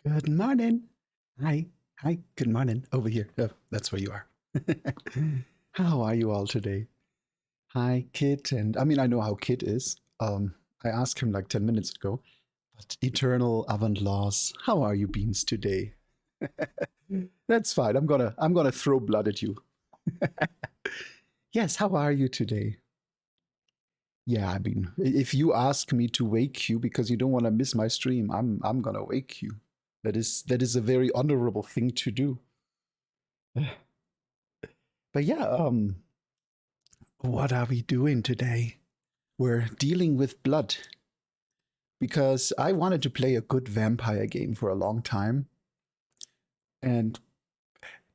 Good morning. Hi. Hi. Good morning. Over here. Oh, that's where you are. How are you all today? Hi, Kit. And I mean, I know how Kit is. I asked him like 10 minutes ago. But eternal avant laws, how are you beans today? That's fine. I'm gonna throw blood at you. Yes, how are you today? Yeah, I mean, if you ask me to wake you because you don't want to miss my stream, I'm gonna wake you. That is a very honorable thing to do. But yeah, what are we doing today? We're dealing with blood because I wanted to play a good vampire game for a long time and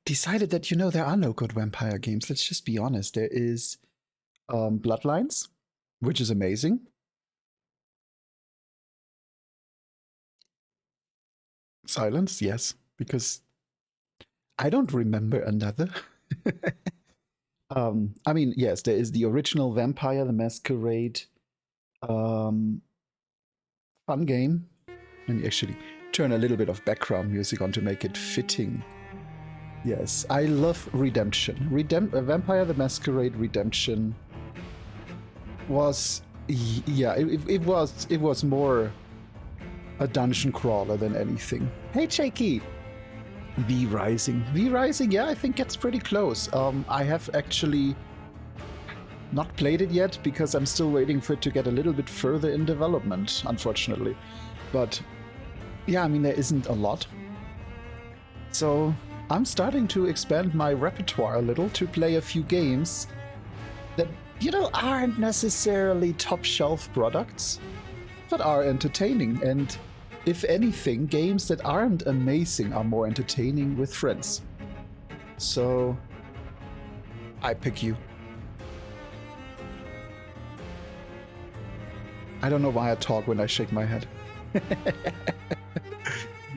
decided that, there are no good vampire games. Let's just be honest. There is Bloodlines, which is amazing. Silence, yes, because I don't remember another. I mean, yes, there is the original Vampire the Masquerade um, fun game. Let me actually turn a little bit of background music on to make it fitting. Yes, I love Redemption. Vampire the Masquerade Redemption was, yeah, it was more a dungeon crawler than anything. Hey, Jakey! V Rising. V Rising, yeah, I think gets pretty close. I have actually not played it yet because I'm still waiting for it to get a little bit further in development, unfortunately. But yeah, I mean, there isn't a lot. So I'm starting to expand my repertoire a little to play a few games that, aren't necessarily top shelf products, but are entertaining. And if anything, games that aren't amazing are more entertaining with friends. So I pick you. I don't know why I talk when I shake my head.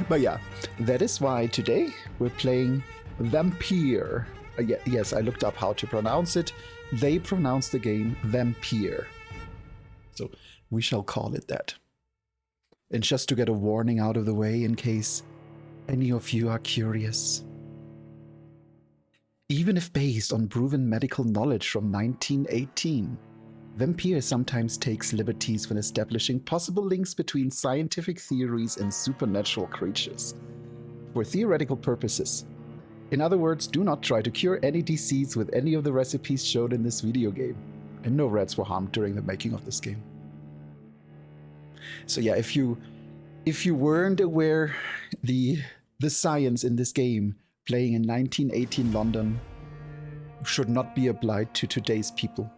But yeah, that is why today we're playing Vampyr. Yes, I looked up how to pronounce it. They pronounce the game Vampyr. So we shall call it that. And just to get a warning out of the way in case any of you are curious. Even if based on proven medical knowledge from 1918, Vampyr sometimes takes liberties when establishing possible links between scientific theories and supernatural creatures. For theoretical purposes. In other words, do not try to cure any disease with any of the recipes shown in this video game. And no rats were harmed during the making of this game. So yeah, if you weren't aware, the science in this game playing in 1918 London should not be applied to today's people.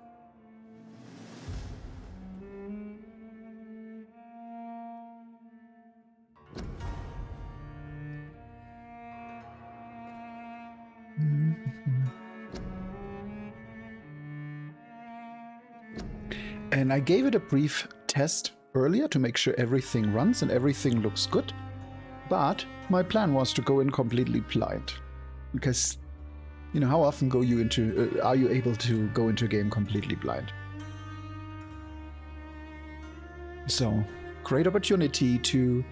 And I gave it a brief test earlier to make sure everything runs and everything looks good. But my plan was to go in completely blind. Because, how often are you able to go into a game completely blind? So, great opportunity to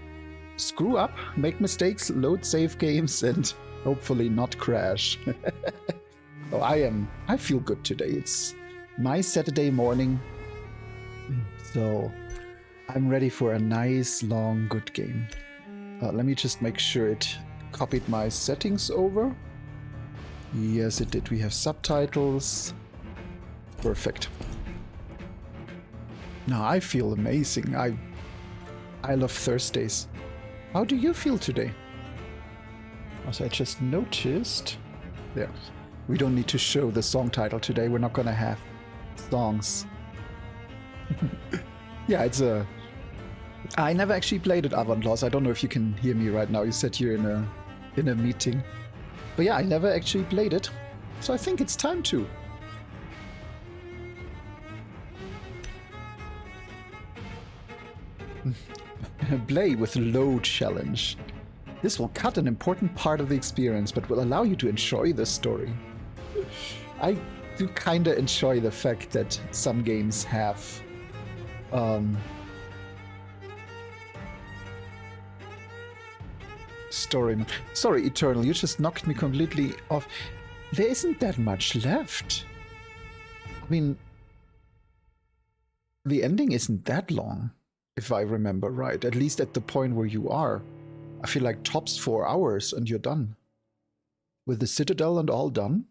screw up, make mistakes, load save games, and hopefully not crash. Oh, I feel good today. It's my Saturday morning. So I'm ready for a nice, long, good game. Let me just make sure it copied my settings over. Yes, it did. We have subtitles. Perfect. Now I feel amazing. I love Thursdays. How do you feel today? As I just noticed. Yeah. We don't need to show the song title today. We're not gonna have songs. Yeah, I never actually played it, Avant Laws. I don't know if you can hear me right now. You said you're in a meeting. But yeah, I never actually played it. So I think it's time to. Play with load challenge. This will cut an important part of the experience, but will allow you to enjoy the story. I do kinda enjoy the fact that some games have Story. Sorry, Eternal, you just knocked me completely off. There isn't that much left. I mean, the ending isn't that long, if I remember right. At least at the point where you are. I feel like tops 4 hours and you're done. With the Citadel and all done.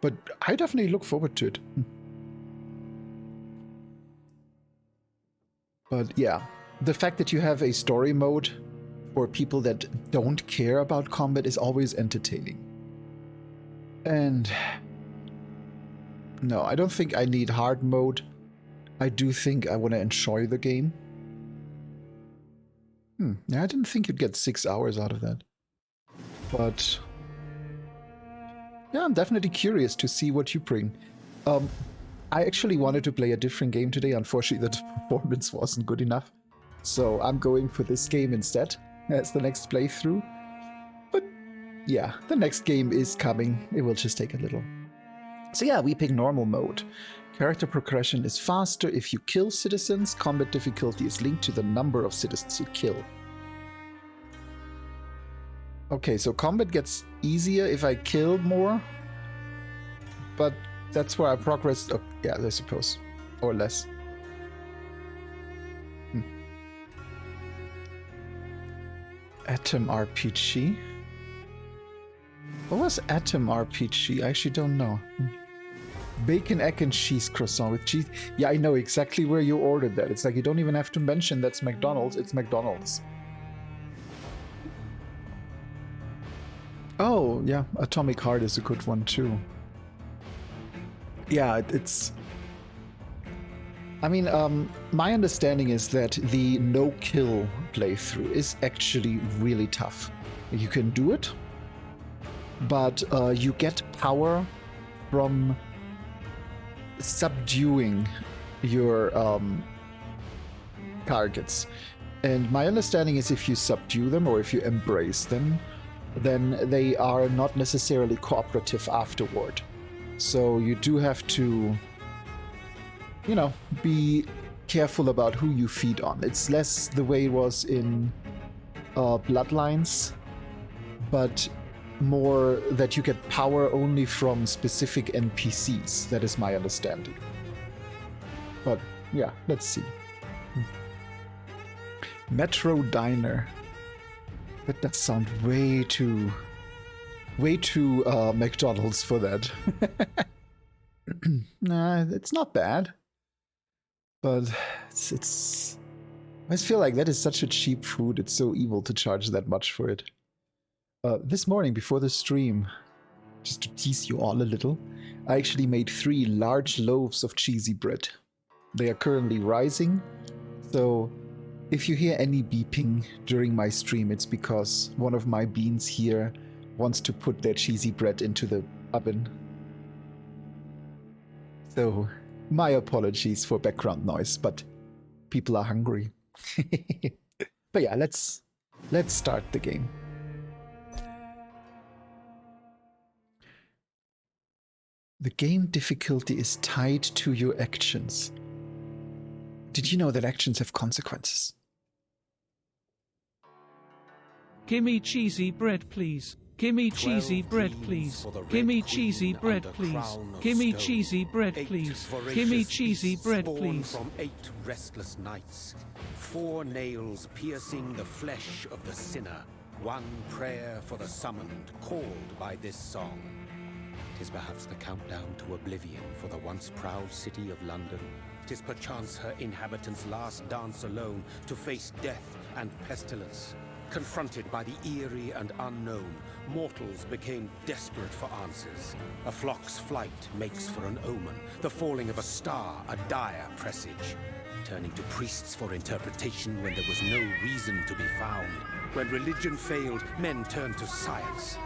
But I definitely look forward to it. But yeah, the fact that you have a story mode for people that don't care about combat is always entertaining. And no, I don't think I need hard mode. I do think I want to enjoy the game. Yeah, I didn't think you'd get 6 hours out of that. But yeah, I'm definitely curious to see what you bring. I actually wanted to play a different game today. Unfortunately, the performance wasn't good enough. So I'm going for this game instead as the next playthrough. But yeah, the next game is coming. It will just take a little. So yeah, we pick normal mode. Character progression is faster if you kill citizens. Combat difficulty is linked to the number of citizens you kill. Okay, so combat gets easier if I kill more. But that's where I progress. Oh, yeah, I suppose. Or less. Atom RPG? What was Atom RPG? I actually don't know. Bacon, egg, and cheese croissant with cheese. Yeah, I know exactly where you ordered that. It's like you don't even have to mention that's McDonald's. It's McDonald's. Oh, yeah. Atomic Heart is a good one, too. Yeah, it's... I mean, my understanding is that the no-kill playthrough is actually really tough. You can do it, but you get power from subduing your targets. And my understanding is if you subdue them or if you embrace them, then they are not necessarily cooperative afterward. So you do have to, you know, be careful about who you feed on. It's less the way it was in Bloodlines, but more that you get power only from specific NPCs. That is my understanding. But yeah, let's see. Metro Diner. That does sound way too McDonald's for that. Nah, it's not bad. But it's I just feel like that is such a cheap food. It's so evil to charge that much for it. This morning before the stream, just to tease you all a little, I actually made 3 large loaves of cheesy bread. They are currently rising, so if you hear any beeping during my stream, it's because one of my beans here wants to put their cheesy bread into the oven. So, my apologies for background noise, but people are hungry. But yeah, let's start the game. The game difficulty is tied to your actions. Did you know that actions have consequences? Gimme cheesy bread, please. Gimme cheesy bread, please. Gimme cheesy bread, please. Gimme cheesy bread, please. Gimme cheesy bread, please. From 8 restless nights, 4 nails piercing the flesh of the sinner, 1 prayer for the summoned, called by this song. 'Tis perhaps the countdown to oblivion for the once proud city of London. 'Tis perchance her inhabitants' last dance alone to face death and pestilence. Confronted by the eerie and unknown, mortals became desperate for answers. A flock's flight makes for an omen, the falling of a star a dire presage. Turning to priests for interpretation when there was no reason to be found. When religion failed, men turned to science.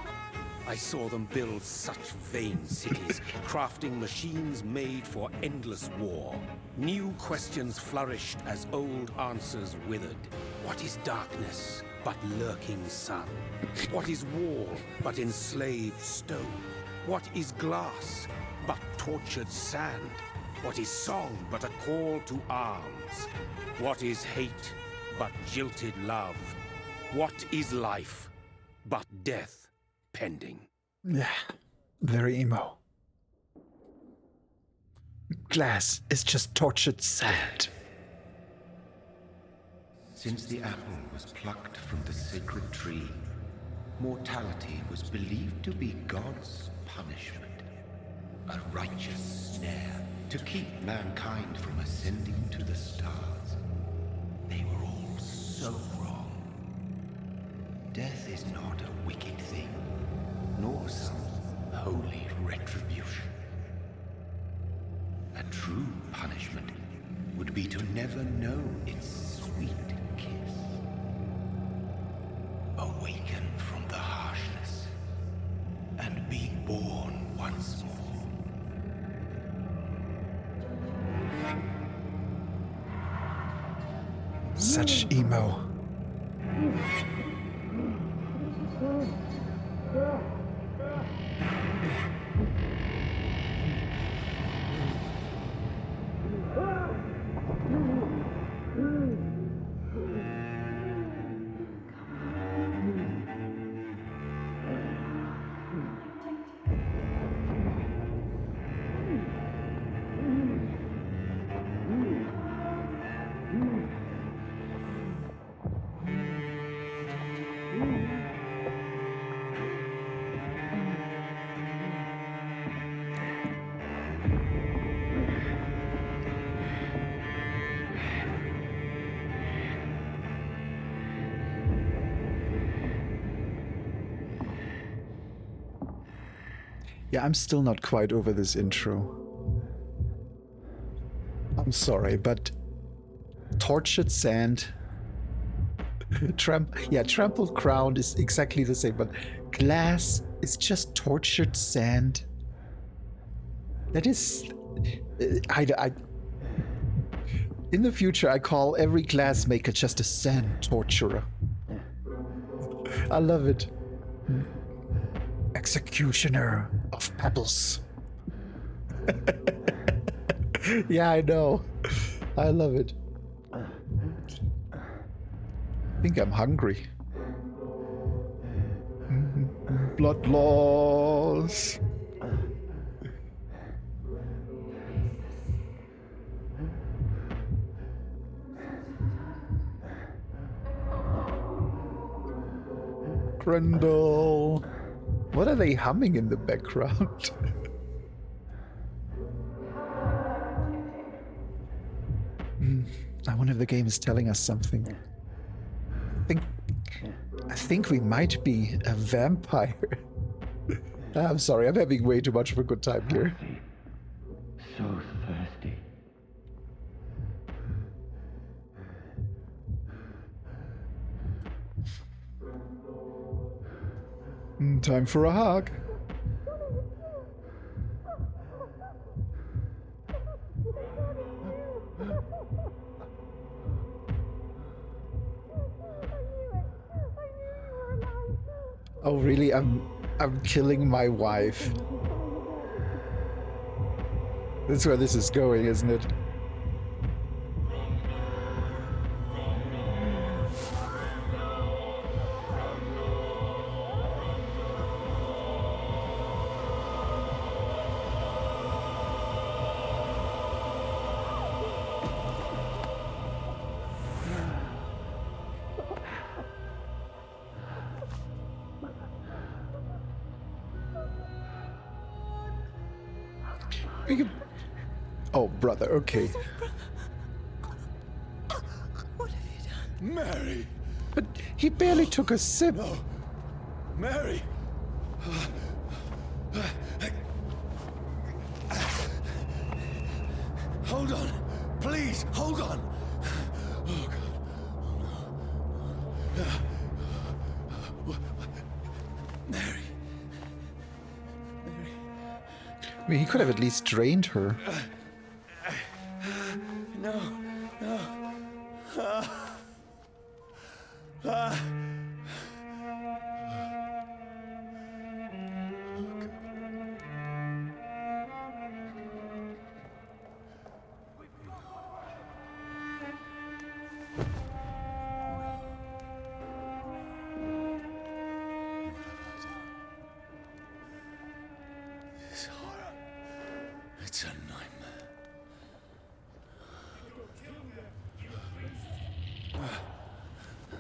I saw them build such vain cities, crafting machines made for endless war. New questions flourished as old answers withered. What is darkness but lurking sun? What is wall but enslaved stone? What is glass but tortured sand? What is song but a call to arms? What is hate but jilted love? What is life but death pending. Yeah, very emo. Glass is just tortured sand. Since the apple was plucked from the sacred tree, mortality was believed to be God's punishment. A righteous snare to keep mankind from ascending to the stars. They were all so wrong. Death is not a wicked thing, nor some holy retribution. A true punishment would be to never know its sweet kiss. Awaken from the harshness and be born once more. Such emo. Yeah, I'm still not quite over this intro. I'm sorry, but tortured sand, trampled ground is exactly the same, but glass is just tortured sand. That is, in the future, I call every glass maker just a sand torturer. I love it. Executioner of pebbles. Yeah, I know. I love it. I think I'm hungry. Blood loss. Grendel. What are they humming in the background? I wonder if the game is telling us something. I think we might be a vampire. I'm sorry, I'm having way too much of a good time here. So thirsty. Time for a hug. Oh really? I'm killing my wife. That's where this is going, isn't it? Oh, brother, okay. What have you done? Mary! But he barely took a sip. No! Mary! Hold on! Please, hold on! Oh, God. Oh, no. Mary. I mean, he could have at least drained her. No.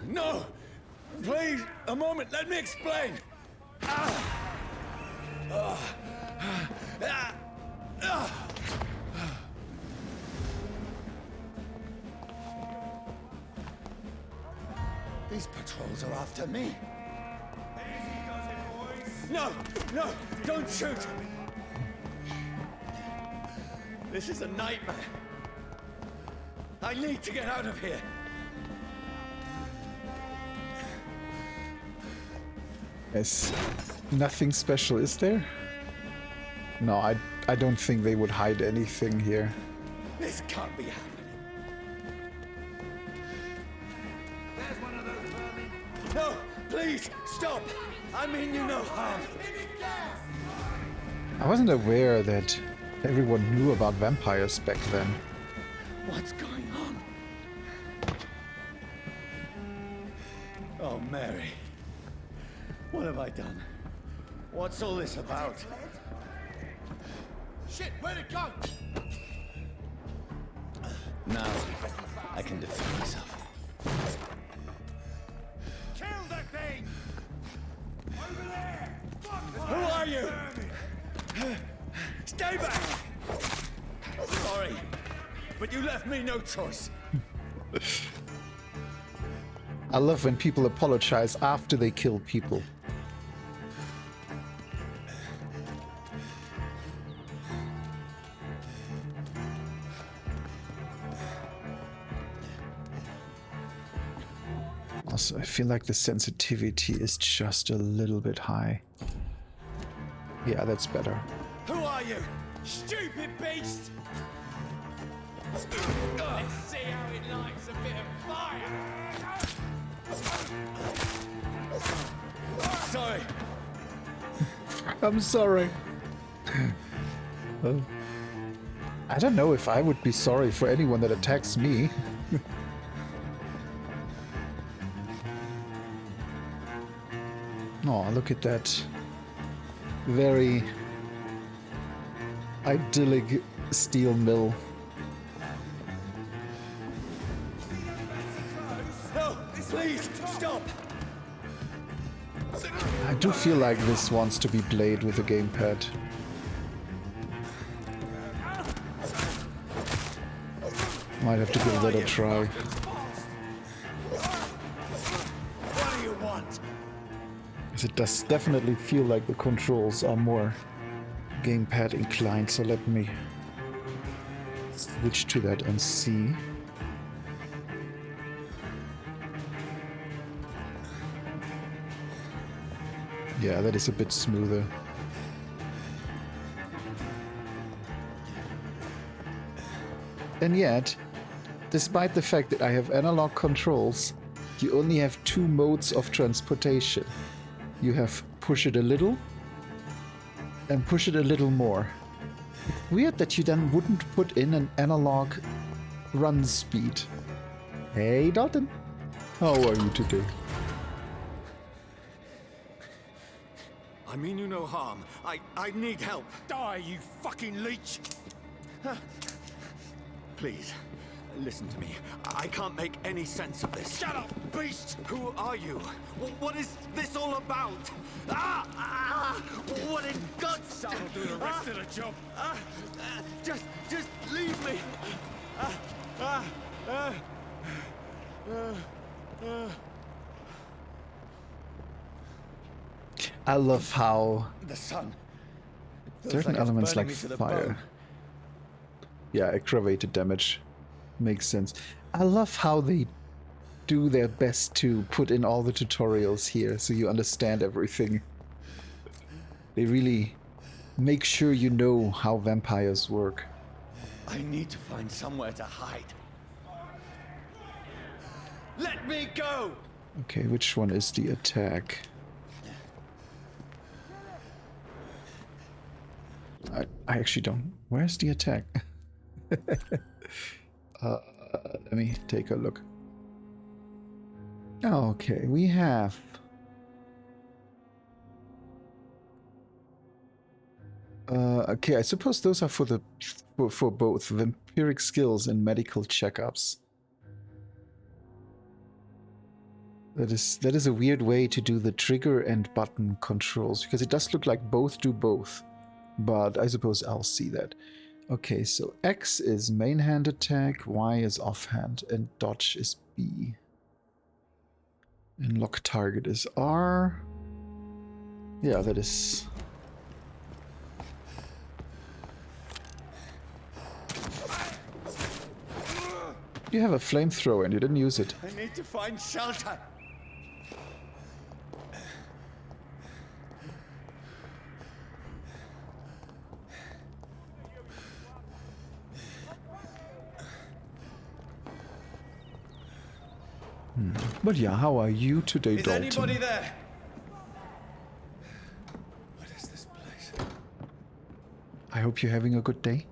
No! Please, a moment, let me explain! These patrols are after me. No! No! Don't shoot! This is a nightmare. I need to get out of here. Yes. Nothing special, is there? No, I don't think they would hide anything here. This can't be happening. There's one of those vermin. No! Please! Stop! I mean you no harm. I wasn't aware that everyone knew about vampires back then. What's going on? Oh, Mary. What have I done? What's all this about? Shit, where'd it go? Now, I can defend myself. Kill that thing! Over there! Who are you? Stay back! Sorry, but you left me no choice. I love when people apologize after they kill people. Also, I feel like the sensitivity is just a little bit high. Yeah, that's better. Who are you? Stupid beast! Let's see how it likes a bit of fire! Sorry. I'm sorry. I don't know if I would be sorry for anyone that attacks me. Oh, look at that. Very idyllic steel mill. No, please, stop! I do feel like this wants to be played with a gamepad. Might have to give that a try. What do you want? It does definitely feel like the controls are more gamepad inclined, so let me switch to that and see. Yeah, that is a bit smoother. And yet, despite the fact that I have analog controls, you only have two modes of transportation. You have push it a little and push it a little more. Weird that you then wouldn't put in an analog run speed. Hey Dalton, how are you today? I mean you no harm. I need help. Die, you fucking leech! Please, listen to me. I can't make any sense of this. Shut up, beast! Who are you? What is this all about? What in God's sake? I'll do the rest of the job. Just leave me. I love how The sun. certain elements like fire. Yeah, aggravated damage. Makes sense. I love how they do their best to put in all the tutorials here so you understand everything. They really make sure you know how vampires work. I need to find somewhere to hide. Let me go! Okay, which one is the attack? I actually don't... Where's the attack? Let me take a look. Okay, we have... okay, I suppose those are for the for both vampiric skills and medical checkups. That is a weird way to do the trigger and button controls, because it does look like both do both. But I suppose I'll see that. Okay, so X is main hand attack, Y is offhand, and dodge is B. And lock target is R. Yeah, that is... You have a flamethrower and you didn't use it. I need to find shelter. But yeah, how are you today, Is Dalton? anybody there? What is this place? I hope you're having a good day.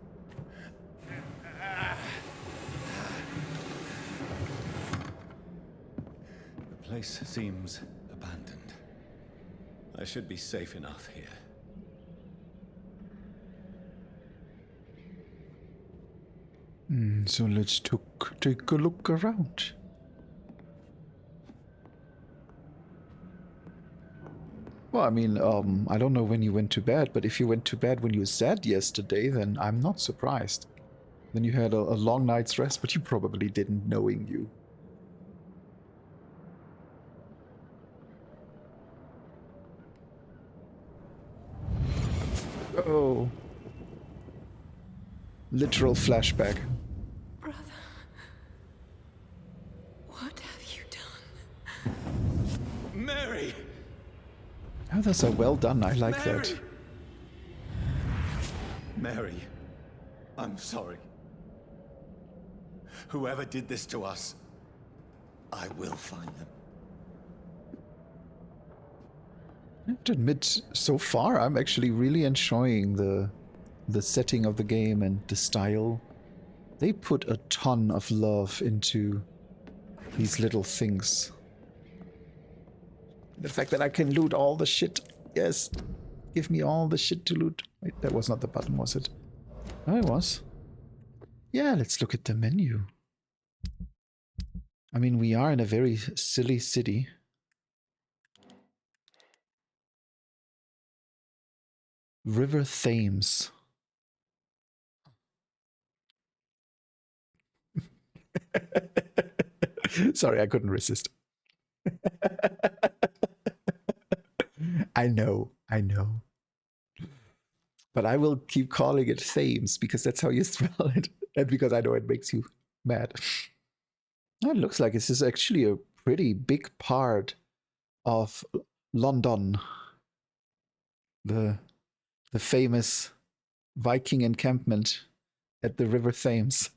The place seems abandoned. I should be safe enough here. So let's take a look around. Well, I mean, I don't know when you went to bed, but if you went to bed when you said yesterday, then I'm not surprised. Then you had a long night's rest, but you probably didn't, knowing you. Oh. Literal flashback. Brother, what have you done? Mary! Oh, those are well done. I like Mary! that. Mary, I'm sorry. Whoever did this to us, I will find them. I have to admit, so far I'm actually really enjoying the setting of the game and the style. They put a ton of love into these little things. The fact that I can loot all the shit. Yes. Give me all the shit to loot. Wait, that was not the button, was it? Oh, it was. Yeah, let's look at the menu. I mean, we are in a very silly city. River Thames. Sorry, I couldn't resist. I know. But I will keep calling it Thames because that's how you spell it. And because I know it makes you mad. It looks like this is actually a pretty big part of London. The famous Viking encampment at the River Thames.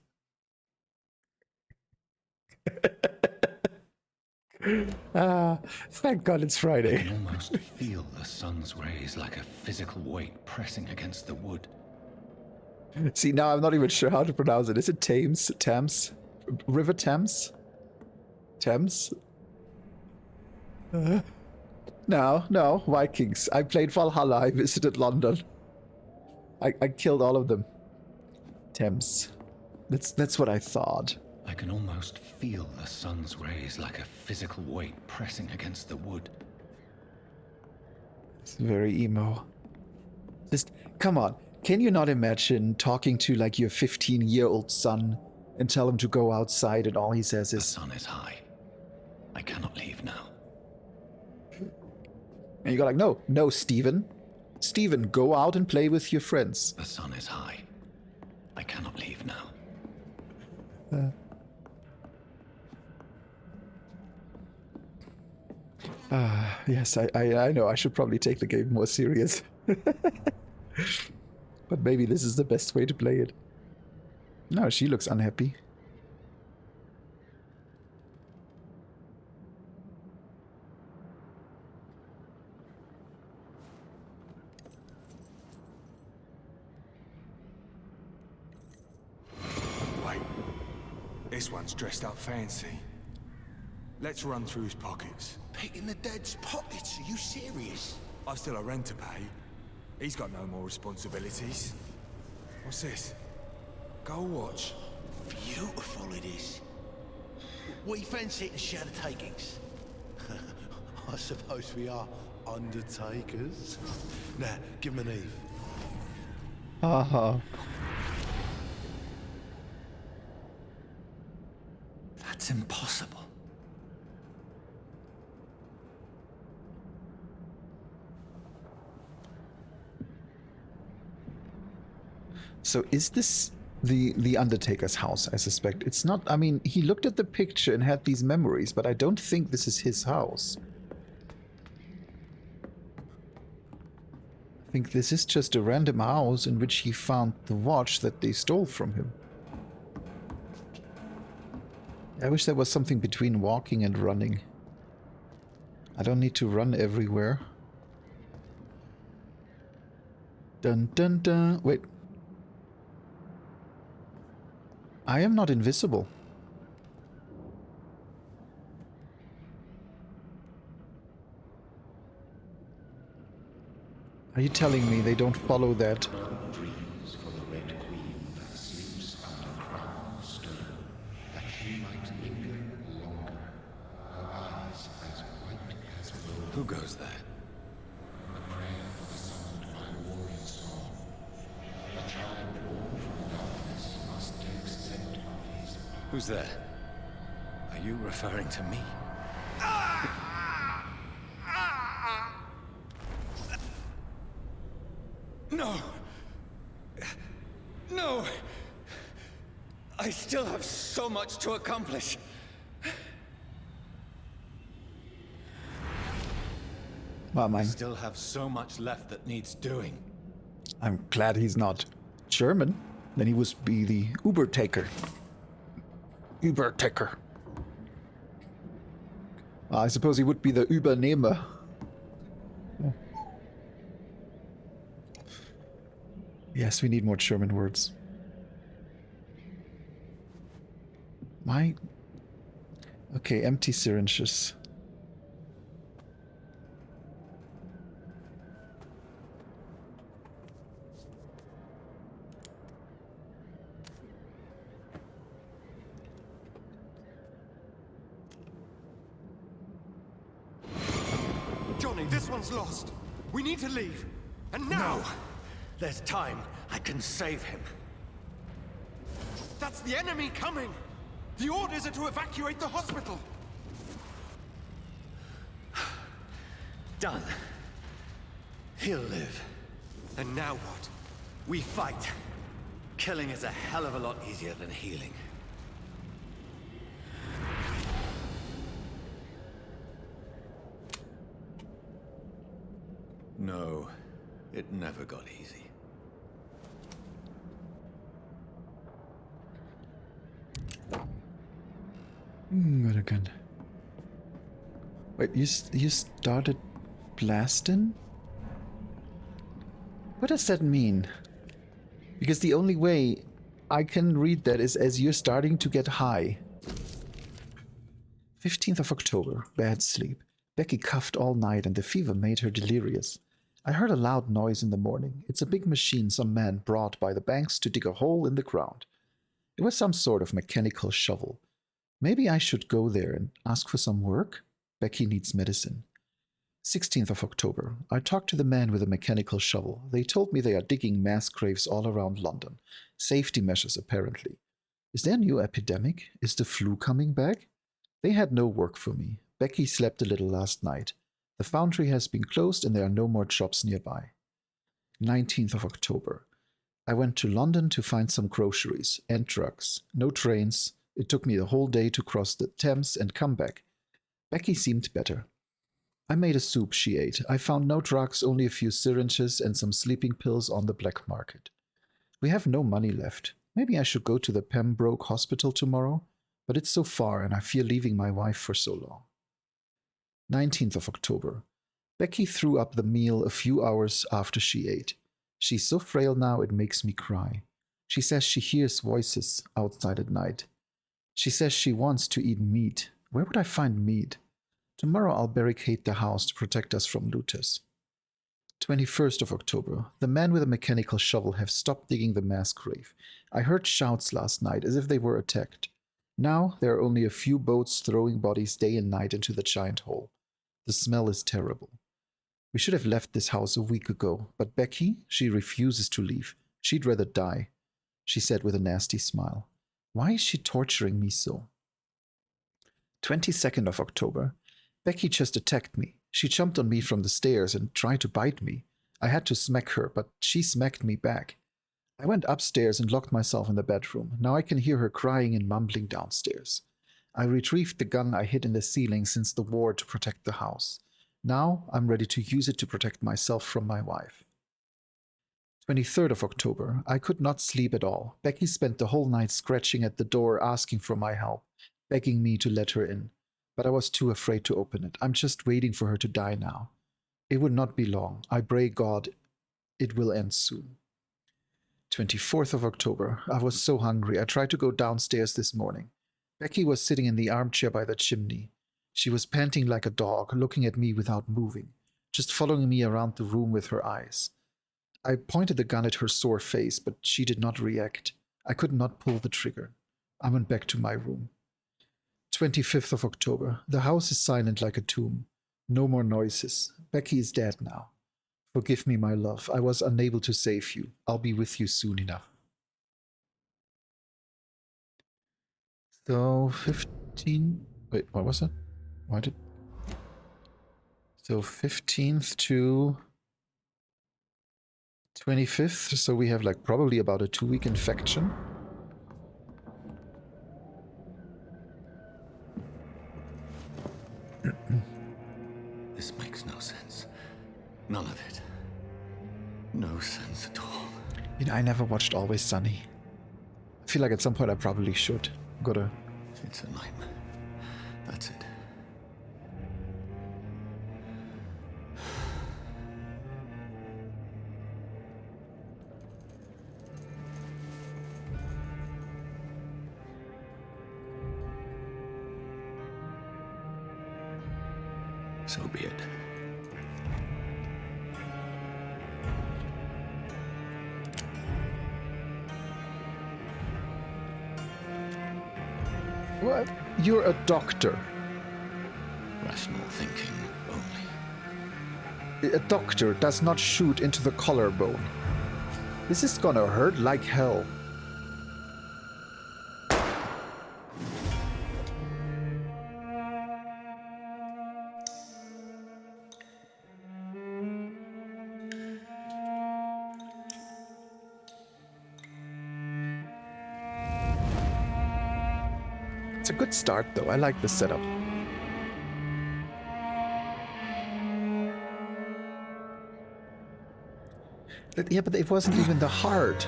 Thank God it's Friday. I can almost feel the sun's rays like a physical weight pressing against the wood. See, now I'm not even sure how to pronounce it. Is it Thames? Thames? River Thames? Thames? No, Vikings. I played Valhalla. I visited London. I killed all of them. Thames. That's what I thought. I can almost feel the sun's rays like a physical weight pressing against the wood. It's very emo. Just, come on. Can you not imagine talking to like your 15-year-old son and tell him to go outside and all he says The is... sun is high. I cannot leave now. And you go like, no, Stephen. Stephen, go out and play with your friends. The sun is high. I cannot leave now. Yes, I know. I should probably take the game more serious. But maybe this is the best way to play it. No, she looks unhappy. Wait, this one's dressed up fancy. Let's run through his pockets. Picking the dead's pockets? Are you serious? I've still a rent to pay. He's got no more responsibilities. What's this? Gold watch. Beautiful it is. What you fancy to share the takings? I suppose we are undertakers. Now, give him an Eve. Haha. That's impossible. So is this the Undertaker's house, I suspect? It's not, I mean, he looked at the picture and had these memories, but I don't think this is his house. I think this is just a random house in which he found the watch that they stole from him. I wish there was something between walking and running. I don't need to run everywhere. Dun dun dun. Wait. I am not invisible. Are you telling me they don't follow that? Dreams for the Red Queen that sleeps under crown stone, that she might linger longer, her eyes as white as wool. Who goes there? A prayer for the summoned by warrior song. A child born from darkness must accept of his. Who's there? Are you referring to me? No! No! I still have so much to accomplish. Well, I still have so much left that needs doing. I'm glad he's not German. Then he would be the Uber-taker. Uber-taker. I suppose he would be the Übernehmer. Yes, we need more German words. My... Okay, empty syringes. Johnny, this one's lost. We need to leave. And now! No! There's time. I can save him. That's the enemy coming! The orders are to evacuate the hospital! Done. He'll live. And now what? We fight. Killing is a hell of a lot easier than healing. No, it never got easy. Good again. Wait, you started blasting? What does that mean? Because the only way I can read that is as you're starting to get high. 15th of October, bad sleep. Becky coughed all night and the fever made her delirious. I heard a loud noise in the morning. It's a big machine some man brought by the banks to dig a hole in the ground. It was some sort of mechanical shovel. Maybe I should go there and ask for some work? Becky needs medicine. 16th of October. I talked to the man with a mechanical shovel. They told me they are digging mass graves all around London. Safety measures, apparently. Is there a new epidemic? Is the flu coming back? They had no work for me. Becky slept a little last night. The foundry has been closed and there are no more jobs nearby. 19th of October. I went to London to find some groceries and drugs. No trains. It took me the whole day to cross the Thames and come back. Becky seemed better. I made a soup she ate. I found no drugs, only a few syringes and some sleeping pills on the black market. We have no money left. Maybe I should go to the Pembroke Hospital tomorrow, but it's so far and I fear leaving my wife for so long. 19th of October. Becky threw up the meal a few hours after she ate. She's so frail now it makes me cry. She says she hears voices outside at night. She says she wants to eat meat. Where would I find meat? Tomorrow I'll barricade the house to protect us from looters. 21st of October. The men with a mechanical shovel have stopped digging the mass grave. I heard shouts last night as if they were attacked. Now there are only a few boats throwing bodies day and night into the giant hole. The smell is terrible. We should have left this house a week ago, but Becky, she refuses to leave. She'd rather die, she said with a nasty smile. Why is she torturing me so? 22nd of October. Becky just attacked me. She jumped on me from the stairs and tried to bite me. I had to smack her, but she smacked me back. I went upstairs and locked myself in the bedroom. Now I can hear her crying and mumbling downstairs. I retrieved the gun I hid in the ceiling since the war to protect the house. Now I'm ready to use it to protect myself from my wife. 23rd of October. I could not sleep at all. Becky spent the whole night scratching at the door asking for my help, begging me to let her in. But I was too afraid to open it. I'm just waiting for her to die now. It would not be long. I pray God it will end soon. 24th of October. I was so hungry. I tried to go downstairs this morning. Becky was sitting in the armchair by the chimney. She was panting like a dog, looking at me without moving, just following me around the room with her eyes. I pointed the gun at her sore face, but she did not react. I could not pull the trigger. I went back to my room. 25th of October. The house is silent like a tomb. No more noises. Becky is dead now. Forgive me, my love. I was unable to save you. I'll be with you soon enough. So, 15... Wait, what was that? Why did... So, 15th to 25th. So we have like probably about a 2-week infection. This makes no sense. None of it. No sense at all. You know, I never watched Always Sunny. I feel like at some point I probably should. Gotta... It's a nightmare. That's it. So be it. What? You're a doctor. Rational thinking only. A doctor does not shoot into the collarbone. This is gonna hurt like hell. It's a good start though. I like the setup. Yeah, but it wasn't even the heart.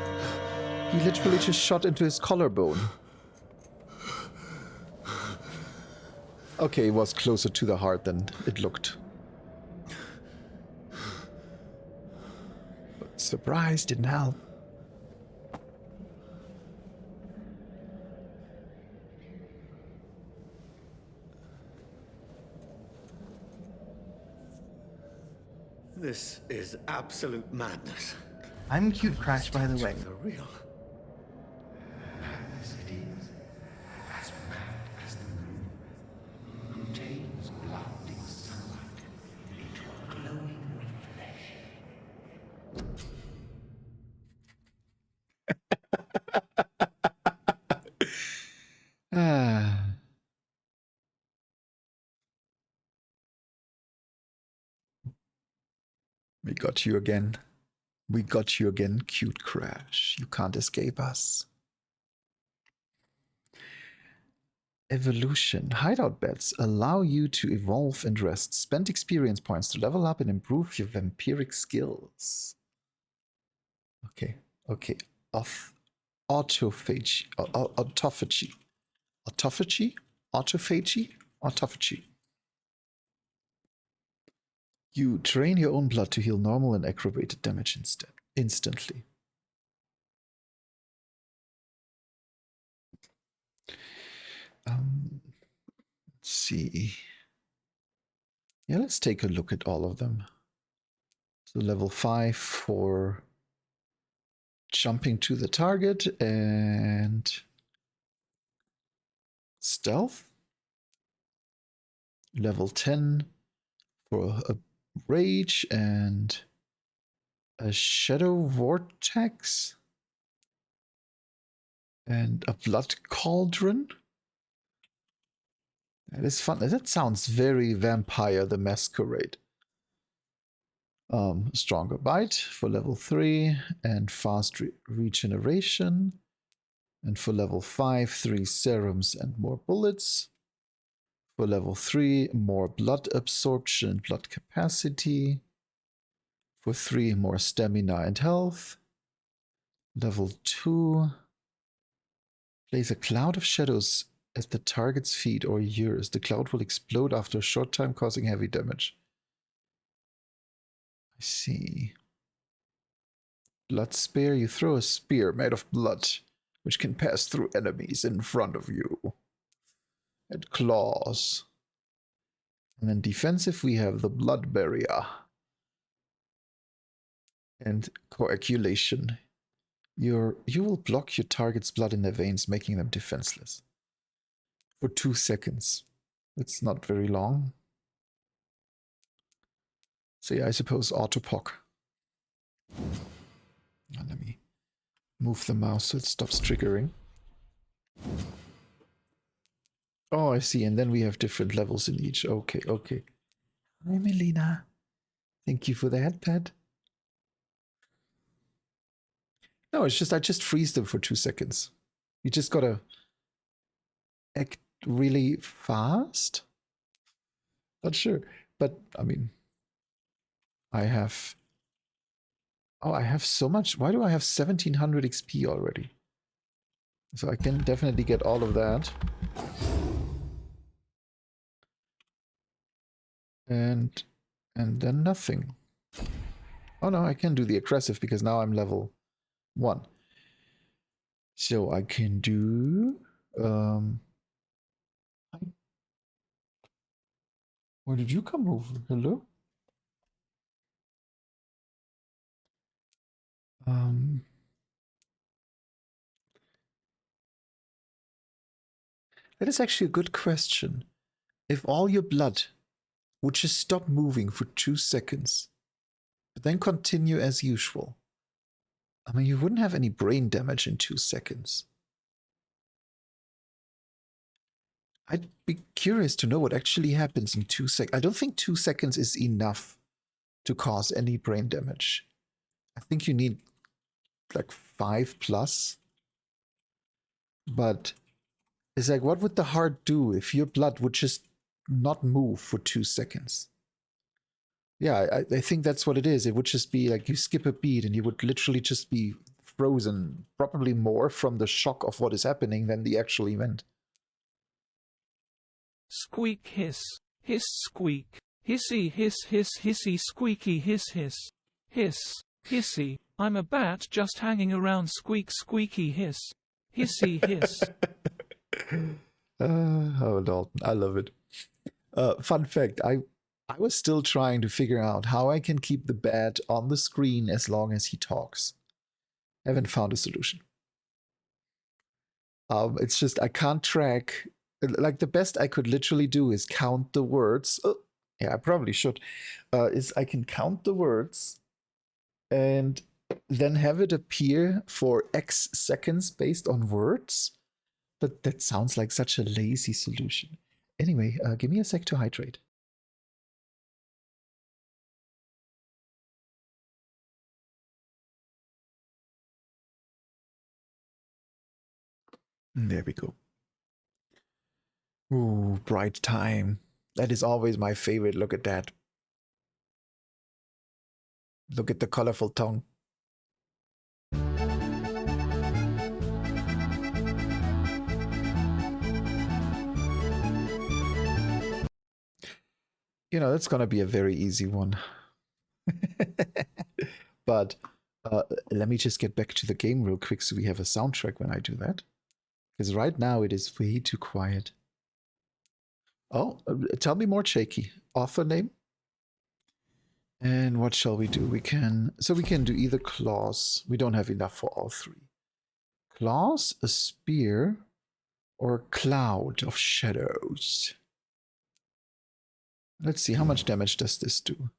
He literally just shot into his collarbone. Okay, it was closer to the heart than it looked. But surprise didn't help. This is absolute madness. I'm Cute Crash, by the way. For real. Madness it is, as mad as the moon, contains blinding sunlight into a glowing reflection. Ah. We got you again. We got you again, Cute Crash. You can't escape us. Evolution. Hideout beds allow you to evolve and rest. Spend experience points to level up and improve your vampiric skills. Okay. Okay. Autophagy. Autophagy. Autophagy? Autophagy? Autophagy. You drain your own blood to heal normal and aggravated damage instantly. Let's see. Yeah, let's take a look at all of them. So level 5 for jumping to the target and stealth. Level 10 for a rage and a shadow vortex and a blood cauldron. That is fun. That sounds very Vampire the Masquerade. Stronger bite for level 3 and fast regeneration. And for level 5, 3 serums and more bullets. For level 3, more blood absorption and blood capacity. For 3, more stamina and health. Level 2, place a cloud of shadows at the target's feet or ears. The cloud will explode after a short time, causing heavy damage. I see. Blood spear. You throw a spear made of blood, which can pass through enemies in front of you. And claws. And then defensive, we have the blood barrier. And coagulation. You will block your target's blood in their veins, making them defenseless. For 2 seconds. It's not very long. So yeah, I suppose autopock. And let me move the mouse so it stops triggering. Oh, I see. And then we have different levels in each. Okay, okay. Hi, Melina. Thank you for the headpad. No, it's just I just freeze them for 2 seconds. You just gotta act really fast. Not sure, but I mean, I have. Oh, I have so much. Why do I have 1700 XP already? So I can definitely get all of that. And then nothing. Oh no, I can do the aggressive because now I'm level 1. So I can do where did you come over? Hello? That is actually a good question. If all your blood would just stop moving for 2 seconds, but then continue as usual, I mean, you wouldn't have any brain damage in 2 seconds. I'd be curious to know what actually happens in 2 seconds. I don't think 2 seconds is enough to cause any brain damage. I think you need like 5 plus. But it's like, what would the heart do if your blood would just not move for 2 seconds? Yeah, I think that's what it is. It would just be like you skip a beat and you would literally just be frozen, probably more from the shock of what is happening than the actual event. Squeak hiss, hiss squeak, hissy hiss hiss hissy squeaky hiss hiss, hiss, hissy, I'm a bat just hanging around squeak squeaky hiss, hissy hiss. Oh, Dalton, I love it. Fun fact, I was still trying to figure out how I can keep the bat on the screen as long as he talks. Haven't found a solution. It's just I can't track. Like the best I could literally do is count the words. Oh, yeah, I probably should. Is I can count the words and then have it appear for X seconds based on words. But that sounds like such a lazy solution. Anyway, give me a sec to hydrate. There we go. Ooh, bright time. That is always my favorite. Look at that. Look at the colorful tongue. You know, that's gonna be a very easy one. But let me just get back to the game real quick so we have a soundtrack when I do that. Because right now it is way too quiet. Oh, tell me more, Shaky. Author name? And what shall we do? We can do either claws. We don't have enough for all 3. Claws, a spear, or a cloud of shadows. Let's see, how much damage does this do?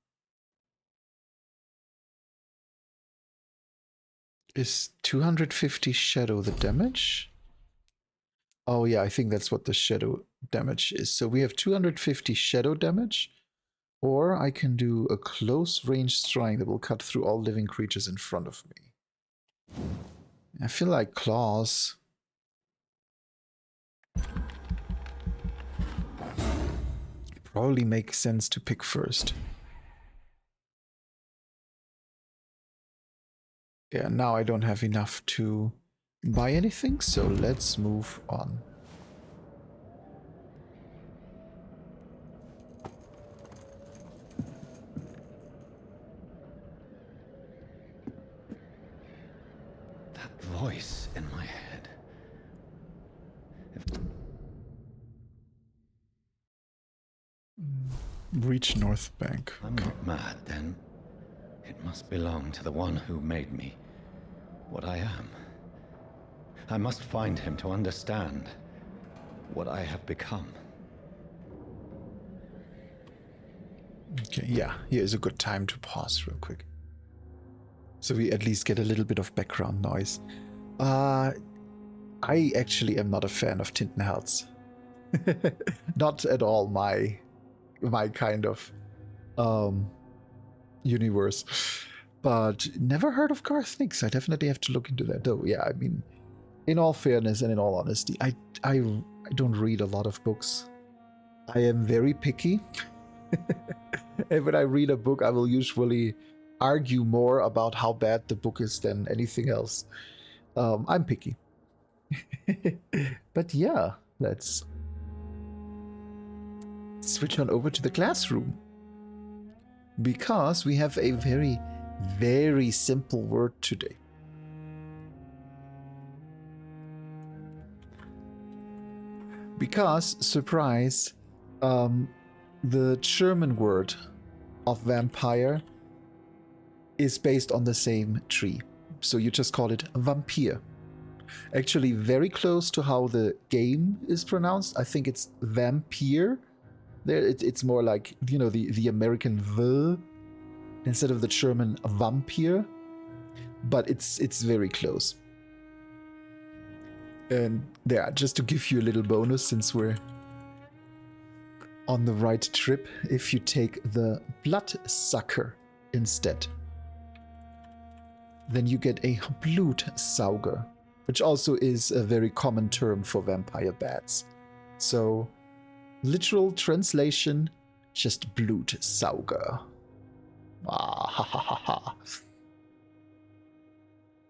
Is 250 shadow the damage? Oh yeah, I think that's what the shadow damage is. So we have 250 shadow damage, or I can do a close range strike that will cut through all living creatures in front of me. I feel like claws. Probably makes sense to pick first. Yeah, now I don't have enough to buy anything, so let's move on. That voice in my head. Reach North Bank. I'm not mad, then. It must belong to the one who made me what I am. I must find him to understand what I have become. Okay, yeah, here is a good time to pause real quick. So we at least get a little bit of background noise. I actually am not a fan of Tintenherz. Not at all my kind of universe. But never heard of Garth Nix. I definitely have to look into that though. Yeah, I mean, in all fairness and in all honesty, I don't read a lot of books. I am very picky. And when I read a book, I will usually argue more about how bad the book is than anything else. I'm picky. But yeah, let's switch on over to the classroom. Because we have a very, very simple word today. Because, surprise, the German word of vampire is based on the same tree. So you just call it Vampyr. Actually, very close to how the game is pronounced. I think it's Vampyr. There, it's more like, you know, the American V instead of the German Vampyr. But it's very close. And yeah, just to give you a little bonus, since we're on the right trip, if you take the Bloodsucker instead, then you get a Blutsauger, which also is a very common term for vampire bats. So, literal translation, just Blutsauger. Ah, ha ha ha ha.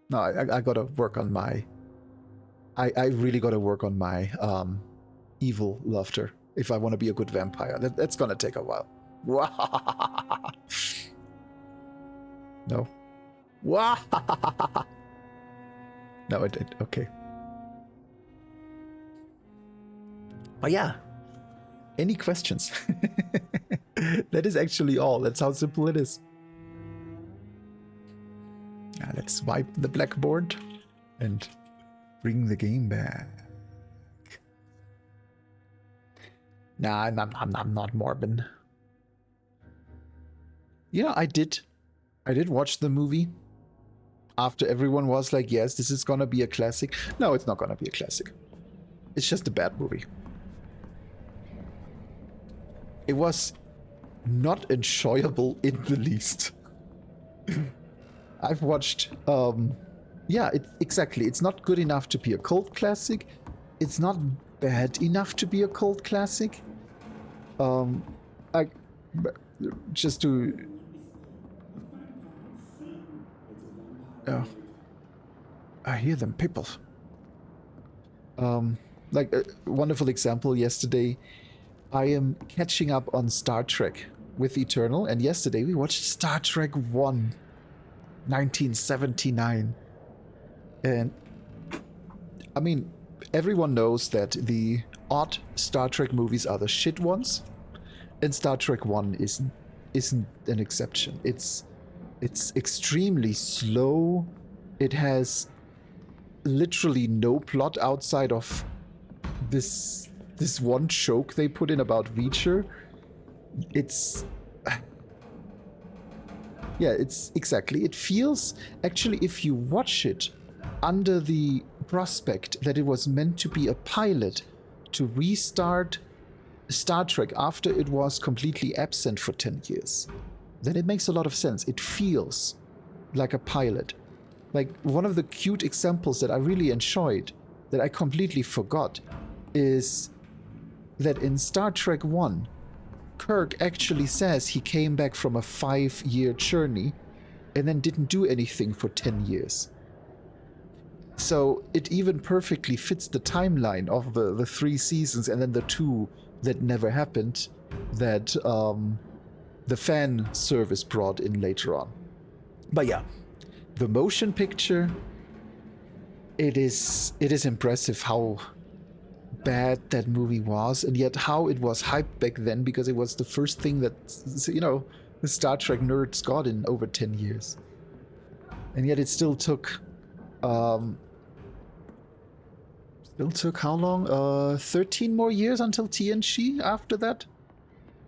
No, I gotta work on my... I really gotta work on my evil laughter if I want to be a good vampire. That's gonna take a while. No. No, it did. Okay. But yeah. Any questions? That is actually all. That's how simple it is. Let's wipe the blackboard and bring the game back. Nah, I'm not morbid. You know, I did watch the movie after everyone was like, yes, this is gonna be a classic. No, it's not gonna be a classic. It's just a bad movie. It was not enjoyable in the least. I've watched, yeah, exactly. It's not good enough to be a cult classic. It's not bad enough to be a cult classic. Just to... Oh. I hear them, people. Like a wonderful example yesterday, I am catching up on Star Trek with Eternal, and yesterday we watched Star Trek 1, 1979. And, I mean, everyone knows that the odd Star Trek movies are the shit ones, and Star Trek 1 isn't an exception. It's extremely slow. It has literally no plot outside of this one joke they put in about Reacher. it's yeah, it's exactly. It feels actually, if you watch it under the prospect that it was meant to be a pilot to restart Star Trek after it was completely absent for 10 years, then it makes a lot of sense. It feels like a pilot. Like, one of the cute examples that I really enjoyed, that I completely forgot, is that in Star Trek 1, Kirk actually says he came back from a 5-year journey and then didn't do anything for 10 years. So it even perfectly fits the timeline of the 3 seasons and then the 2 that never happened that the fan service brought in later on. But yeah, the motion picture, it is impressive how bad that movie was, and yet how it was hyped back then, because it was the first thing that, you know, the Star Trek nerds got in over 10 years. And yet it still took how long? 13 more years until TNG after that?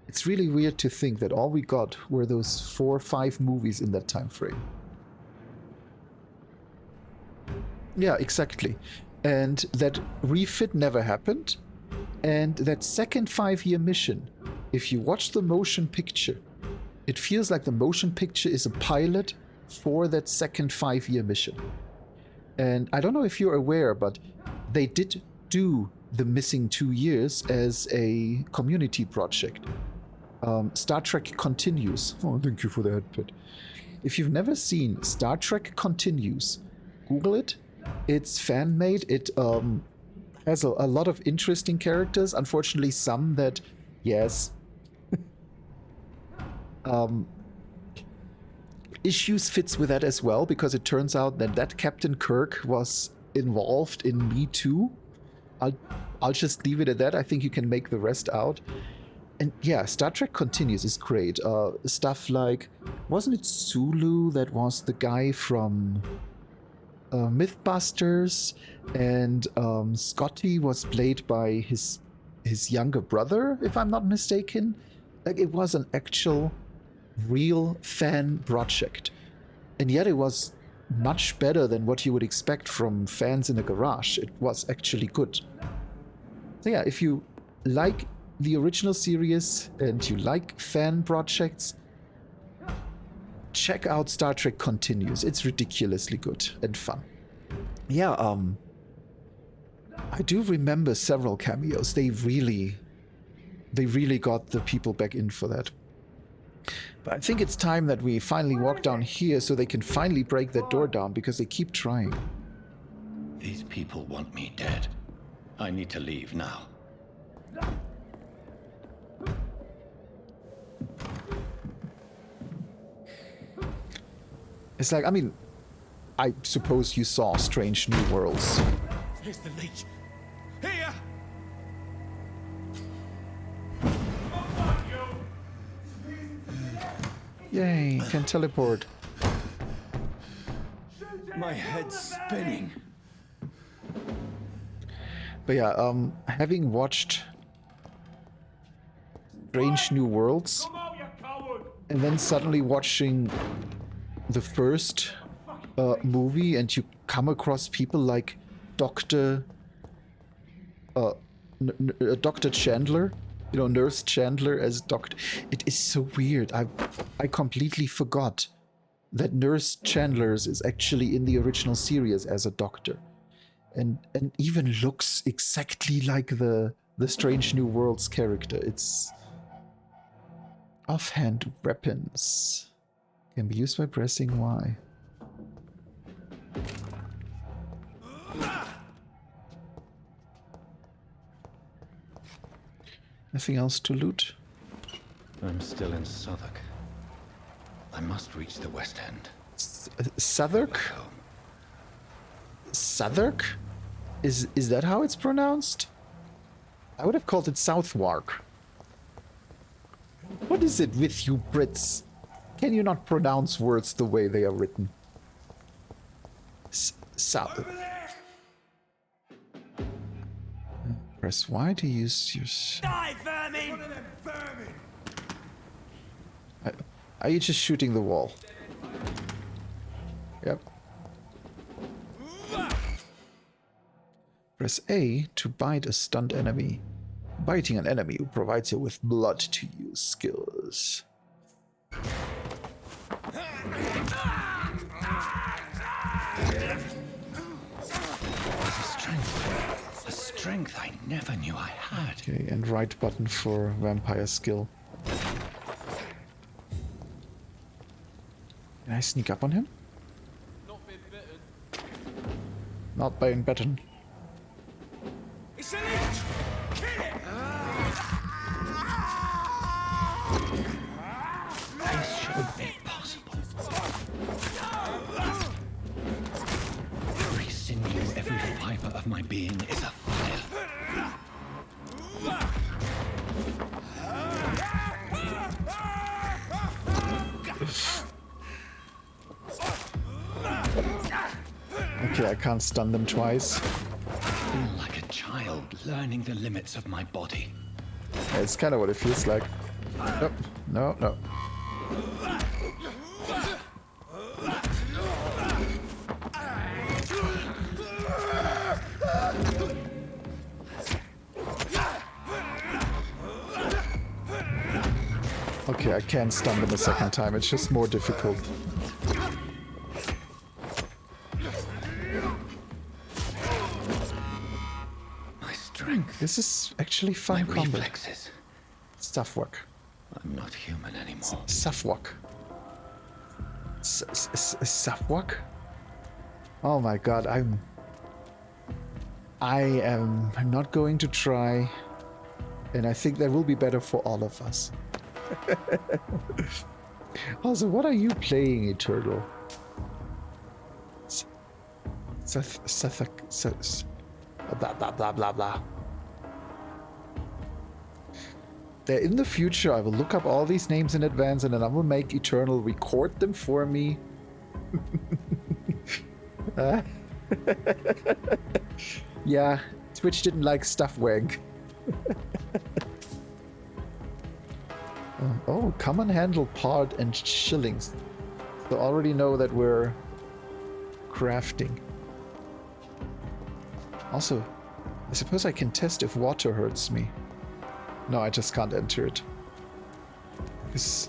It's really weird to think that all we got were those 4 or 5 movies in that time frame. Yeah, exactly. And that refit never happened. And that second 5-year mission, if you watch the motion picture, it feels like the motion picture is a pilot for that second 5-year mission. And I don't know if you're aware, but they did do the missing 2 years as a community project. Star Trek Continues. Oh, thank you for the headpad. If you've never seen Star Trek Continues, Google it. It's fan-made. It has a lot of interesting characters. Unfortunately, some that, yes, issues fits with that as well, because it turns out that Captain Kirk was involved in Me Too. I'll just leave it at that. I think you can make the rest out. And yeah, Star Trek Continues is great. Stuff like, wasn't it Sulu that was the guy from Mythbusters, and Scotty was played by his younger brother, if I'm not mistaken. Like, it was an actual real fan project, and yet it was much better than what you would expect from fans in a garage. It was actually good. So yeah, if you like the original series and you like fan projects, check out Star Trek Continues. It's ridiculously good and fun. Yeah, I do remember several cameos. They really got the people back in for that. But I think it's time that we finally walk down here so they can finally break that door down, because they keep trying. These people want me dead. I need to leave now. It's like, I mean, I suppose you saw Strange New Worlds. Here's the leech. Here! Yay, can teleport. My head's spinning. But yeah, having watched Strange New Worlds, and then suddenly watching the first movie, and you come across people like Dr. Chandler, you know, Nurse Chandler as Doctor. It is so weird. I completely forgot that Nurse Chandler's is actually in the original series as a doctor, and even looks exactly like the Strange New Worlds character. It's offhand weapons can be used by pressing Y. Nothing else to loot? I'm still in Southwark. I must reach the West End. Southwark? Southwark? Is that how it's pronounced? I would have called it Southwark. What is it with you Brits? Can you not pronounce words the way they are written? South. Press Y to use your... Die, vermin! One of them vermin! Are you just shooting the wall? Yep. Press A to bite a stunned enemy. Biting an enemy provides you with blood to use skills. A strength I never knew I had. Okay, and right button for vampire skill. Can I sneak up on him? Not being bitten. It's a leech! Kill it! This should be possible. Every sinew, every fiber of my being is a fire. Okay, I can't stun them twice. I feel like a child learning the limits of my body. Yeah, it's kind of what it feels like. Nope. No, no. Okay, I can stun them a second time. It's just more difficult. This is actually fun combat. Reflexes. Stuff work. I'm not human anymore. Stuff work. Stuff work? Oh my god, I'm not going to try, and I think that will be better for all of us. Also, what are you playing, Eternal? Blah blah blah blah blah. In the future, I will look up all these names in advance, and then I will make Eternal record them for me. Yeah, Twitch didn't like stuff wank. Oh, common handle part and shillings. So already know that we're crafting. Also, I suppose I can test if water hurts me. No, I just can't enter it. Because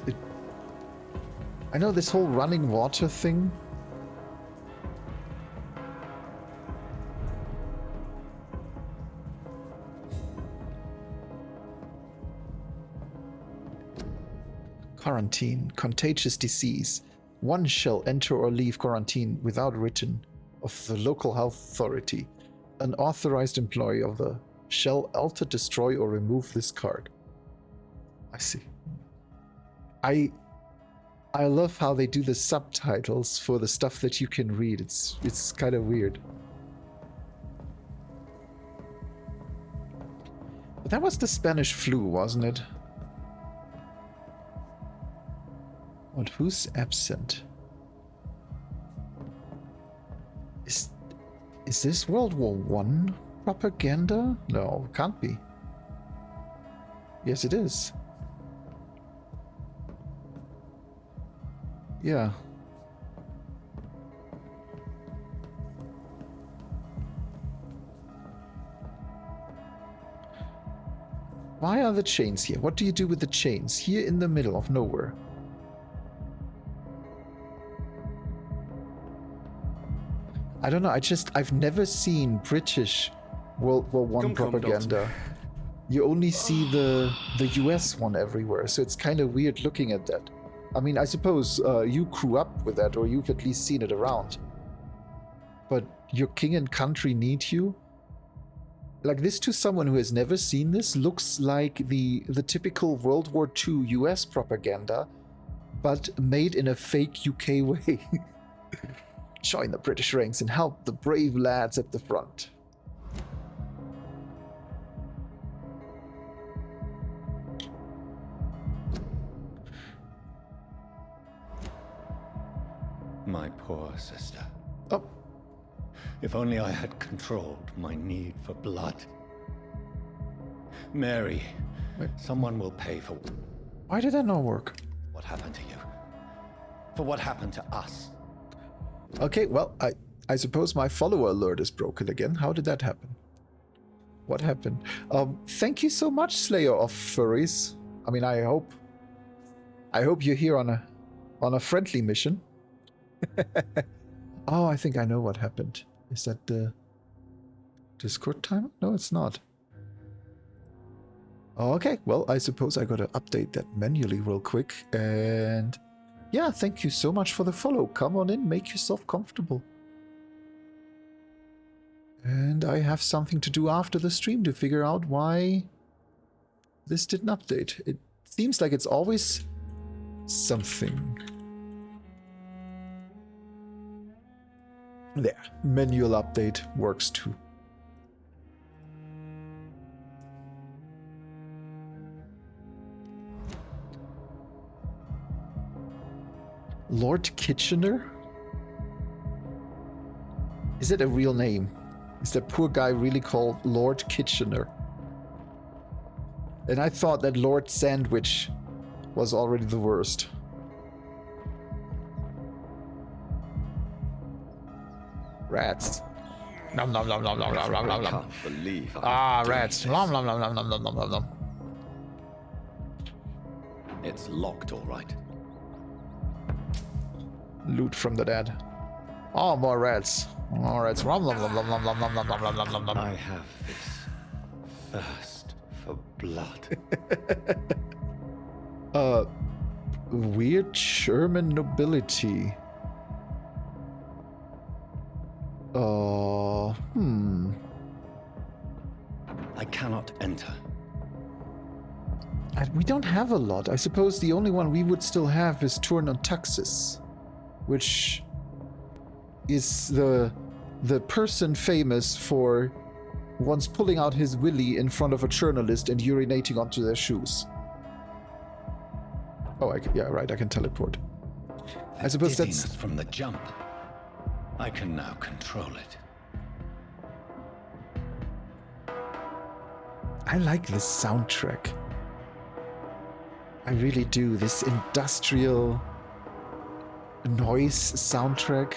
I know this whole running water thing. Quarantine. Contagious disease. One shall enter or leave quarantine without written of the local health authority. An authorized employee of the shall alter, destroy, or remove this card. I see. I love how they do the subtitles for the stuff that you can read. It's kind of weird. But that was the Spanish flu, wasn't it? And who's absent? Is this World War I propaganda? No, can't be. Yes, it is. Yeah. Why are the chains here? What do you do with the chains? Here in the middle of nowhere. I don't know, I've never seen British World War I propaganda. You only see the US one everywhere, so it's kind of weird looking at that. I mean, I suppose you grew up with that, or you've at least seen it around. But your king and country need you? Like, this to someone who has never seen this looks like the typical World War II US propaganda, but made in a fake UK way. Join the British ranks and help the brave lads at the front. My poor sister. Oh. If only I had controlled my need for blood. Mary, Wait. someone will pay for... Why did that not work? What happened to you? For what happened to us? Okay, well, I suppose my follower alert is broken again. How did that happen? What happened? Thank you so much, Slayer of Furries. I mean, I hope you're here on a friendly mission. Oh, I think I know what happened. Is that the Discord timer? No, it's not. Okay, well, I suppose I gotta update that manually real quick. And yeah, thank you so much for the follow. Come on in, make yourself comfortable. And I have something to do after the stream to figure out why this didn't update. It seems like it's always something. There, manual update works too. Lord Kitchener? Is it a real name? Is that poor guy really called Lord Kitchener? And I thought that Lord Sandwich was already the worst. Rats. Nom nom nom nom nom nom nom nom nom. Can't believe Rats. Nom nom nom nom nom nom nom nom. It's locked, all right. Loot from the dead. Oh, more rats. More rats. Nom nom nom nom nom nom nom nom nom nom nom nom. I have this thirst for blood. Weird German nobility. I cannot enter. We don't have a lot. I suppose the only one we would still have is Turn on Taxis, which is the person famous for once pulling out his willy in front of a journalist and urinating onto their shoes. Oh, yeah, right, I can teleport. I suppose that's from the jump. I can now control it. I like this soundtrack. I really do. This industrial noise soundtrack.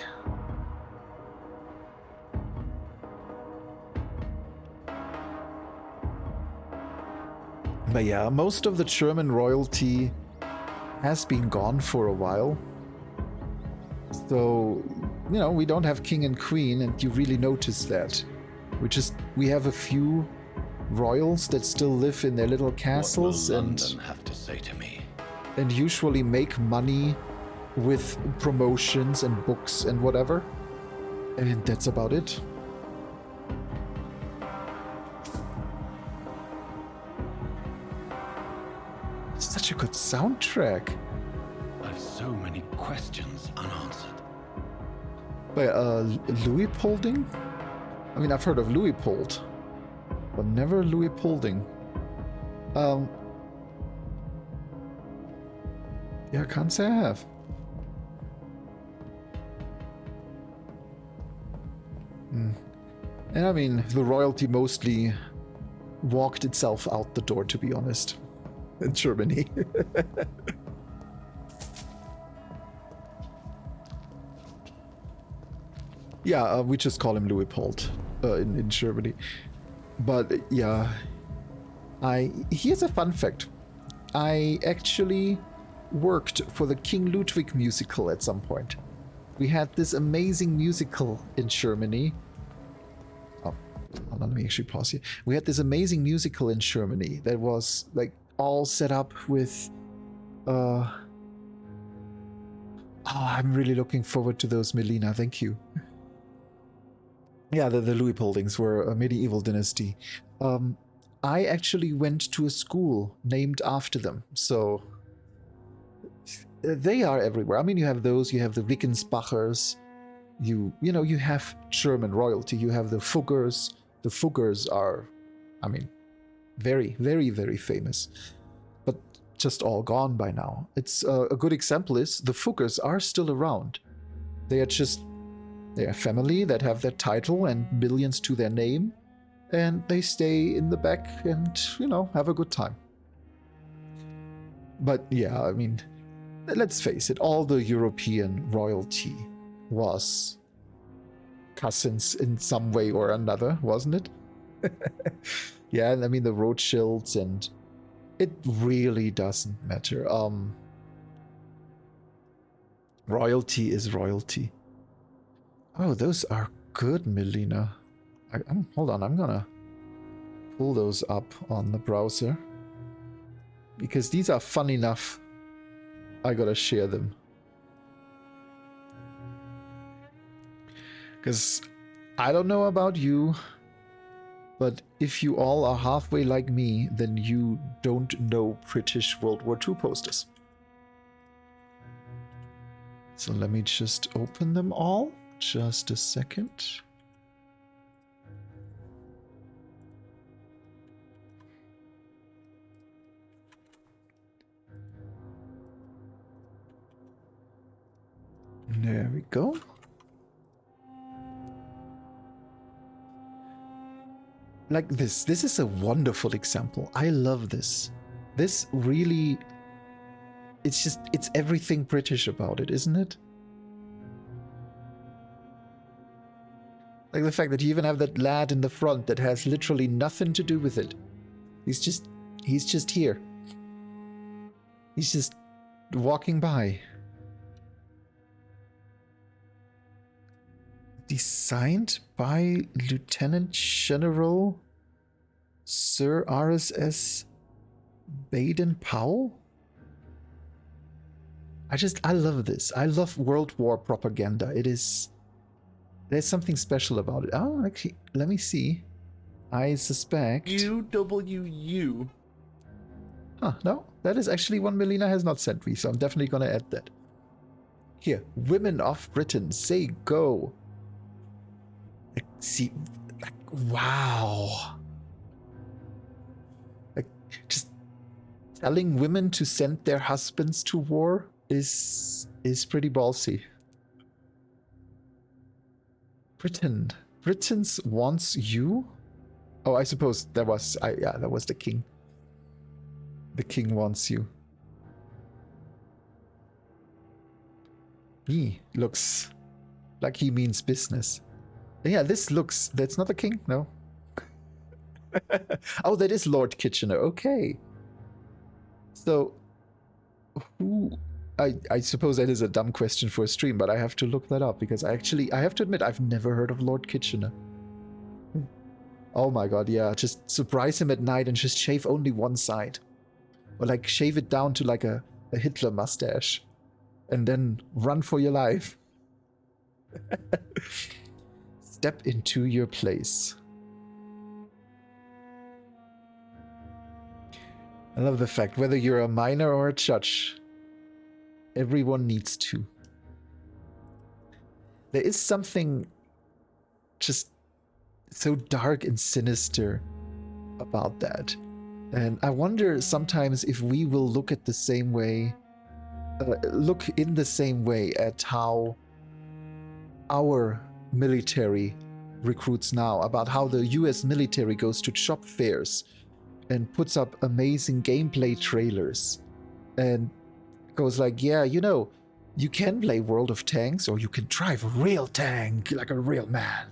But yeah, most of the German royalty has been gone for a while. So, you know, we don't have king and queen, and you really notice that. We have a few royals that still live in their little castles what will London have to say to me? And usually make money with promotions and books and whatever. And that's about it. Such a good soundtrack. I've so many questions unanswered. But Louis Polding? I mean, I've heard of Louis Pold, but never Louis Polding. Yeah, I can't say I have. And I mean, the royalty mostly walked itself out the door, to be honest, in Germany. Yeah, we just call him Louis Pold in Germany. But yeah, here's a fun fact. I actually worked for the King Ludwig musical at some point. We had this amazing musical in Germany. Oh, hold on, let me actually pause here. We had this amazing musical in Germany that was like all set up with oh, I'm really looking forward to those, Melina, thank you. Yeah, the Louis Poldings were a medieval dynasty. I actually went to a school named after them, so they are everywhere. I mean, you have those, you have the Wittgenbachers, you know, you have German royalty, you have the Fuggers. The Fuggers are, I mean, very, very, very famous, but just all gone by now. It's a good example is the Fuggers are still around. They are just, they're a family that have their title and millions to their name, and they stay in the back and, you know, have a good time. But yeah, I mean, let's face it, all the European royalty was cousins in some way or another, wasn't it? Yeah, I mean the Rothschilds, and it really doesn't matter. Royalty is royalty. Oh, those are good, Melina. Hold on, I'm gonna pull those up on the browser. Because these are fun enough. I gotta share them. Because I don't know about you, but if you all are halfway like me, then you don't know British World War II posters. So let me just open them all. Just a second. There we go. Like this. This is a wonderful example. I love this. This really... It's everything British about it, isn't it? Like the fact that you even have that lad in the front that has literally nothing to do with it. He's just here. He's just walking by. Designed by Lieutenant General Sir RSS Baden-Powell? I love this. I love World War propaganda. There's something special about it. Oh, actually, let me see. I suspect... UWU. Huh, no. That is actually one Melina has not sent me, so I'm definitely gonna add that. Here. Women of Britain, say go. Like, see... Like, wow. Like, just... telling women to send their husbands to war is pretty ballsy. Britain's wants you? Oh, I suppose that was... yeah, that was the king. The king wants you. He looks like he means business. Yeah, this looks... That's not the king? No. Oh, that is Lord Kitchener. Okay. So, who... I suppose that is a dumb question for a stream, but I have to look that up because I have to admit, I've never heard of Lord Kitchener. Oh my god, yeah. Just surprise him at night and just shave only one side. Or like shave it down to like a Hitler mustache. And then run for your life. Step into your place. I love the fact, whether you're a miner or a judge, everyone needs to. There is something just so dark and sinister about that. And I wonder sometimes if we will look at the same way, look in the same way at how our military recruits now, about how the US military goes to job fairs and puts up amazing gameplay trailers and goes like, yeah, you know, you can play World of Tanks or you can drive a real tank like a real man.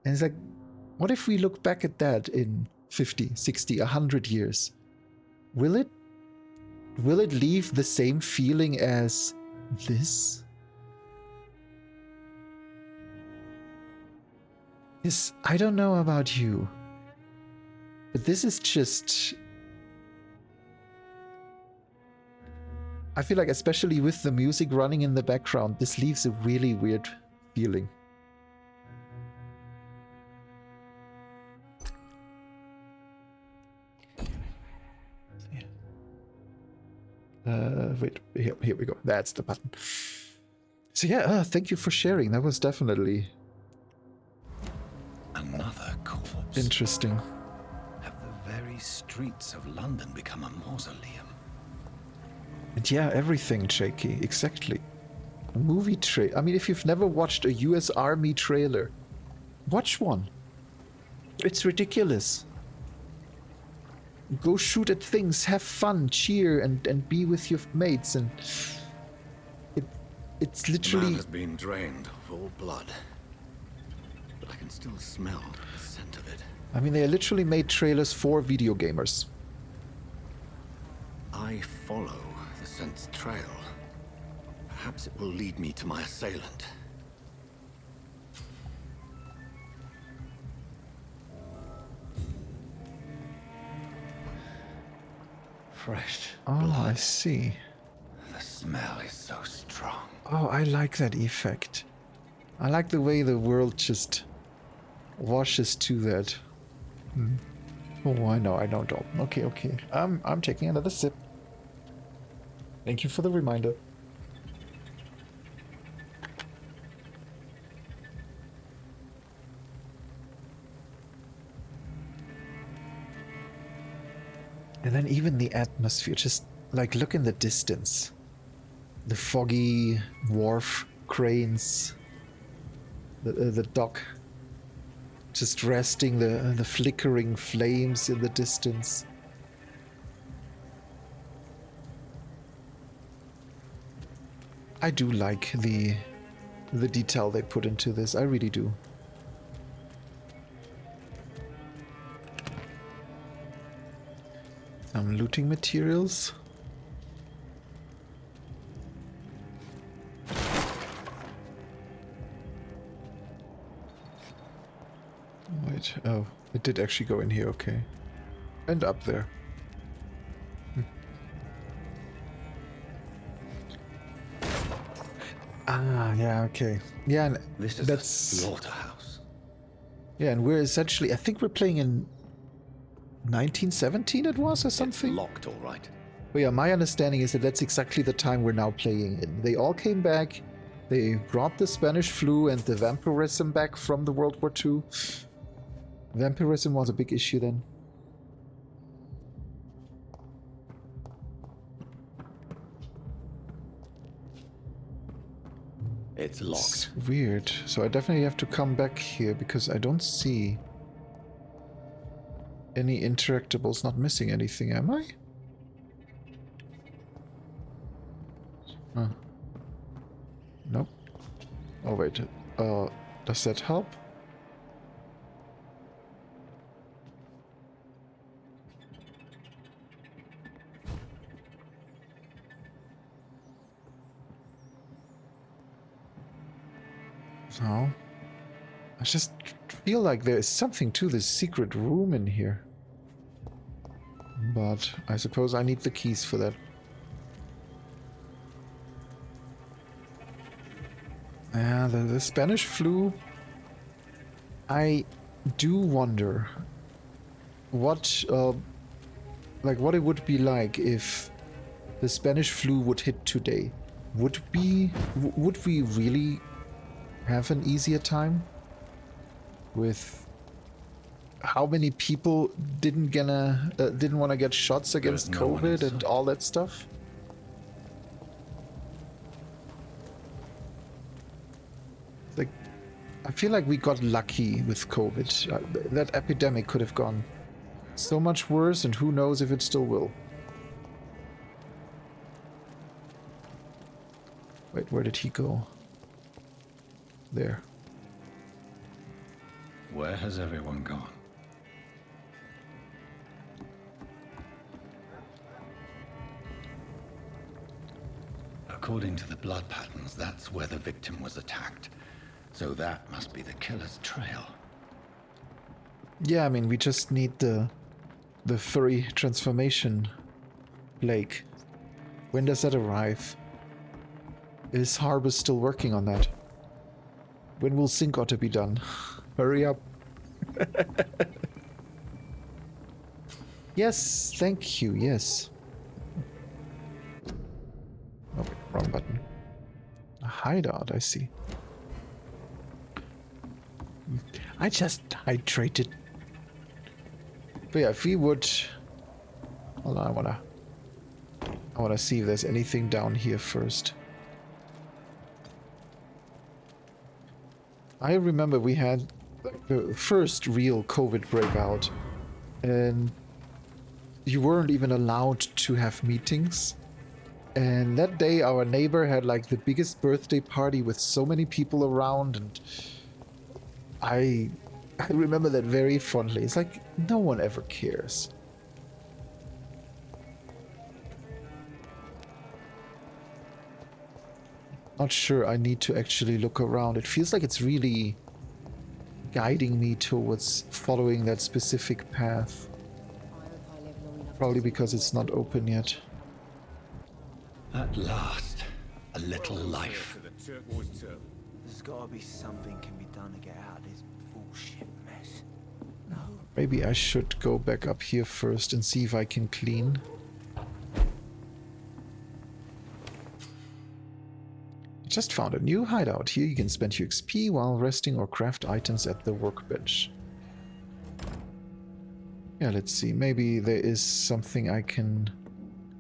And it's like, what if we look back at that in 50, 60, 100 years? Will it leave the same feeling as this? Yes, I don't know about you, but this is just... I feel like, especially with the music running in the background, this leaves a really weird feeling. Wait, here we go. That's the button. So yeah, thank you for sharing. That was definitely... Another corpse. Interesting. Have the very streets of London become a mausoleum? And yeah, everything, Shaky. Exactly. A movie trailer. I mean, if you've never watched a US Army trailer, watch one. It's ridiculous. go shoot at things, have fun, cheer, and be with your mates, and it's The man literally. has been drained of all blood, but I can still smell the scent of it. I mean, they literally made trailers for video gamers. I follow the scent's trail. Perhaps it will lead me to my assailant. Fresh Oh, blood. I see. The smell is so strong. Oh, I like that effect. I like the way the world just washes to that. Oh, I know, don't. Okay. I'm taking another sip. Thank you for the reminder. And then even the atmosphere, just like look in the distance. The foggy wharf cranes, the dock, just resting, the flickering flames in the distance. I do like the detail they put into this. I really do. Some looting materials. Wait, oh, it did actually go in here, okay. And up there. Ah, yeah, okay. Yeah, and This is that's... a slaughterhouse. Yeah, and we're essentially... I think we're playing in 1917 it was, or something? It's locked, all right. But yeah, my understanding is that that's exactly the time we're now playing in. They all came back. They brought the Spanish flu and the vampirism back from the World War II. Vampirism was a big issue then. It's It's locked. weird. So I definitely have to come back here because I don't see any interactables. Not missing anything, am I? Huh. Nope. Oh wait. Does that help? No. I just feel like there is something to this secret room in here. But I suppose I need the keys for that. Yeah, the Spanish flu. I do wonder what, what it would be like if the Spanish flu would hit today. Would we really have an easier time with how many people didn't want to get shots against no one COVID and inside. all that stuff? Like, I feel like we got lucky with COVID. That epidemic could have gone so much worse, and who knows if it still will. Wait, where did he go? There. Where has everyone gone? According to the blood patterns, that's where the victim was attacked. So that must be the killer's trail. Yeah, I mean, we just need the furry transformation Blake. When does that arrive? Is Harbor still working on that? When will Sink Otter be done? Hurry up. Yes, thank you, yes. Oh, wait, wrong button. A hideout, I see. I just hydrated. But yeah, if we would... Hold on, I wanna see if there's anything down here first. I remember we had the first real COVID breakout in you weren't even allowed to have meetings. And that day our neighbor had like the biggest birthday party with so many people around, and I remember that very fondly. It's like no one ever cares. Not sure I need to actually look around. It feels like it's really guiding me towards following that specific path. Probably because it's not open yet. At last, a little life. There's gotta be something can be done to get out of this bullshit mess. No. Maybe I should go back up here first and see if I can clean. I just found a new hideout. Here you can spend your XP while resting or craft items at the workbench. Yeah, let's see. Maybe there is something I can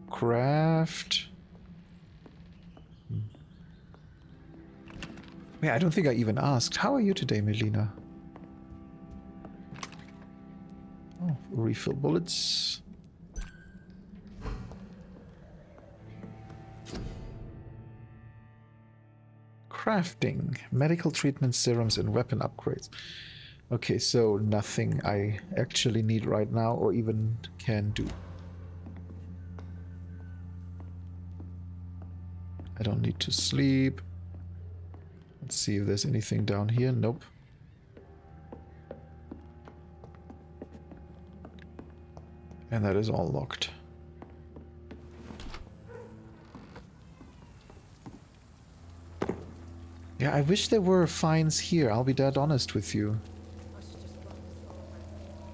craft. Yeah, I don't think I even asked. How are you today, Melina? Oh, refill bullets. Crafting. Medical treatment, serums, and weapon upgrades. Okay, so nothing I actually need right now or even can do. I don't need to sleep. Let's see if there's anything down here. Nope. And that is all locked. Yeah, I wish there were fines here. I'll be dead honest with you.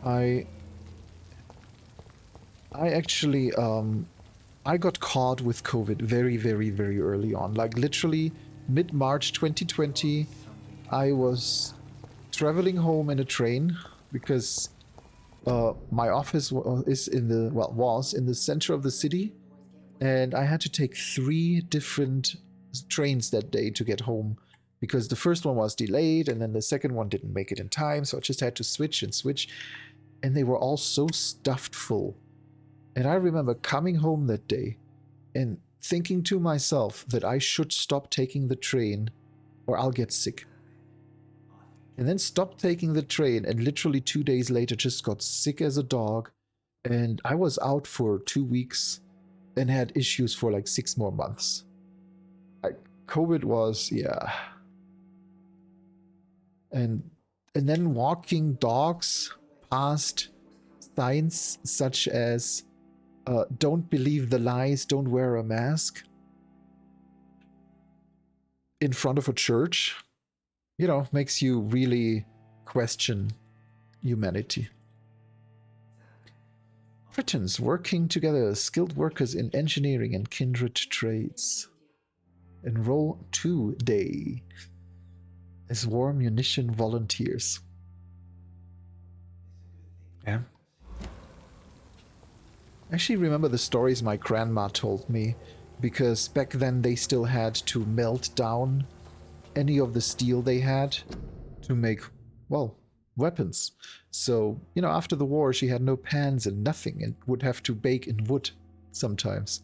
I actually, I got caught with COVID very, very, very early on. Like literally mid-March 2020, I was traveling home in a train because my office was in the center of the city, and I had to take 3 different trains that day to get home because the first one was delayed and then the second one didn't make it in time, so I just had to switch, and they were all so stuffed full. And I remember coming home that day and thinking to myself that I should stop taking the train or I'll get sick. And then stopped taking the train, and literally 2 days later just got sick as a dog, and I was out for 2 weeks and had issues for like 6 more months. Like COVID was, yeah. And then walking dogs past signs such as don't believe the lies, don't wear a mask in front of a church, you know, makes you really question humanity. Britons working together as skilled workers in engineering and kindred trades. Enroll today as war munition volunteers. Yeah. I actually remember the stories my grandma told me, because back then they still had to melt down any of the steel they had to make, well, weapons. So, you know, after the war she had no pans and nothing and would have to bake in wood sometimes.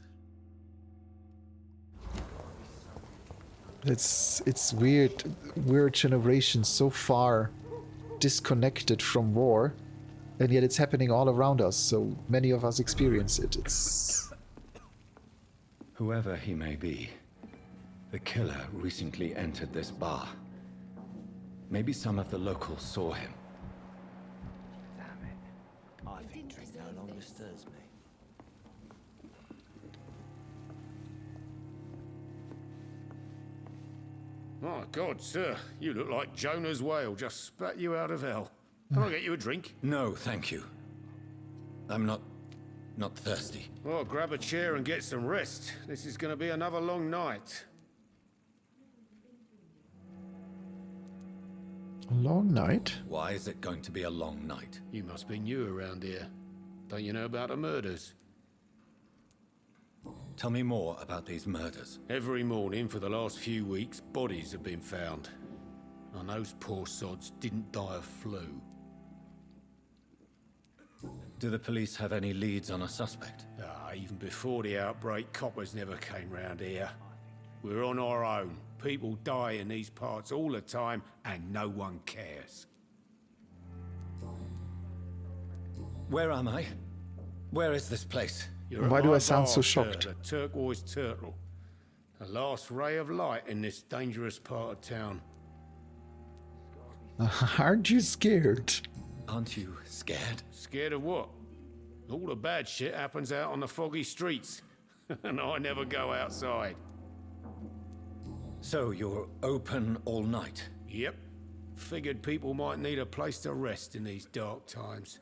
It's weird generation so far disconnected from war, and yet it's happening all around us, so many of us experience it. It's... Whoever he may be, the killer recently entered this bar. Maybe some of the locals saw him. Damn it. I think drink no longer stirs me. My God, sir, you look like Jonah's whale just spat you out of hell. Can I get you a drink? No, thank you. I'm not thirsty. Well, grab a chair and get some rest. This is going to be another long night. A long night? Why is it going to be a long night? You must be new around here. Don't you know about the murders? Tell me more about these murders. Every morning for the last few weeks, bodies have been found. And those poor sods didn't die of flu. Do the police have any leads on a suspect? Even before the outbreak, coppers never came round here. We're on our own. People die in these parts all the time, and no one cares. Where am I? Where is this place? You're Why at do my I sound so bar, sir, shocked? The Turquoise Turtle. The last ray of light in this dangerous part of town. Aren't you scared? Aren't you scared? Scared of what? All the bad shit happens out on the foggy streets. And I never go outside. So you're open all night? Yep. Figured people might need a place to rest in these dark times.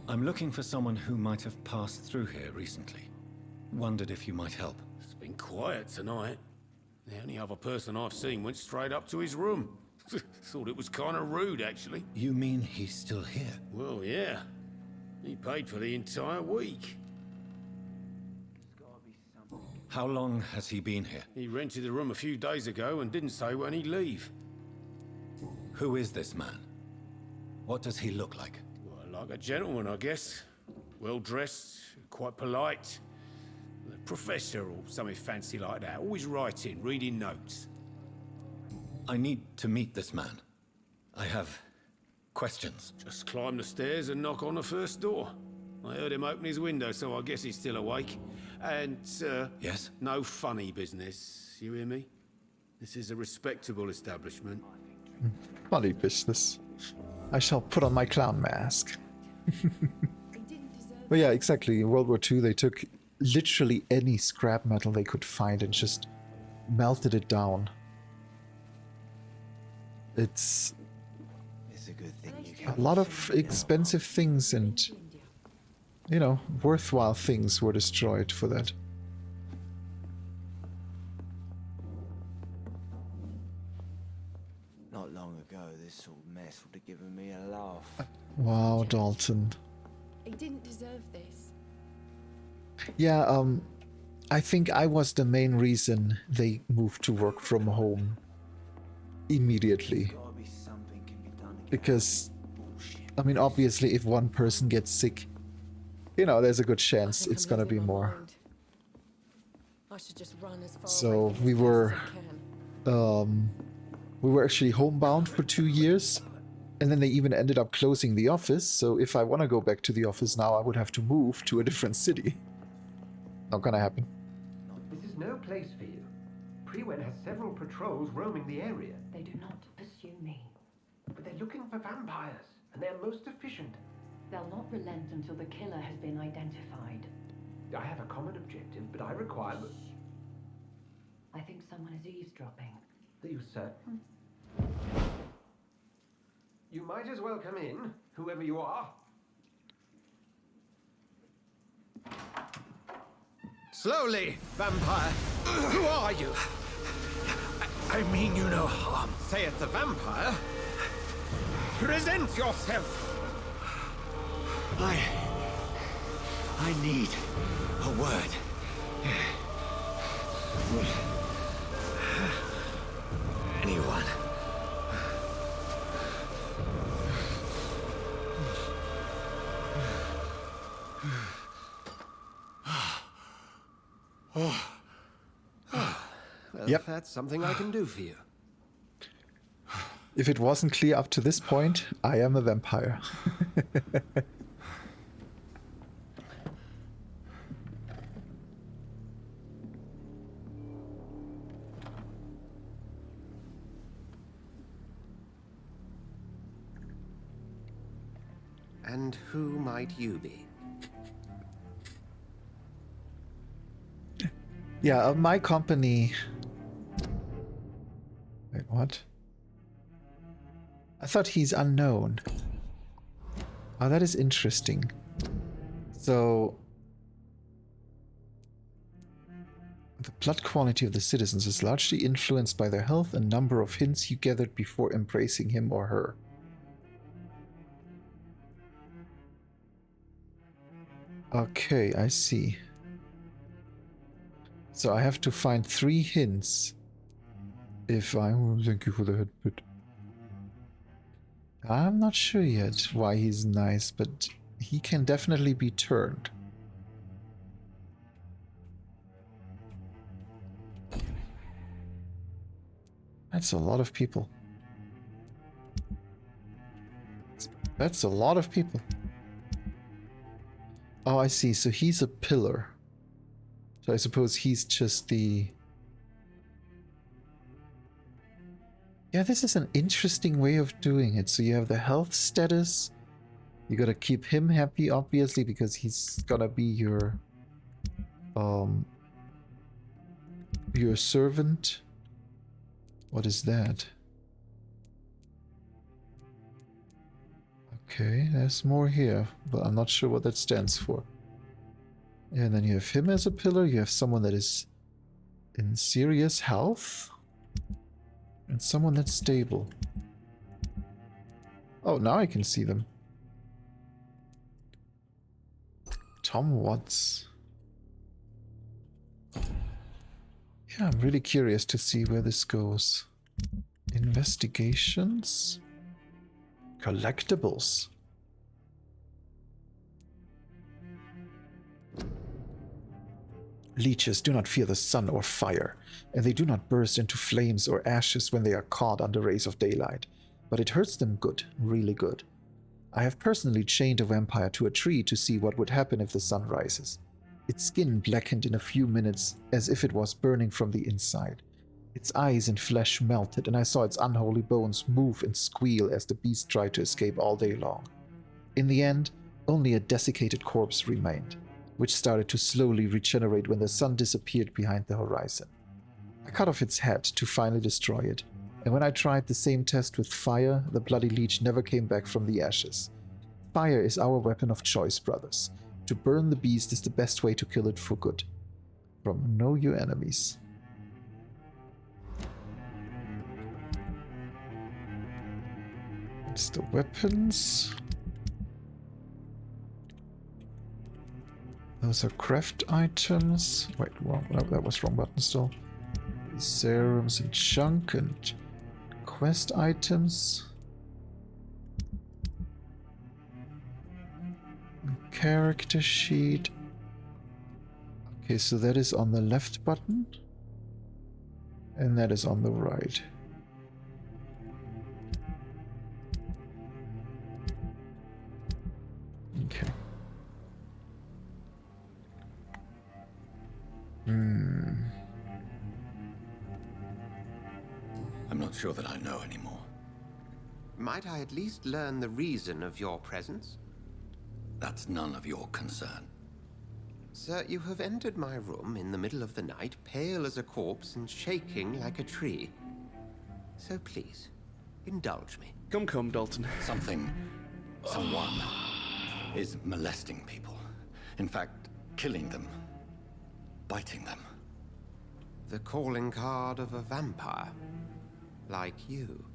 I'm looking for someone who might have passed through here recently. Wondered if you might help. It's been quiet tonight. The only other person I've seen went straight up to his room. Thought it was kind of rude, actually. You mean he's still here? Well, yeah. He paid for the entire week. How long has he been here? He rented the room a few days ago and didn't say when he'd leave. Who is this man? What does he look like? Well, like a gentleman, I guess. Well-dressed, quite polite. A professor or something fancy like that. Always writing, reading notes. I need to meet this man. I have questions. Just climb the stairs and knock on the first door. I heard him open his window, so I guess he's still awake. And, Yes? no funny business. You hear me? This is a respectable establishment. Funny business. I shall put on my clown mask. But yeah, exactly. In World War II, they took literally any scrap metal they could find and just melted it down. It's It's a good thing you a lot of expensive things and, you know, worthwhile things were destroyed for that. Not long ago, this sort of mess would have given me a laugh. Wow, Dalton. He didn't deserve this. Yeah, I think I was the main reason they moved to work from home immediately. Gotta be something can be done to get Because, bullshit. I mean, obviously, if one person gets sick, you know, there's a good I chance think it's I'm gonna be losing my more. mind. I should just run as far So away from we this place were- as I can. We were actually homebound for 2 years, and then they even ended up closing the office, so if I want to go back to the office now, I would have to move to a different city. Not gonna happen. This is no place for you. Prewen has several patrols roaming the area, They do not pursue me. but they're looking for vampires, and they're most efficient. They'll not relent until the killer has been identified. I have a common objective, but I require... I think someone is eavesdropping. Are you certain? You might as well come in, whoever you are. Slowly, vampire. Who are you? I mean you no harm. Saith the vampire. Present yourself. I need a word. Anyone. Well, Yep. that's something I can do for you. If it wasn't clear up to this point, I am a vampire. And who might you be? Yeah, my company... Wait, what? I thought he's unknown. Oh, that is interesting. So... The blood quality of the citizens is largely influenced by their health and number of hints you gathered before embracing him or her. Okay, I see. So I have to find 3 hints if I... Oh, thank you for the headbutt. I'm not sure yet why he's nice, but he can definitely be turned. That's a lot of people. That's a lot of people. Oh, I see. So he's a pillar. So I suppose he's just the... Yeah, this is an interesting way of doing it. So you have the health status. You gotta keep him happy, obviously, because he's gonna be your servant. What is that? Okay, there's more here, but I'm not sure what that stands for. And then you have him as a pillar. You have someone that is in serious health. And someone that's stable. Oh, now I can see them. Tom Watts. Yeah, I'm really curious to see where this goes. Investigations. Collectibles. Leeches do not fear the sun or fire, and they do not burst into flames or ashes when they are caught under rays of daylight. But it hurts them good, really good. I have personally chained a vampire to a tree to see what would happen if the sun rises. Its skin blackened in a few minutes as if it was burning from the inside. Its eyes and flesh melted, and I saw its unholy bones move and squeal as the beast tried to escape all day long. In the end, only a desiccated corpse remained, which started to slowly regenerate when the sun disappeared behind the horizon. I cut off its head to finally destroy it, and when I tried the same test with fire, the bloody leech never came back from the ashes. Fire is our weapon of choice, brothers. To burn the beast is the best way to kill it for good. From Know Your Enemies. It's the weapons. Those are craft items. Wait, wrong. No, that was wrong button still. Serums and junk and quest items. Character sheet. Okay, so that is on the left button. And that is on the right. Okay. I'm not sure that I know anymore. Might I at least learn the reason of your presence? That's none of your concern. Sir, you have entered my room in the middle of the night, pale as a corpse and shaking like a tree. So please, indulge me. Come, Dalton. Someone is molesting people. In fact, killing them. Biting them. The calling card of a vampire. Like you.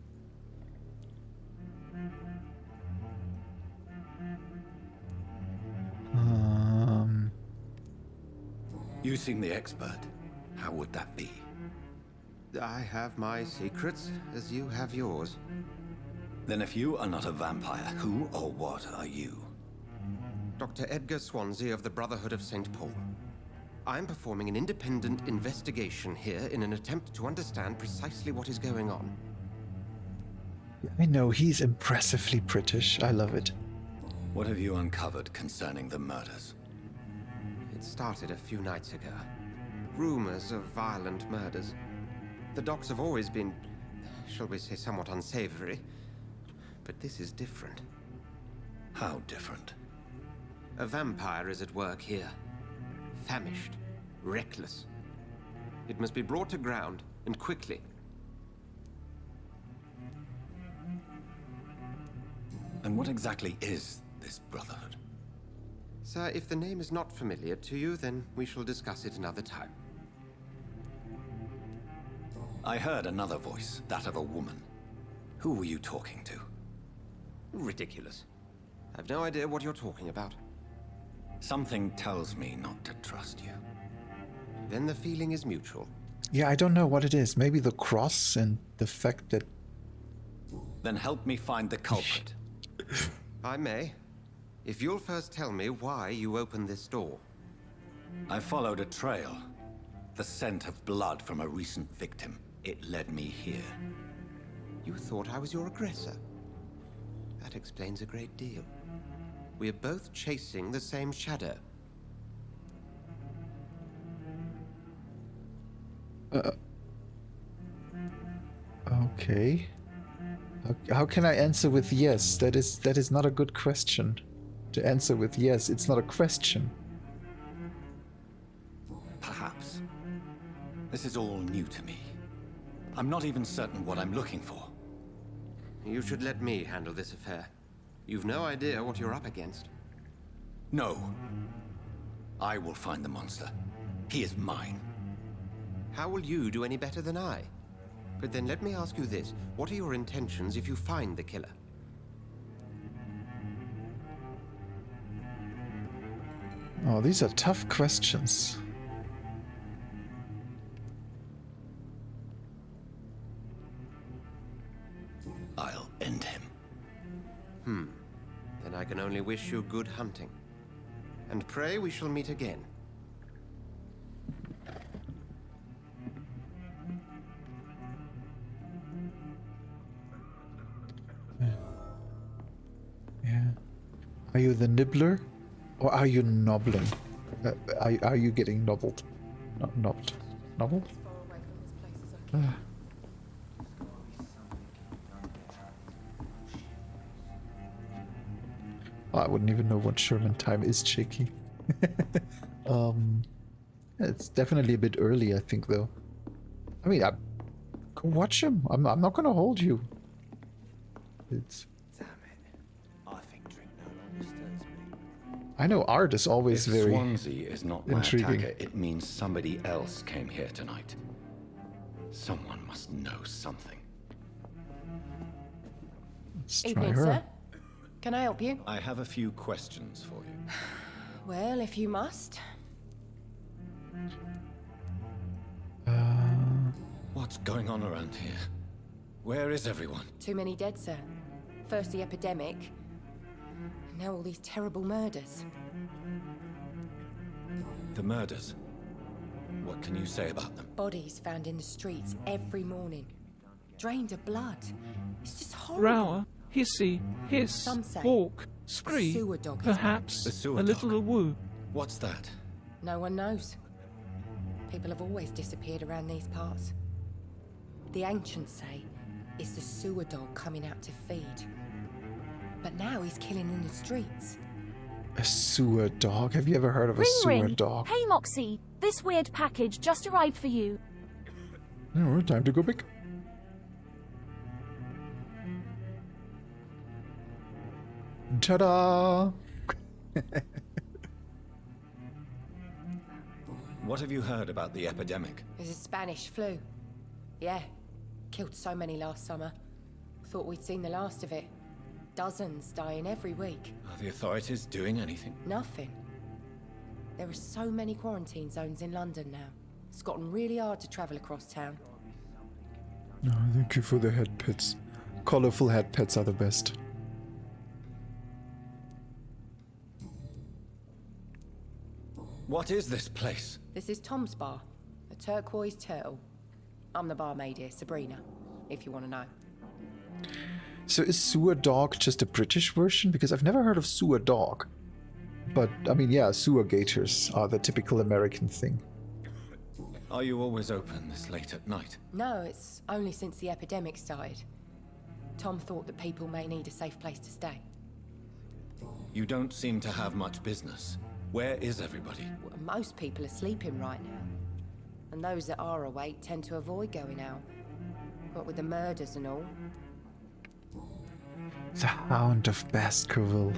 You seem the expert. How would that be? I have my secrets, as you have yours. Then if you are not a vampire, who or what are you? Dr. Edgar Swansea of the Brotherhood of St. Paul. I'm performing an independent investigation here in an attempt to understand precisely what is going on. I know, he's impressively British. I love it. What have you uncovered concerning the murders? It started a few nights ago. Rumors of violent murders. The docs have always been, shall we say, somewhat unsavory. But this is different. How different? A vampire is at work here. Famished. Reckless. It must be brought to ground, and quickly. And what exactly is this Brotherhood? Sir, if the name is not familiar to you, then we shall discuss it another time. I heard another voice, that of a woman. Who were you talking to? Ridiculous. I've no idea what you're talking about. Something tells me not to trust you. Then the feeling is mutual. Yeah, I don't know what it is. Maybe the cross and the fact that Then help me find the culprit. I may. If you'll first tell me why you opened this door. I followed a trail. The scent of blood from a recent victim. It led me here. You thought I was your aggressor. That explains a great deal. We're both chasing the same shadow. Okay. How can I answer with yes? That is not a good question. To answer with yes, it's not a question. Perhaps. This is all new to me. I'm not even certain what I'm looking for. You should let me handle this affair. You've no idea what you're up against. No. I will find the monster. He is mine. How will you do any better than I? But then let me ask you this. What are your intentions if you find the killer? Oh, these are tough questions. I'll end him. Then I can only wish you good hunting. And pray we shall meet again. Yeah. Are you the nibbler? Or are you nobbling? Are you getting nobbled? Not nobbled. Nobbled? As far away from this place as I can. Oh, I wouldn't even know what Sherman time is, Shaky. It's definitely a bit early, I think, though. I mean, go watch him. I'm not gonna hold you. It's. Damn it. I think drink no longer stirs me. I know art is always If very Swansea is not my intriguing. attacker, it means somebody else came here tonight. Someone must know something. Let's try Evening, her. sir. Can I help you? I have a few questions for you. Well, if you must. What's going on around here? Where is everyone? Too many dead, sir. First the epidemic, and now all these terrible murders. The murders. What can you say about them? Bodies found in the streets every morning. Drained of blood. It's just horrible. Rower, hissy, hiss, Some say hawk, scream, sewer dog is perhaps The sewer a little dog. woo. What's that? No one knows. People have always disappeared around these parts. The ancients say it's the sewer dog coming out to feed. But now he's killing in the streets. A sewer dog? Have you ever heard of a sewer dog? Hey Moxie, this weird package just arrived for you. No, time to go back. Ta-da! What have you heard about the epidemic? There's a Spanish flu. Yeah, killed so many last summer. Thought we'd seen the last of it. Dozens dying every week. Are the authorities doing anything? Nothing. There are so many quarantine zones in London now. It's gotten really hard to travel across town. No, thank you for the head pets. Colorful head pets are the best. What is this place? This is Tom's bar, a turquoise turtle. I'm the barmaid here, Sabrina, if you want to know. So is sewer dog just a British version? Because I've never heard of sewer dog. But, I mean, yeah, sewer gators are the typical American thing. Are you always open this late at night? No, it's only since the epidemic started. Tom thought that people may need a safe place to stay. You don't seem to have much business. Where is everybody? Well, most people are sleeping right now. And those that are awake tend to avoid going out. What with the murders and all. The Hound of Baskerville.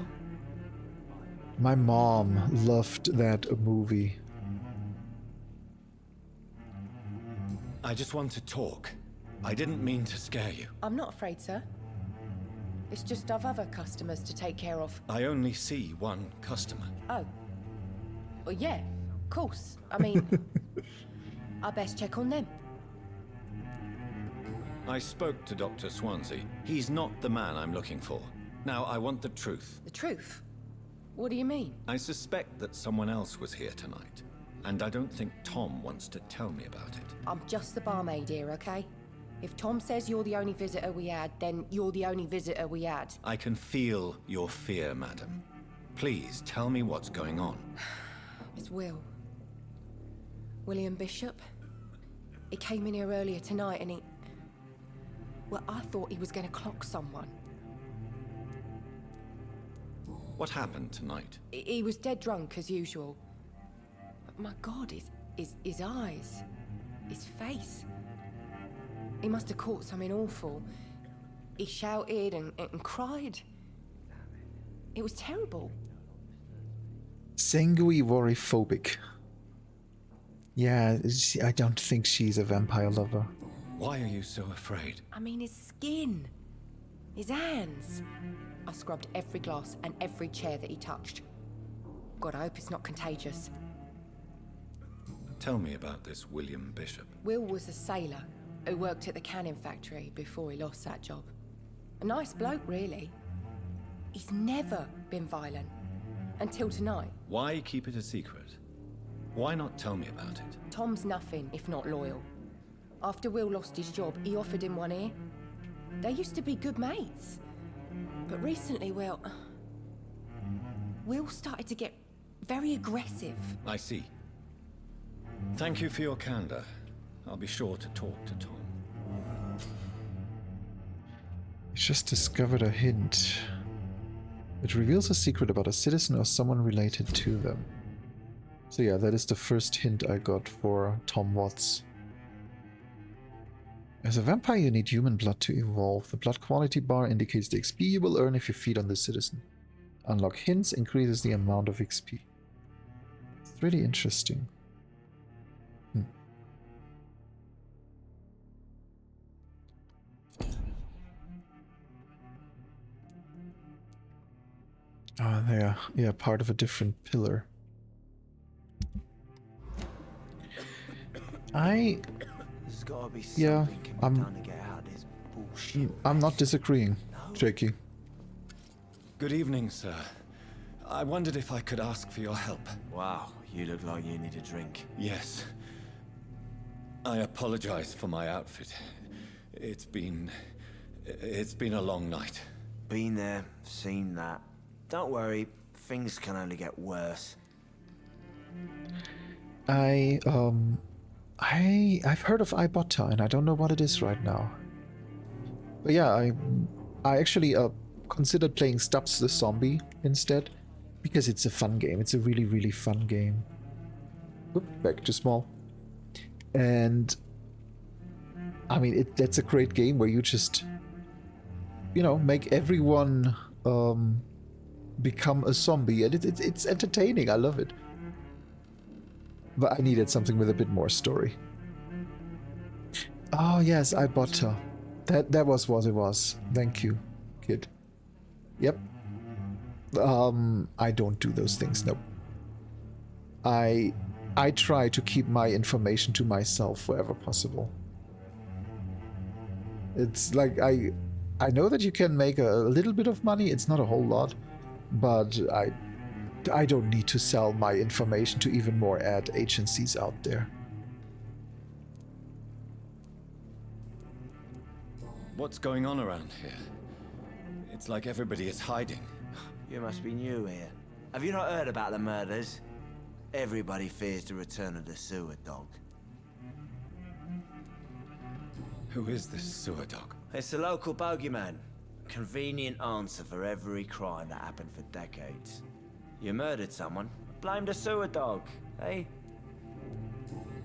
My mom loved that movie. I just want to talk. I didn't mean to scare you. I'm not afraid, sir. It's just I've other customers to take care of. I only see one customer. Oh. Well, yeah, of course. I mean, I best check on them. I spoke to Dr. Swansea. He's not the man I'm looking for. Now, I want the truth. The truth? What do you mean? I suspect that someone else was here tonight, and I don't think Tom wants to tell me about it. I'm just the barmaid here, okay? If Tom says you're the only visitor we had, then you're the only visitor we had. I can feel your fear, madam. Please, tell me what's going on. It's William Bishop. He came in here earlier tonight and he... Well, I thought he was going to clock someone. What happened tonight? He was dead drunk, as usual. But my God, his eyes, his face. He must have caught something awful. He shouted and cried. It was terrible. Sanguivore-phobic. Yeah, I don't think she's a vampire lover. Why are you so afraid? I mean, his skin. His hands. I scrubbed every glass and every chair that he touched. God, I hope it's not contagious. Tell me about this William Bishop. Will was a sailor who worked at the canning factory before he lost that job. A nice bloke, really. He's never been violent. Until tonight. Why keep it a secret? Why not tell me about it? Tom's nothing if not loyal. After Will lost his job, he offered him one ear. They used to be good mates. But recently, well... Will started to get very aggressive. I see. Thank you for your candor. I'll be sure to talk to Tom. You just discovered a hint. It reveals a secret about a citizen or someone related to them. So yeah, that is the first hint I got for Tom Watts. As a vampire, you need human blood to evolve. The blood quality bar indicates the XP you will earn if you feed on the citizen. Unlock hints increases the amount of XP. It's really interesting. Oh, they are, yeah, part of a different pillar. There's gotta be something can be done to get out of this bullshit. I'm not disagreeing, Jakey. Good evening, sir. I wondered if I could ask for your help. Wow, you look like you need a drink. Yes. I apologize for my outfit. It's been a long night. Been there, seen that. Don't worry, things can only get worse. I've heard of Ibotta, and I don't know what it is right now. But yeah, I actually considered playing Stubbs the Zombie instead, because it's a fun game. It's a really, really fun game. Oop, back to small. And I mean, that's a great game where you just, you know, make everyone become a zombie, and it's entertaining. I love it. But I needed something with a bit more story. Oh yes, Ibotta. That was what it was. Thank you, kid. Yep. I don't do those things. Nope. I try to keep my information to myself wherever possible. It's like I know that you can make a little bit of money. It's not a whole lot, but I don't need to sell my information to even more ad agencies out there. What's going on around here? It's like everybody is hiding. You must be new here. Have you not heard about the murders? Everybody fears the return of the sewer dog. Who is this sewer dog? It's the local bogeyman. Convenient answer for every crime that happened for decades. You murdered someone, blame the sewer dog, eh?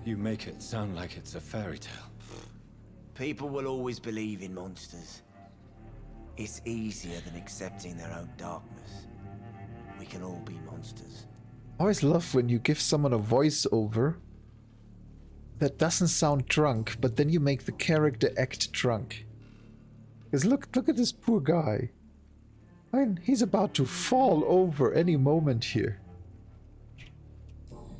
You make it sound like it's a fairy tale. People will always believe in monsters. It's easier than accepting their own darkness. We can all be monsters. I always love when you give someone a voiceover that doesn't sound drunk, but then you make the character act drunk. Because look at this poor guy. I mean, he's about to fall over any moment here.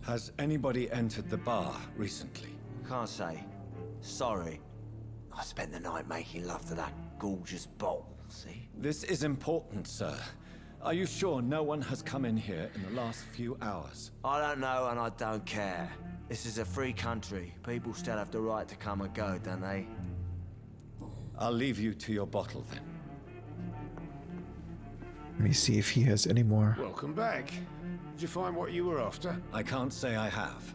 Has anybody entered the bar recently? Can't say. Sorry. I spent the night making love to that gorgeous bottle, see? This is important, sir. Are you sure no one has come in here in the last few hours? I don't know and I don't care. This is a free country. People still have the right to come and go, don't they? I'll leave you to your bottle then. Let me see if he has any more. Welcome back. Did you find what you were after? I can't say I have.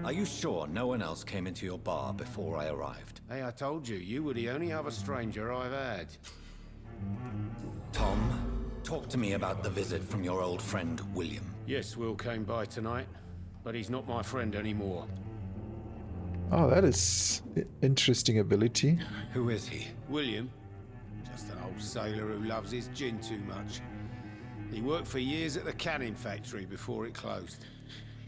Are you sure no one else came into your bar before I arrived? Hey, I told you, you were the only other stranger I've had. Tom, talk to me about the visit from your old friend, William. Yes, Will came by tonight, but he's not my friend anymore. Oh, that is interesting ability. Who is he? William? Just an old sailor who loves his gin too much. He worked for years at the canning factory before it closed.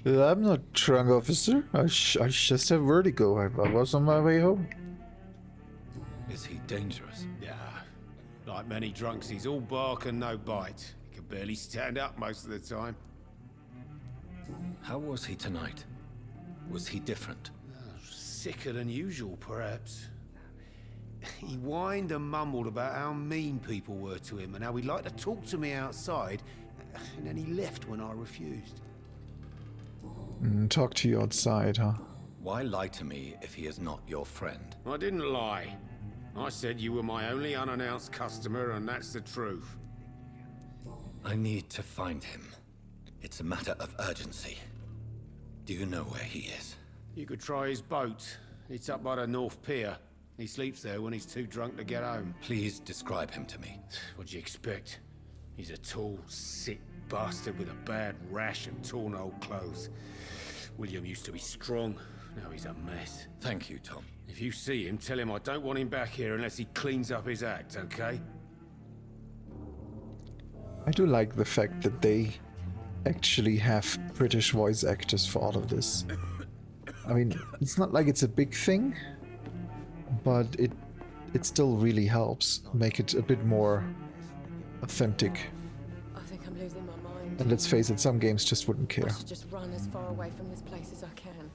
I'm not drunk, officer. I just have vertigo. I was on my way home. Is he dangerous? Yeah. Like many drunks, he's all bark and no bite. He can barely stand up most of the time. How was he tonight? Was he different? Sicker than usual, perhaps. He whined and mumbled about how mean people were to him and how he'd like to talk to me outside, and then he left when I refused. Talk to you outside, huh? Why lie to me if he is not your friend? I didn't lie. I said you were my only unannounced customer, and that's the truth. I need to find him. It's a matter of urgency. Do you know where he is? You could try his boat. It's up by the North Pier. He sleeps there when he's too drunk to get home. Please describe him to me. What'd you expect? He's a tall, sick bastard with a bad rash and torn old clothes. William used to be strong. Now he's a mess. Thank you, Tom. If you see him, tell him I don't want him back here unless he cleans up his act, okay? I do like the fact that they actually have British voice actors for all of this. I mean, it's not like it's a big thing, but it still really helps make it a bit more authentic. I think I'm losing my mind. And let's face it, some games just wouldn't care. I should just run as far away from this place as I can.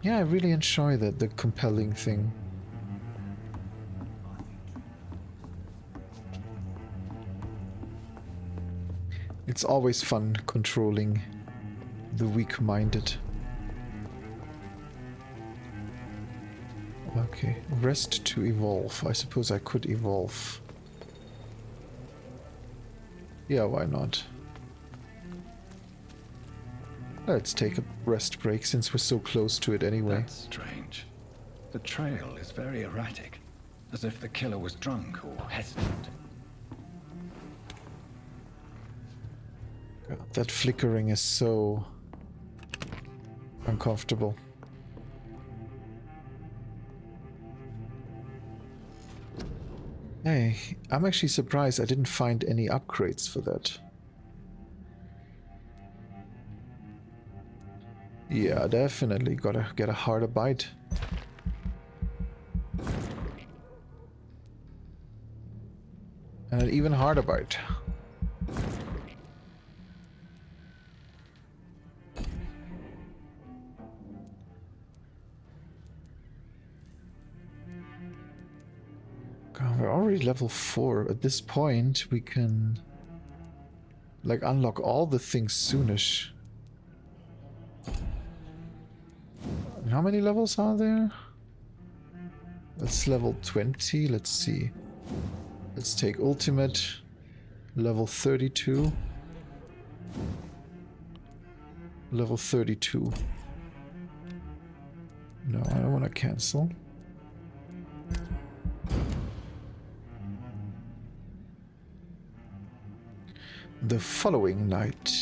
Yeah, I really enjoy the compelling thing. It's always fun controlling the weak-minded. Okay, rest to evolve. I suppose I could evolve. Yeah, why not? Let's take a rest break since we're so close to it anyway. That's strange. The trail is very erratic, as if the killer was drunk or hesitant. God, that flickering is so uncomfortable. Hey, I'm actually surprised I didn't find any upgrades for that. Yeah, definitely gotta get a harder bite. And an even harder bite. God, we're already level 4. At this point, we can like unlock all the things soonish. How many levels are there? That's level 20. Let's see. Let's take ultimate. Level 32. Level 32. No, I don't want to cancel. The following night.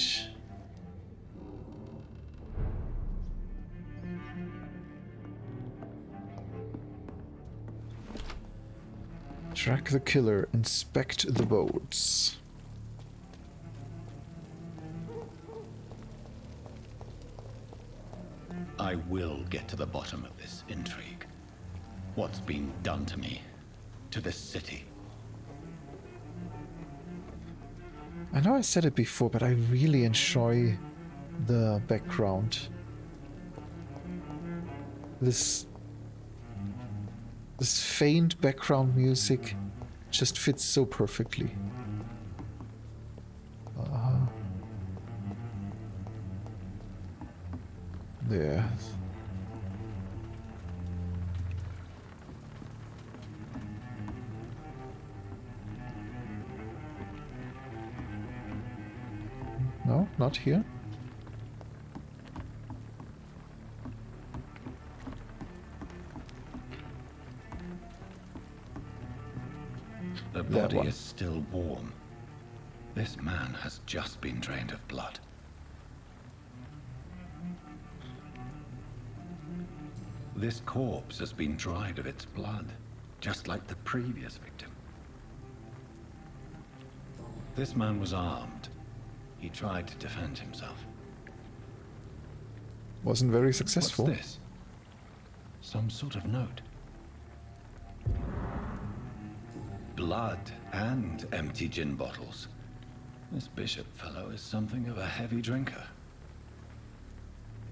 Track the killer, inspect the boats. I will get to the bottom of this intrigue. What's been done to me, to this city? I know I said it before, but I really enjoy the background. This faint background music just fits so perfectly. There. No, not here. The body is still warm. This man has just been drained of blood. This corpse has been dried of its blood, just like the previous victim. This man was armed. He tried to defend himself. Wasn't very successful. What's this? Some sort of note. Blood and empty gin bottles. This bishop fellow is something of a heavy drinker.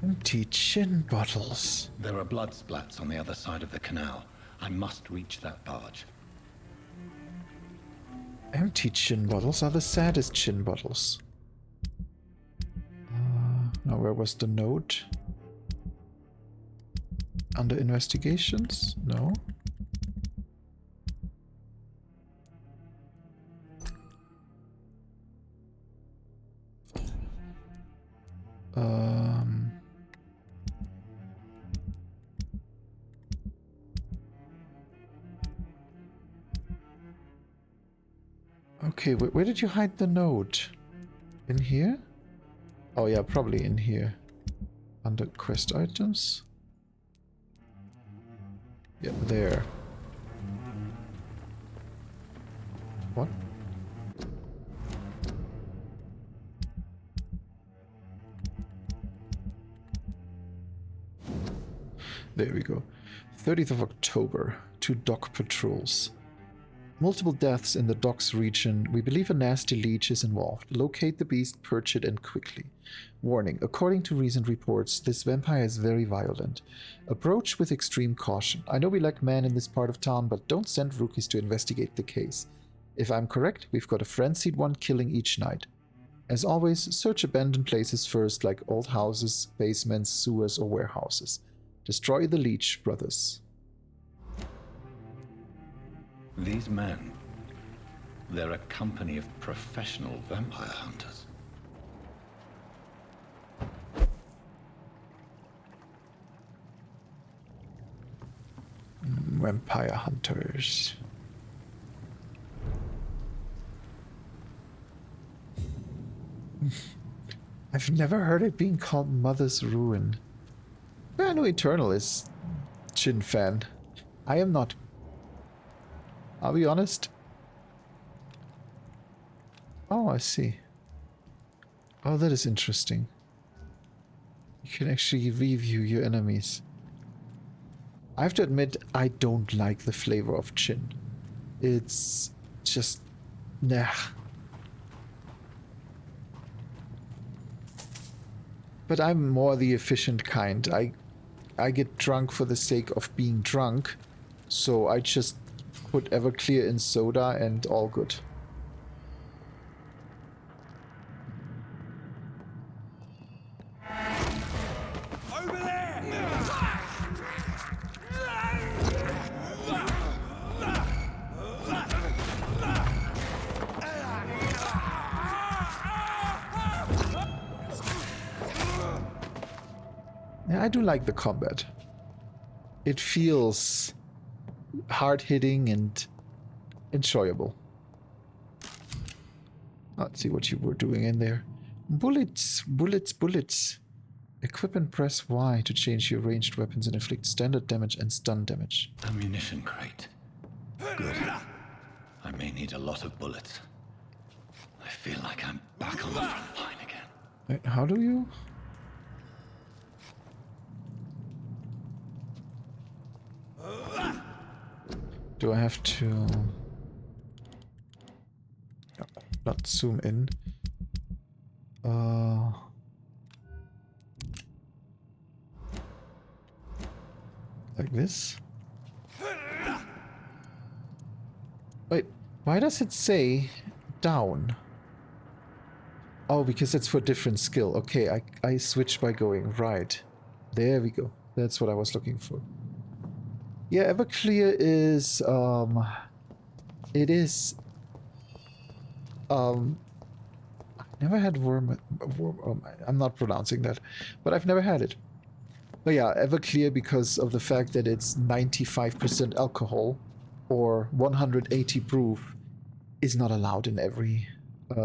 Empty gin bottles. There are blood splats on the other side of the canal. I must reach that barge. Empty gin bottles are the saddest gin bottles. Now where was the note? Under investigations? No. Okay, where did you hide the note? In here? Oh yeah, probably in here. Under quest items? Yeah, there. What? There we go. 30th of October. 2 dock patrols. Multiple deaths in the docks region. We believe a nasty leech is involved. Locate the beast, purge it, and quickly. Warning. According to recent reports, this vampire is very violent. Approach with extreme caution. I know we lack men in this part of town, but don't send rookies to investigate the case. If I'm correct, we've got a frenzied one killing each night. As always, search abandoned places first, like old houses, basements, sewers, or warehouses. Destroy the leech, brothers. These men, they're a company of professional vampire hunters. Vampire hunters. I've never heard it being called Mother's Ruin. I know Eternal is Jin fan. I am not. I'll be honest. Oh, I see. Oh, that is interesting. You can actually review your enemies. I have to admit, I don't like the flavor of Jin. It's just... nah. But I'm more the efficient kind. I get drunk for the sake of being drunk, so I just put Everclear in soda and all good. Over there! Yeah, I do like the combat. It feels hard-hitting and enjoyable. Let's see what you were doing in there. Bullets, bullets, bullets. Equip and press Y to change your ranged weapons and inflict standard damage and stun damage. Ammunition crate. Good. I may need a lot of bullets. I feel like I'm back on the front line again. Wait, how do you? Do I have to not zoom in? Like this. Wait, why does it say down? Oh, because it's for different skill. Okay, I switched by going right. There we go. That's what I was looking for. Yeah, Everclear is, it is, I've never had worm, I'm not pronouncing that, but I've never had it. But yeah, Everclear, because of the fact that it's 95% alcohol or 180 proof, is not allowed in every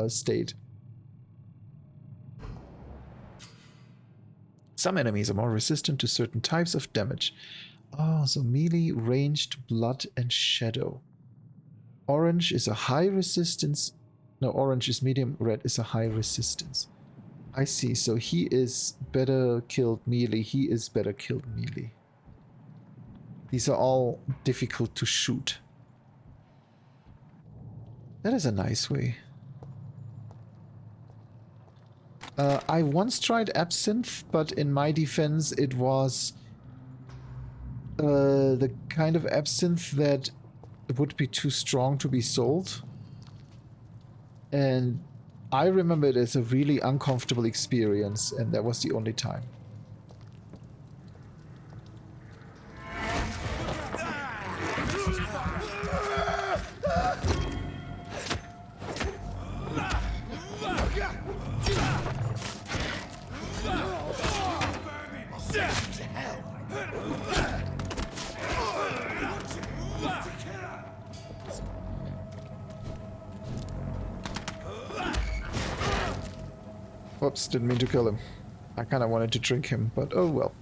state. Some enemies are more resistant to certain types of damage. Oh, so melee, ranged, blood, and shadow. Orange is a high resistance. No, orange is medium, red is a high resistance. I see, so he is better killed melee, he is better killed melee. These are all difficult to shoot. That is a nice way. I once tried absinthe, but in my defense it was the kind of absinthe that would be too strong to be sold. And I remember it as a really uncomfortable experience, and that was the only time. Whoops, didn't mean to kill him. I kind of wanted to drink him, but oh well.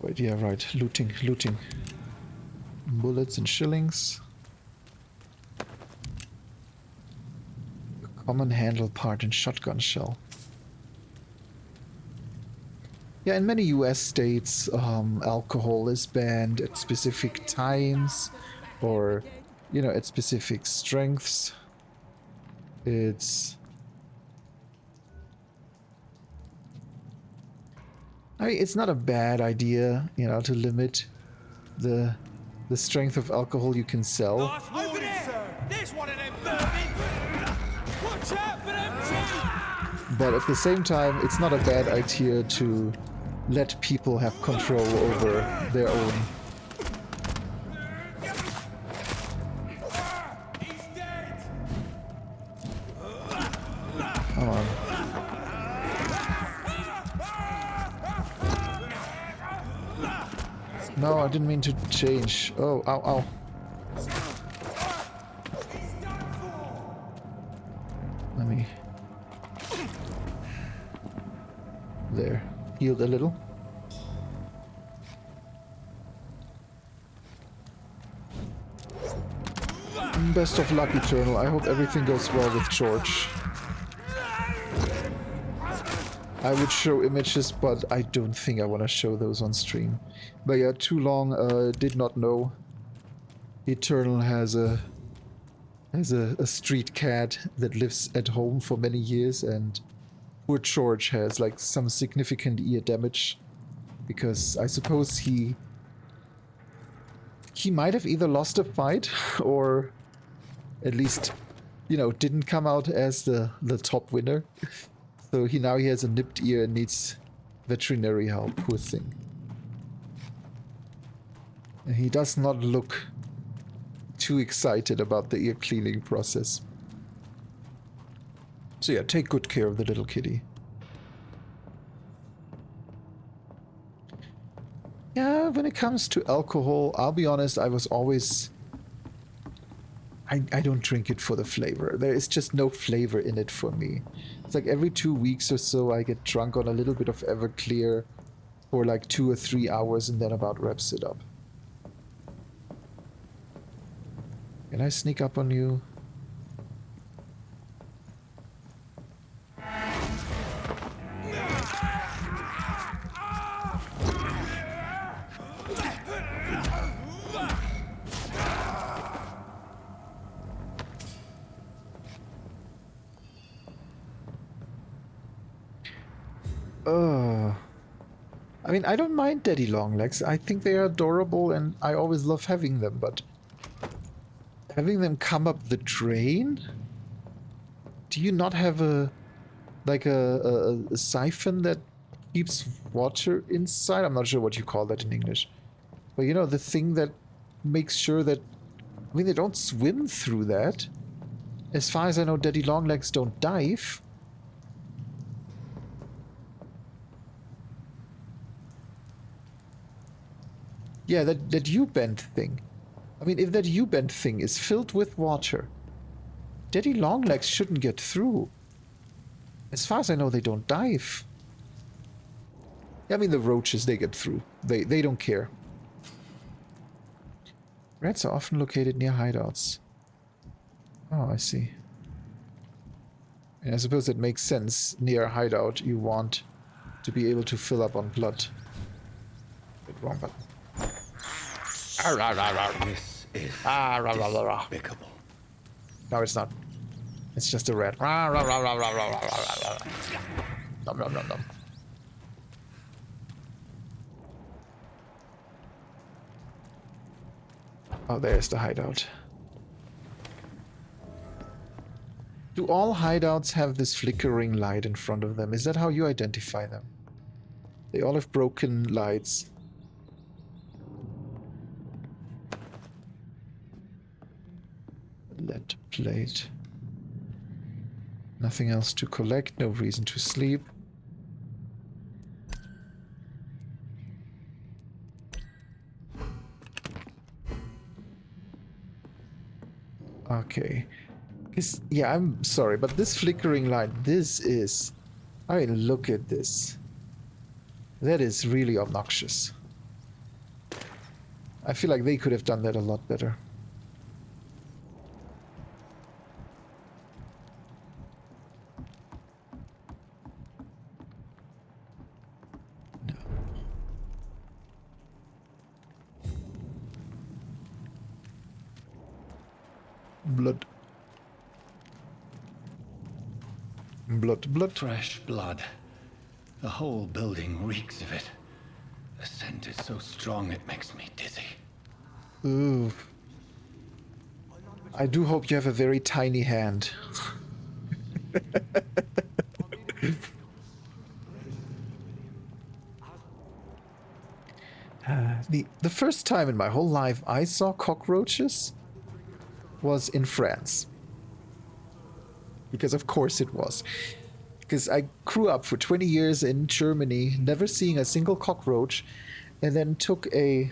Wait, yeah, right. Looting, looting. Bullets and shillings. A common handle part and shotgun shell. Yeah, in many US states, alcohol is banned at specific times, or, you know, at specific strengths. It's... I mean, it's not a bad idea, you know, to limit the strength of alcohol you can sell. Nice morning, sir. There's one of them burning. Watch out for them two. But at the same time, it's not a bad idea to let people have control over their own. Come on. No, I didn't mean to change. Oh, ow, ow. Let me... There. Healed a little. Best of luck, Eternal. I hope everything goes well with George. I would show images, but I don't think I want to show those on stream. But yeah, too long, did not know. Eternal has a street cat that lives at home for many years, and poor George has like some significant ear damage, because I suppose he might have either lost a fight or at least, you know, didn't come out as the top winner. So he has a nipped ear and needs veterinary help, poor thing. And he does not look too excited about the ear cleaning process. So yeah, take good care of the little kitty. Yeah, when it comes to alcohol, I'll be honest, I was always... I don't drink it for the flavor. There is just no flavor in it for me. It's like every 2 weeks or so I get drunk on a little bit of Everclear for like 2 or 3 hours and then about wraps it up. Can I sneak up on you? I mean, I don't mind daddy long legs. I think they are adorable and I always love having them, but having them come up the drain? Do you not have a siphon that keeps water inside? I'm not sure what you call that in English. But you know, the thing that makes sure that... I mean, they don't swim through that. As far as I know, daddy long legs don't dive. Yeah, that U-bend thing. I mean, if that U-bend thing is filled with water, daddy long legs shouldn't get through. As far as I know, they don't dive. I mean, the roaches, they get through. They don't care. Rats are often located near hideouts. Oh, I see. And I suppose it makes sense. Near a hideout, you want to be able to fill up on blood. Bit wrong button. This is despicable. No, it's not. It's just a rat. Nom, nom, nom, nom. Oh, there's the hideout. Do all hideouts have this flickering light in front of them? Is that how you identify them? They all have broken lights. Lead plate. Nothing else to collect, no reason to sleep. Okay. Yeah, I'm sorry, but this flickering light, this is... I mean, look at this. That is really obnoxious. I feel like they could have done that a lot better. No. Blood. Blood. Fresh blood. The whole building reeks of it. The scent is so strong it makes me dizzy. Ooh. I do hope you have a very tiny hand. The first time in my whole life I saw cockroaches was in France. Because of course it was. Because I grew up for 20 years in Germany, never seeing a single cockroach, and then took a...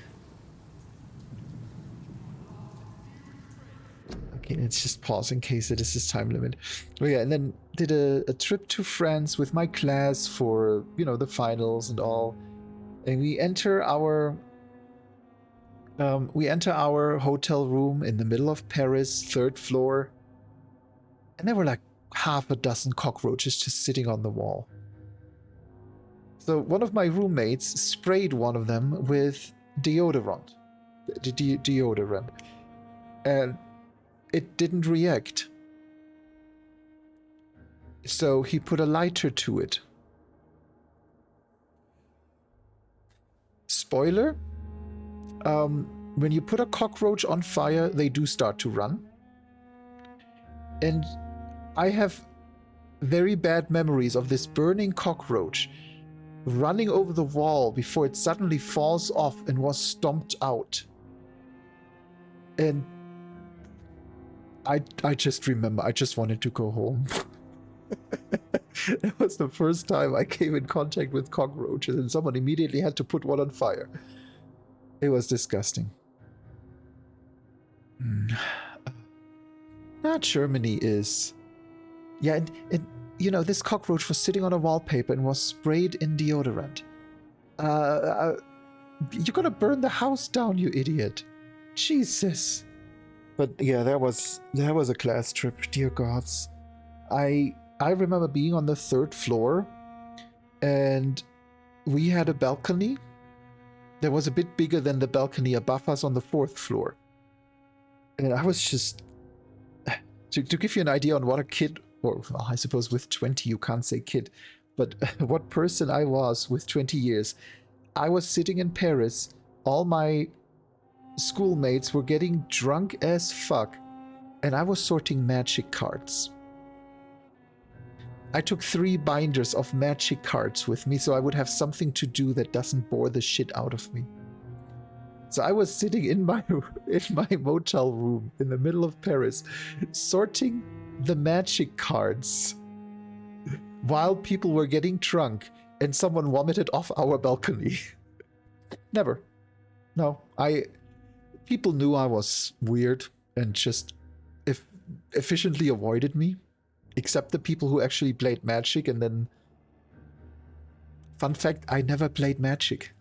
Okay, let's just pause in case it is this time limit. Oh yeah, and then did a trip to France with my class for, you know, the finals and all. And we enter our hotel room in the middle of Paris, 3rd floor. And there were like half a dozen cockroaches just sitting on the wall. So one of my roommates sprayed one of them with deodorant. And it didn't react. So he put a lighter to it. Spoiler, when you put a cockroach on fire, they do start to run. And I have very bad memories of this burning cockroach running over the wall before it suddenly falls off and was stomped out. And I just remember, I just wanted to go home. That was the first time I came in contact with cockroaches, and someone immediately had to put one on fire. It was disgusting. Germany is... Yeah, and you know, this cockroach was sitting on a wallpaper and was sprayed in deodorant. You're gonna burn the house down, you idiot. Jesus. But yeah, that was a class trip, dear gods. I remember being on the 3rd floor, and we had a balcony that was a bit bigger than the balcony above us on the 4th floor. And I was just... To give you an idea on what a kid, or I suppose with 20 you can't say kid, but what person I was with 20 years. I was sitting in Paris, all my schoolmates were getting drunk as fuck, and I was sorting magic cards. I took 3 binders of magic cards with me so I would have something to do that doesn't bore the shit out of me. So I was sitting in my motel room in the middle of Paris, sorting the magic cards while people were getting drunk and someone vomited off our balcony. Never. No, people knew I was weird and just efficiently avoided me, except the people who actually played Magic. And then, fun fact, I never played Magic.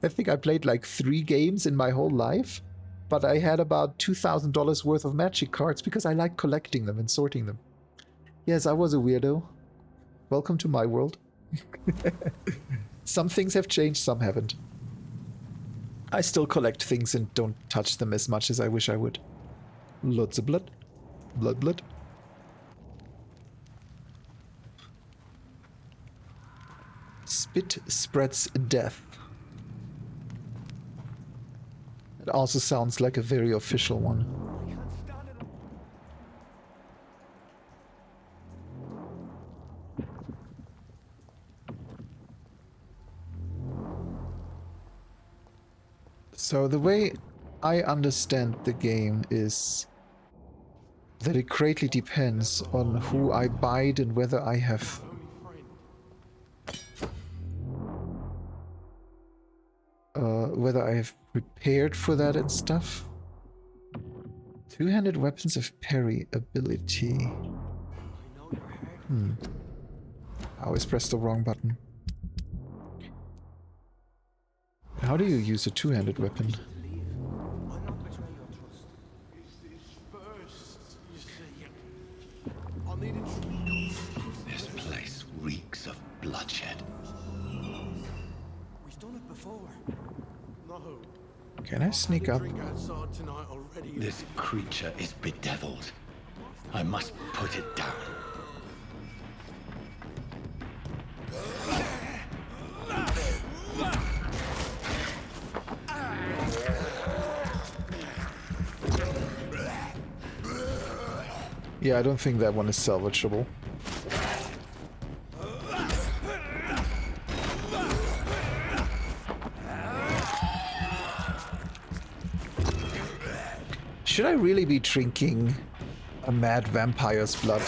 I think I played like 3 games in my whole life, but I had about $2,000 worth of Magic cards because I liked collecting them and sorting them. Yes, I was a weirdo. Welcome to my world. Some things have changed, some haven't. I still collect things and don't touch them as much as I wish I would. Lots of blood. Blood. Spit spreads death. It also sounds like a very official one. So the way I understand the game is that it greatly depends on who I bide and whether I have prepared for that and stuff. 2-handed weapons of parry ability. I always pressed the wrong button. How do you use a 2-handed weapon? This place reeks of bloodshed. We've done it before. No. Can I sneak up? This creature is bedeviled. I must put it down. Yeah, I don't think that one is salvageable. Should I really be drinking a mad vampire's blood?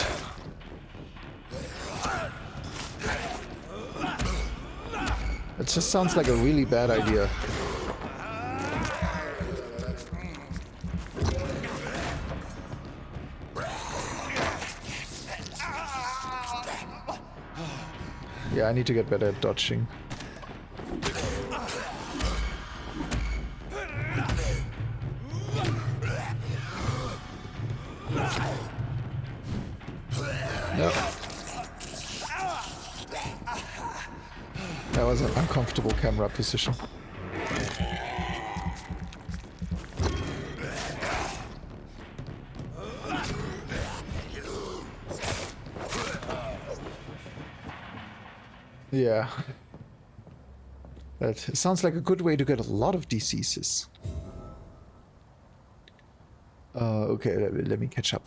It just sounds like a really bad idea. Yeah, I need to get better at dodging. Yep. That was an uncomfortable camera position. Yeah. That sounds like a good way to get a lot of diseases. Okay, let me catch up.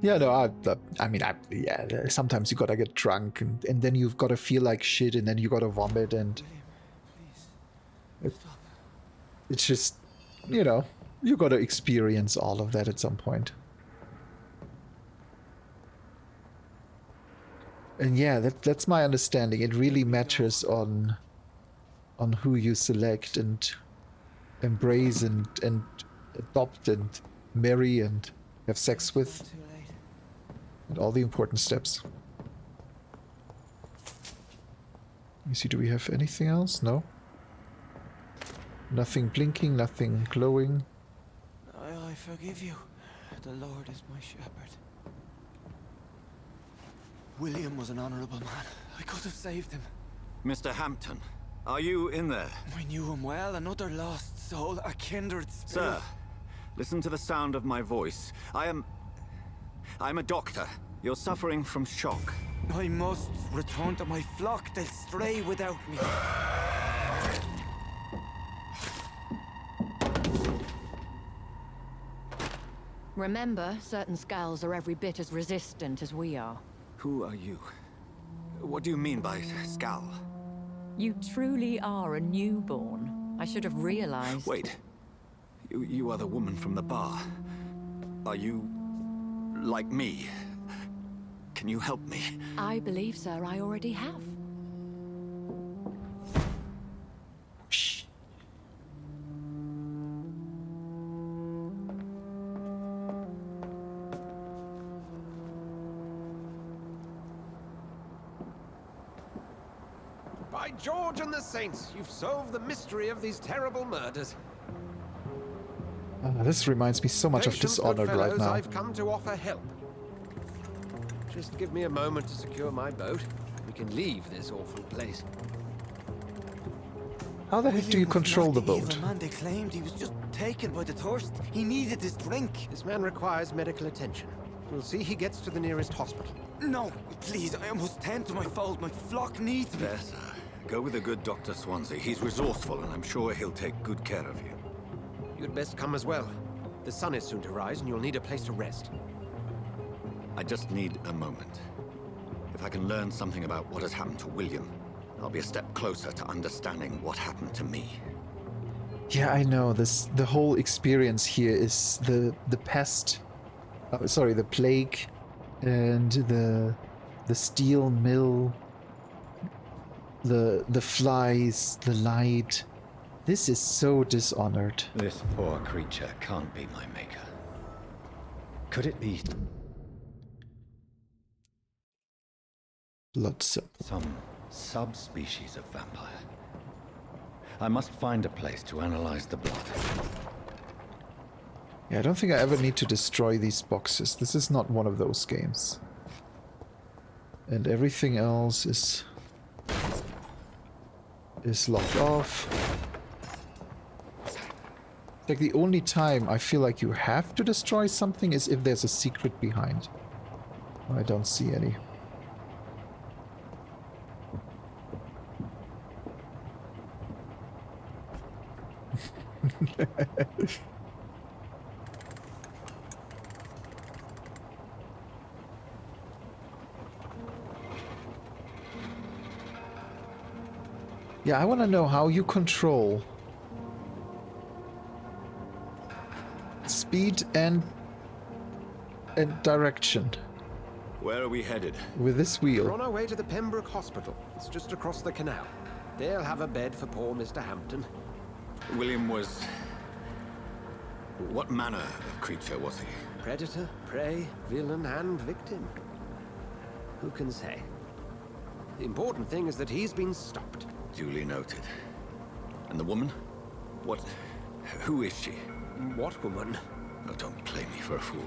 Yeah, no, I mean, yeah, sometimes you gotta get drunk, and then you've gotta feel like shit, and then you gotta vomit, and... It's just, you know, you gotta experience all of that at some point. And yeah, that's my understanding. It really matters on who you select and embrace and adopt and marry and have sex with. And all the important steps. Let me see, do we have anything else? No? Nothing blinking, nothing glowing. I forgive you. The Lord is my shepherd. William was an honorable man. I could have saved him. Mr. Hampton, Are you in there? I knew him well, another lost soul, a kindred spirit. Sir, listen to the sound of my voice. I'm a doctor. You're suffering from shock. I must return to my flock. They'll stray without me. Remember, certain skulls are every bit as resistant as we are. Who are you? What do you mean by Skal? You truly are a newborn. I should have realized. Wait. You are the woman from the bar. Are you... like me? Can you help me? I believe, sir, I already have. Shh. By George and the Saints, you've solved the mystery of these terrible murders. This reminds me so much of Patience, Dishonored good right fellows, now. I've come to offer help. Just give me a moment to secure my boat. We can leave this awful place. How the heck do you control the boat? The man they claimed he was just taken by the thirst. He needed this drink. This man requires medical attention. We'll see he gets to the nearest hospital. No, please, I must tend to my fold. My flock needs me. There, sir. Go with the good Dr. Swansea. He's resourceful, and I'm sure he'll take good care of you. You'd best come as well. The sun is soon to rise, and you'll need a place to rest. I just need a moment. If I can learn something about what has happened to William, I'll be a step closer to understanding what happened to me. Yeah, I know. The whole experience here is the pest. Sorry, the plague, and the steel mill, the flies, the light. This is so Dishonored. This poor creature can't be my maker. Could it be blood sip? Some subspecies of vampire? I must find a place to analyze the blood. Yeah, I don't think I ever need to destroy these boxes. This is not one of those games. And everything else is locked off. Like the only time I feel like you have to destroy something is if there's a secret behind. I don't see any. Yeah, I want to know how you control speed and direction. Where are we headed? With this wheel. We're on our way to the Pembroke Hospital. It's just across the canal. They'll have a bed for poor Mr. Hampton. William was... what manner of creature was he? Predator, prey, villain, and victim. Who can say? The important thing is that he's been stopped. Duly noted. And the woman? What... who is she? What woman? Oh, don't play me for a fool.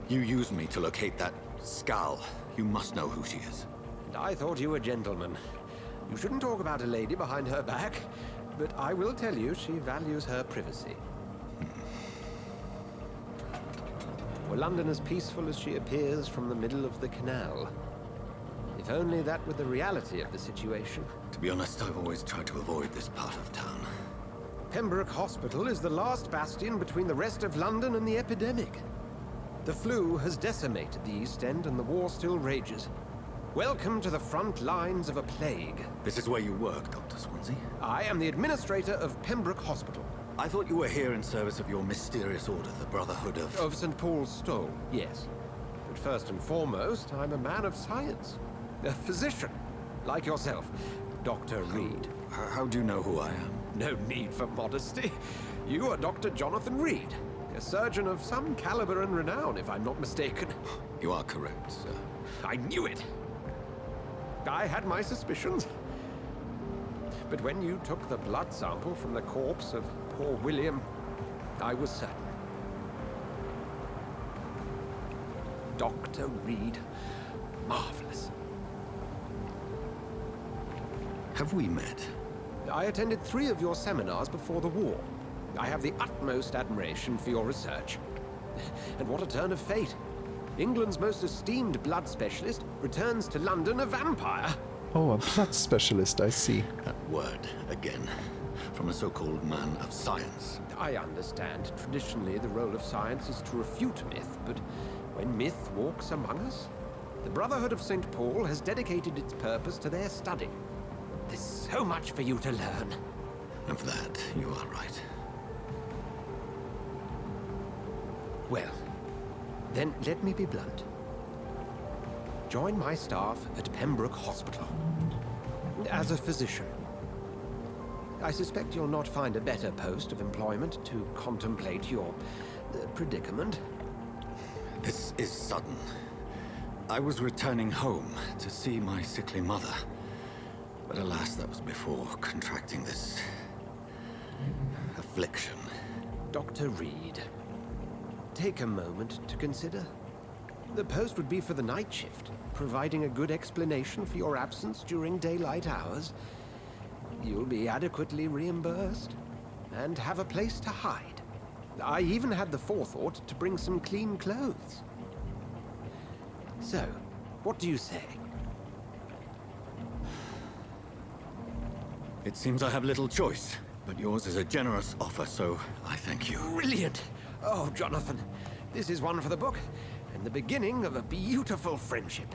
You used me to locate that Skal. You must know who she is. And I thought you a gentleman. You shouldn't talk about a lady behind her back, but I will tell you she values her privacy. Were London as peaceful as she appears from the middle of the canal? If only that were the reality of the situation. To be honest, I've always tried to avoid this part of town. Pembroke Hospital is the last bastion between the rest of London and the epidemic. The flu has decimated the East End and the war still rages. Welcome to the front lines of a plague. This is where you work, Dr. Swansea? I am the administrator of Pembroke Hospital. I thought you were here in service of your mysterious order, the Brotherhood of... Of St. Paul's Stole, yes. But first and foremost, I'm a man of science. A physician, like yourself, Dr. Reed. How do you know who I am? No need for modesty. You are Dr. Jonathan Reed, a surgeon of some caliber and renown, if I'm not mistaken. You are correct, sir. I knew it. I had my suspicions. But when you took the blood sample from the corpse of poor William, I was certain. Dr. Reed. Marvelous. Have we met? I attended 3 of your seminars before the war. I have the utmost admiration for your research. And what a turn of fate. England's most esteemed blood specialist returns to London a vampire. Oh, a blood specialist, I see. That word, again, from a so-called man of science. I understand. Traditionally, the role of science is to refute myth, but when myth walks among us, the Brotherhood of St. Paul has dedicated its purpose to their study. There's so much for you to learn. Of that, you are right. Well, then let me be blunt. Join my staff at Pembroke Hospital as a physician. I suspect you'll not find a better post of employment to contemplate your predicament. This is sudden. I was returning home to see my sickly mother. But alas, that was before contracting this affliction. Dr. Reed, take a moment to consider. The post would be for the night shift, providing a good explanation for your absence during daylight hours. You'll be adequately reimbursed and have a place to hide. I even had the forethought to bring some clean clothes. So, what do you say? It seems I have little choice, but yours is a generous offer, so I thank you. Brilliant! Oh, Jonathan, this is one for the book, and the beginning of a beautiful friendship.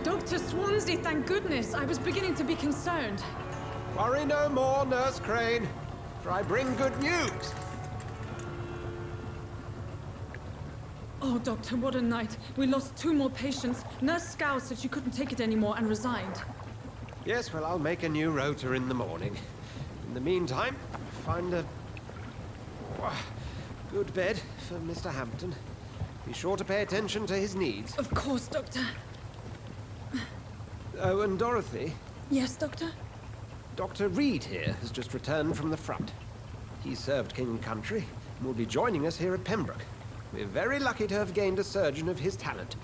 Dr. Swansea, thank goodness. I was beginning to be concerned. Worry no more, Nurse Crane, for I bring good news. Oh, Doctor, what a night. We lost 2 more patients. Nurse Scow said she couldn't take it anymore and resigned. Yes, well, I'll make a new rota in the morning. In the meantime, find a good bed for Mr. Hampton. Be sure to pay attention to his needs. Of course, Doctor. Oh, and Dorothy? Yes, Doctor? Dr. Reed here has just returned from the front. He served King and Country and will be joining us here at Pembroke. We're very lucky to have gained a surgeon of his talent,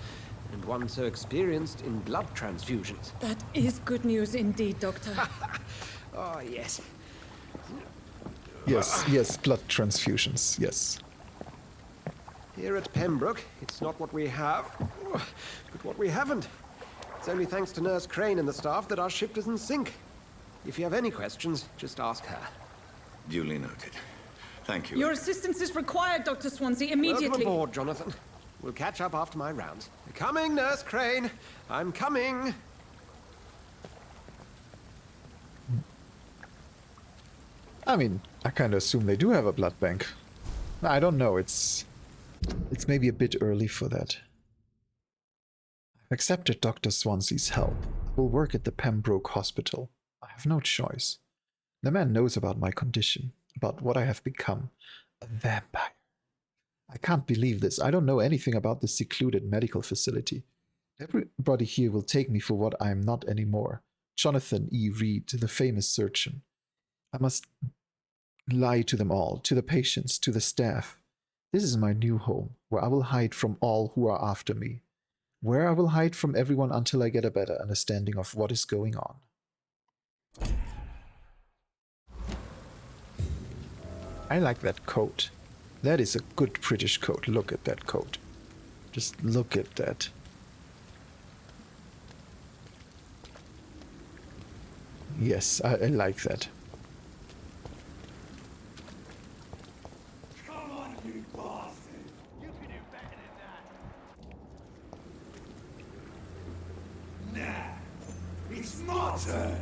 and one so experienced in blood transfusions. That is good news indeed, Doctor. Oh, yes. Yes, blood transfusions, yes. Here at Pembroke, it's not what we have, but what we haven't. It's only thanks to Nurse Crane and the staff that our ship doesn't sink. If you have any questions, just ask her. Duly noted. Thank you. Your assistance is required, Dr. Swansea, immediately. Welcome aboard, Jonathan. We'll catch up after my rounds. Coming, Nurse Crane. I'm coming. I mean, I kind of assume they do have a blood bank. I don't know, it's maybe a bit early for that. I've accepted Dr. Swansea's help. I will work at the Pembroke Hospital. I have no choice. The man knows about my condition, about what I have become. A vampire. I can't believe this. I don't know anything about this secluded medical facility. Everybody here will take me for what I am not anymore. Jonathan E. Reed, the famous surgeon. I must lie to them all, to the patients, to the staff. This is my new home, where I will hide from all who are after me. Where I will hide from everyone until I get a better understanding of what is going on. I like that coat. That is a good British coat. Look at that coat. Just look at that. Yes, I like that. Come on, you bastard! You can do better than that. Nah, it's my turn.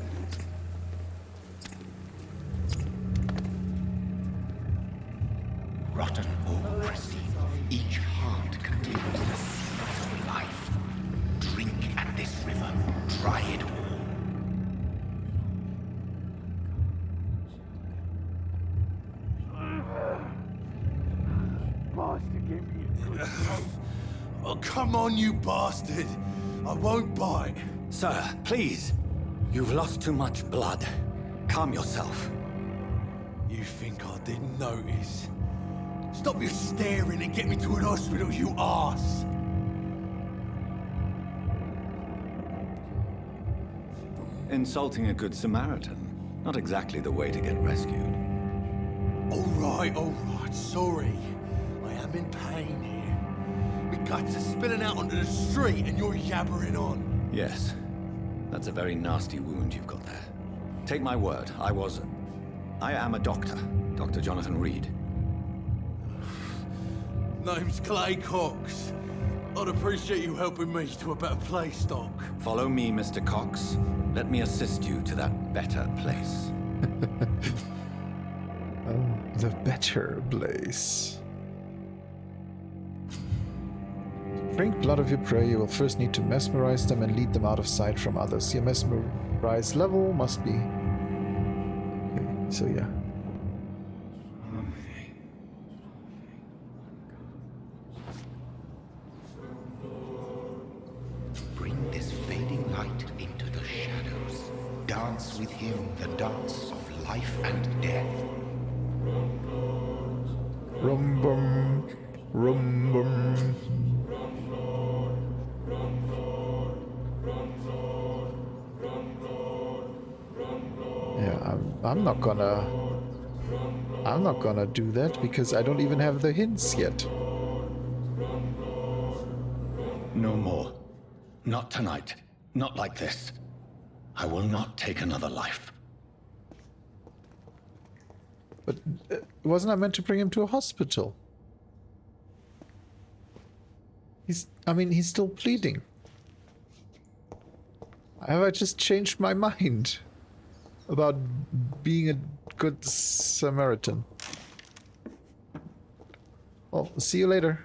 Rotten or crusty, each heart contains the seed of life. Drink at this river, try it all. Oh, come on, you bastard. I won't bite. Sir, please. You've lost too much blood. Calm yourself. You think I didn't notice? Stop your staring and get me to an hospital, you arse! Insulting a good Samaritan. Not exactly the way to get rescued. All right, sorry. I am in pain here. My guts are spilling out onto the street and you're yabbering on. Yes. That's a very nasty wound you've got there. Take my word, I am a doctor. Dr. Jonathan Reed. Name's Clay Cox. I'd appreciate you helping me to a better place, Doc. Follow me, Mr. Cox. Let me assist you to that better place. Oh, the better place. To drink blood of your prey, you will first need to mesmerize them and lead them out of sight from others. Your mesmerize level must be... Okay, so yeah. Bring this fading light into the shadows. Dance with him the dance of life and death. Rum bum, rum bum. Yeah, I'm not gonna do that because I don't even have the hints yet. No more. Not tonight. Not like this. I will not take another life. But wasn't I meant to bring him to a hospital? He's still bleeding. Have I just changed my mind about being a good Samaritan? Well, see you later.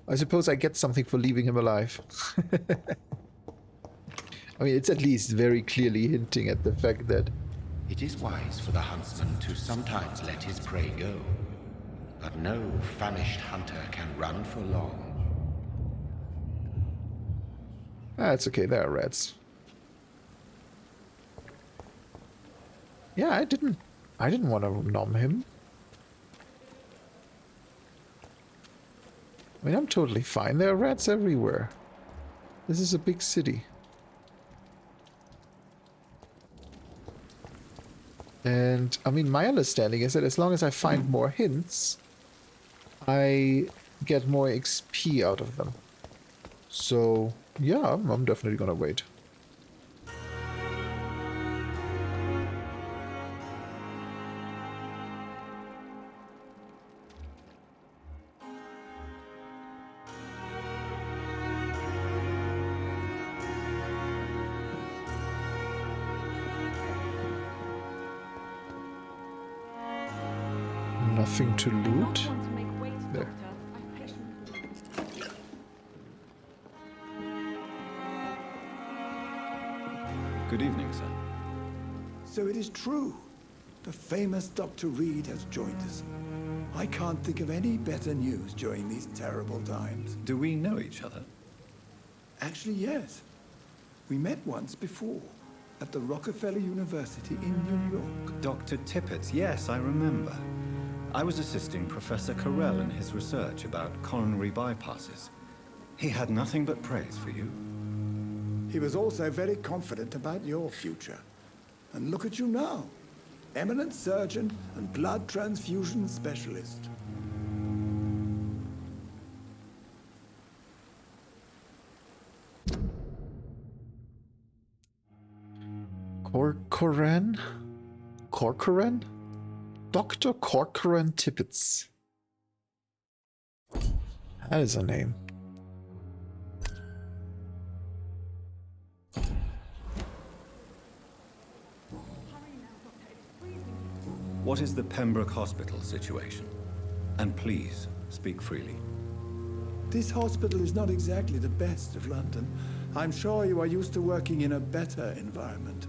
I suppose I get something for leaving him alive. I mean, it's at least very clearly hinting at the fact that It is wise for the huntsman to sometimes let his prey go, but no famished hunter can run for long. it's okay, there are rats. Yeah, I didn't want to nom him. I mean, I'm totally fine. There are rats everywhere. This is a big city. And, I mean, my understanding is that as long as I find more hints, I get more XP out of them. So, yeah, I'm definitely gonna wait. Nothing to loot. There. Good evening, sir. So it is true. The famous Dr. Reed has joined us. I can't think of any better news during these terrible times. Do we know each other? Actually, yes. We met once before, at the Rockefeller University in New York. Dr. Tippett, yes, I remember. I was assisting Professor Carell in his research about coronary bypasses. He had nothing but praise for you. He was also very confident about your future. And look at you now. Eminent surgeon and blood transfusion specialist. Corcoran? Corcoran? Dr. Corcoran Tippett. That is a name. What is the Pembroke Hospital situation? And please, speak freely. This hospital is not exactly the best of London. I'm sure you are used to working in a better environment.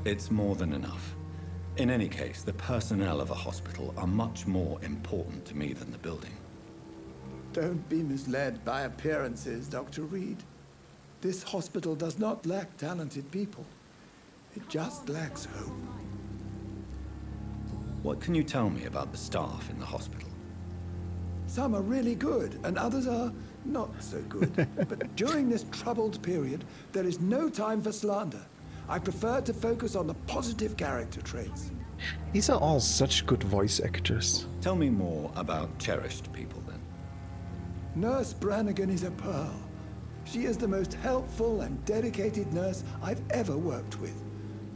It's more than enough. In any case, the personnel of a hospital are much more important to me than the building. Don't be misled by appearances, Dr. Reed. This hospital does not lack talented people. It just lacks hope. What can you tell me about the staff in the hospital? Some are really good, and others are not so good. But during this troubled period, there is no time for slander. I prefer to focus on the positive character traits. These are all such good voice actors. Tell me more about cherished people, then. Nurse Brannigan is a pearl. She is the most helpful and dedicated nurse I've ever worked with.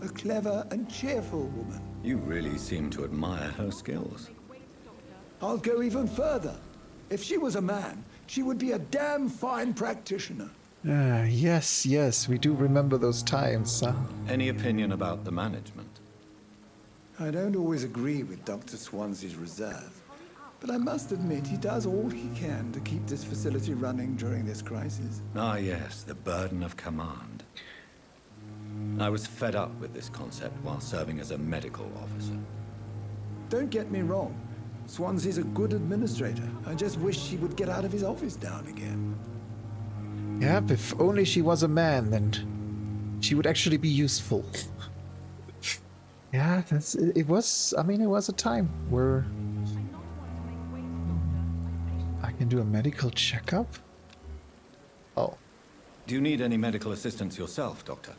A clever and cheerful woman. You really seem to admire her skills. I'll go even further. If she was a man, she would be a damn fine practitioner. Yes, yes, we do remember those times. Any opinion about the management? I don't always agree with Dr. Swansea's reserve, but I must admit he does all he can to keep this facility running during this crisis. Ah, yes, the burden of command. I was fed up with this concept while serving as a medical officer. Don't get me wrong. Swansea's a good administrator. I just wish she would get out of his office now and again. Yep, if only she was a man, then she would actually be useful. Yeah, it was a time where I can do a medical checkup. Oh. Do you need any medical assistance yourself, Doctor?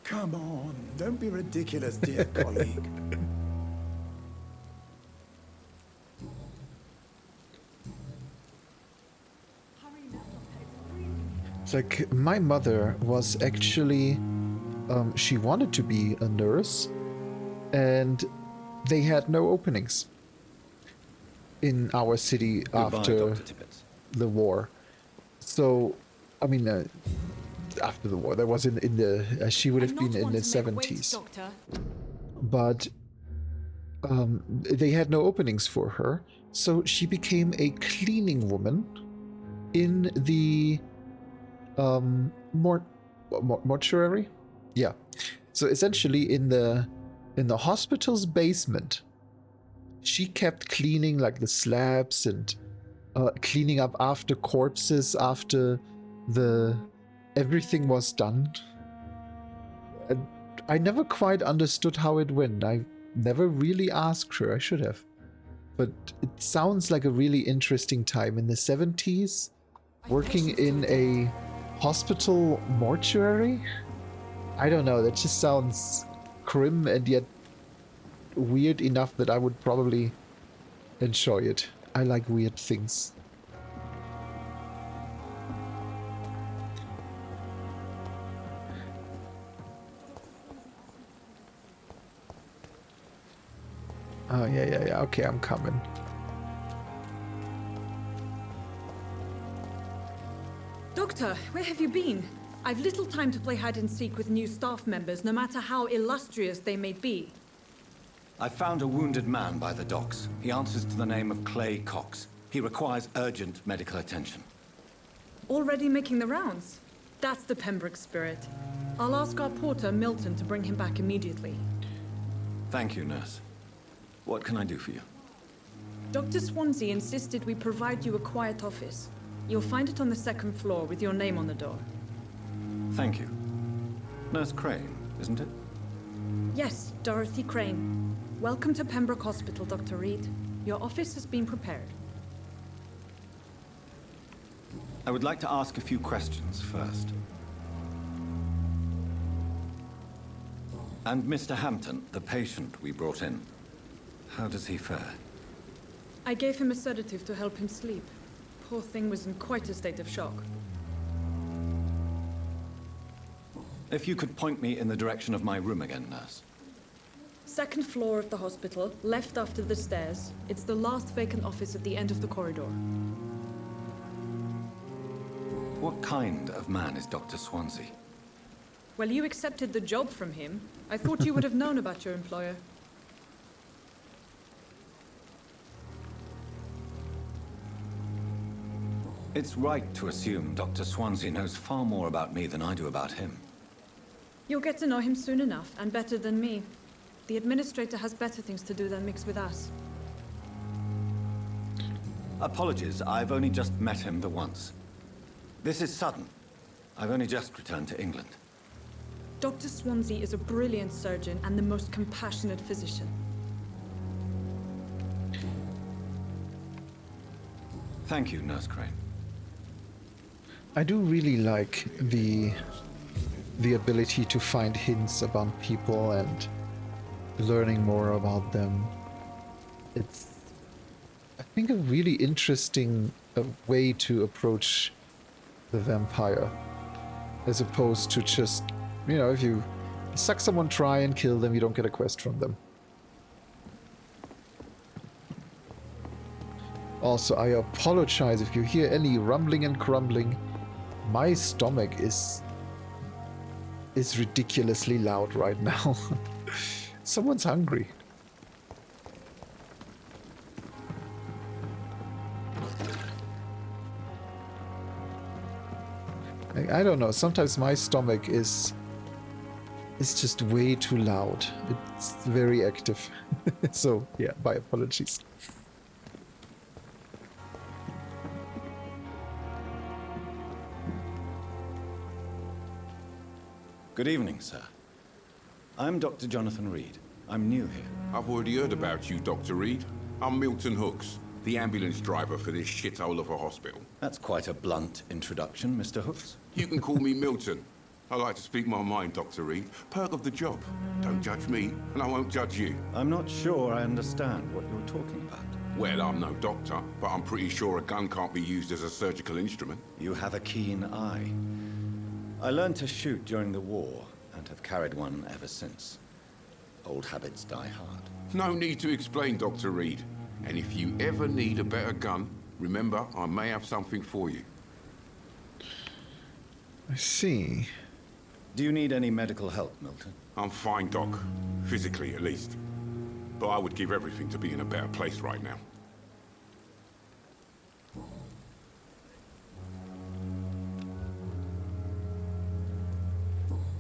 Come on, don't be ridiculous, dear colleague. Like, my mother was actually, she wanted to be a nurse, and they had no openings in our city. Goodbye, after Dr. Tippett. The war. So, I mean, after the war, there was in the, she would have been in the 70s. But they had no openings for her, so she became a cleaning woman in the mortuary. Yeah, so essentially in the hospital's basement, she kept cleaning like the slabs and cleaning up after corpses after everything was done. And I never quite understood how it went. I never really asked her. I should have, but it sounds like a really interesting time in the 70s, working in a hospital mortuary. I don't know, that just sounds grim and yet weird enough that I would probably enjoy it. I like weird things. Oh, yeah. Okay, I'm coming. Doctor, where have you been? I've little time to play hide and seek with new staff members, no matter how illustrious they may be. I found a wounded man by the docks. He answers to the name of Clay Cox. He requires urgent medical attention. Already making the rounds? That's the Pembroke spirit. I'll ask our porter, Milton, to bring him back immediately. Thank you, nurse. What can I do for you? Dr. Swansea insisted we provide you a quiet office. You'll find it on the second floor with your name on the door. Thank you. Nurse Crane, isn't it? Yes, Dorothy Crane. Welcome to Pembroke Hospital, Dr. Reed. Your office has been prepared. I would like to ask a few questions first. And Mr. Hampton, the patient we brought in, how does he fare? I gave him a sedative to help him sleep. Poor thing was in quite a state of shock. If you could point me in the direction of my room again, nurse. Second floor of the hospital, left after the stairs. It's the last vacant office at the end of the corridor. What kind of man is Dr. Swansea? Well, you accepted the job from him. I thought you would have known about your employer. It's right to assume Dr. Swansea knows far more about me than I do about him. You'll get to know him soon enough, and better than me. The administrator has better things to do than mix with us. Apologies, I've only just met him the once. This is sudden. I've only just returned to England. Dr. Swansea is a brilliant surgeon and the most compassionate physician. Thank you, Nurse Crane. I do really like the ability to find hints about people and learning more about them. It's, I think, a really interesting way to approach the vampire, as opposed to just, you know, if you suck someone dry and kill them, you don't get a quest from them. Also, I apologize if you hear any rumbling and crumbling. My stomach is ridiculously loud right now. Someone's hungry. I don't know, sometimes my stomach is just way too loud. It's very active. So, yeah, my apologies. Good evening, sir. I'm Dr. Jonathan Reed. I'm new here. I've already heard about you, Dr. Reed. I'm Milton Hooks, the ambulance driver for this shithole of a hospital. That's quite a blunt introduction, Mr. Hooks. You can call me Milton. I like to speak my mind, Dr. Reed. Perk of the job. Don't judge me, and I won't judge you. I'm not sure I understand what you're talking about. Well, I'm no doctor, but I'm pretty sure a gun can't be used as a surgical instrument. You have a keen eye. I learned to shoot during the war, and have carried one ever since. Old habits die hard. No need to explain, Dr. Reed. And if you ever need a better gun, remember, I may have something for you. I see. Do you need any medical help, Milton? I'm fine, Doc. Physically, at least. But I would give everything to be in a better place right now.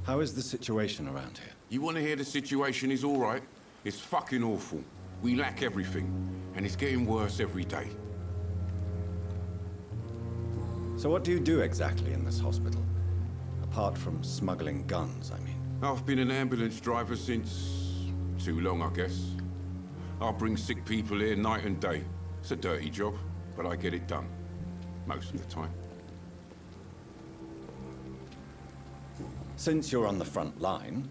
How is the situation around here? You want to hear the situation is all right? It's fucking awful. We lack everything, and it's getting worse every day. So what do you do exactly in this hospital? Apart from smuggling guns, I mean. I've been an ambulance driver since... too long, I guess. I bring sick people here night and day. It's a dirty job, but I get it done. Most of the time. Since you're on the front line,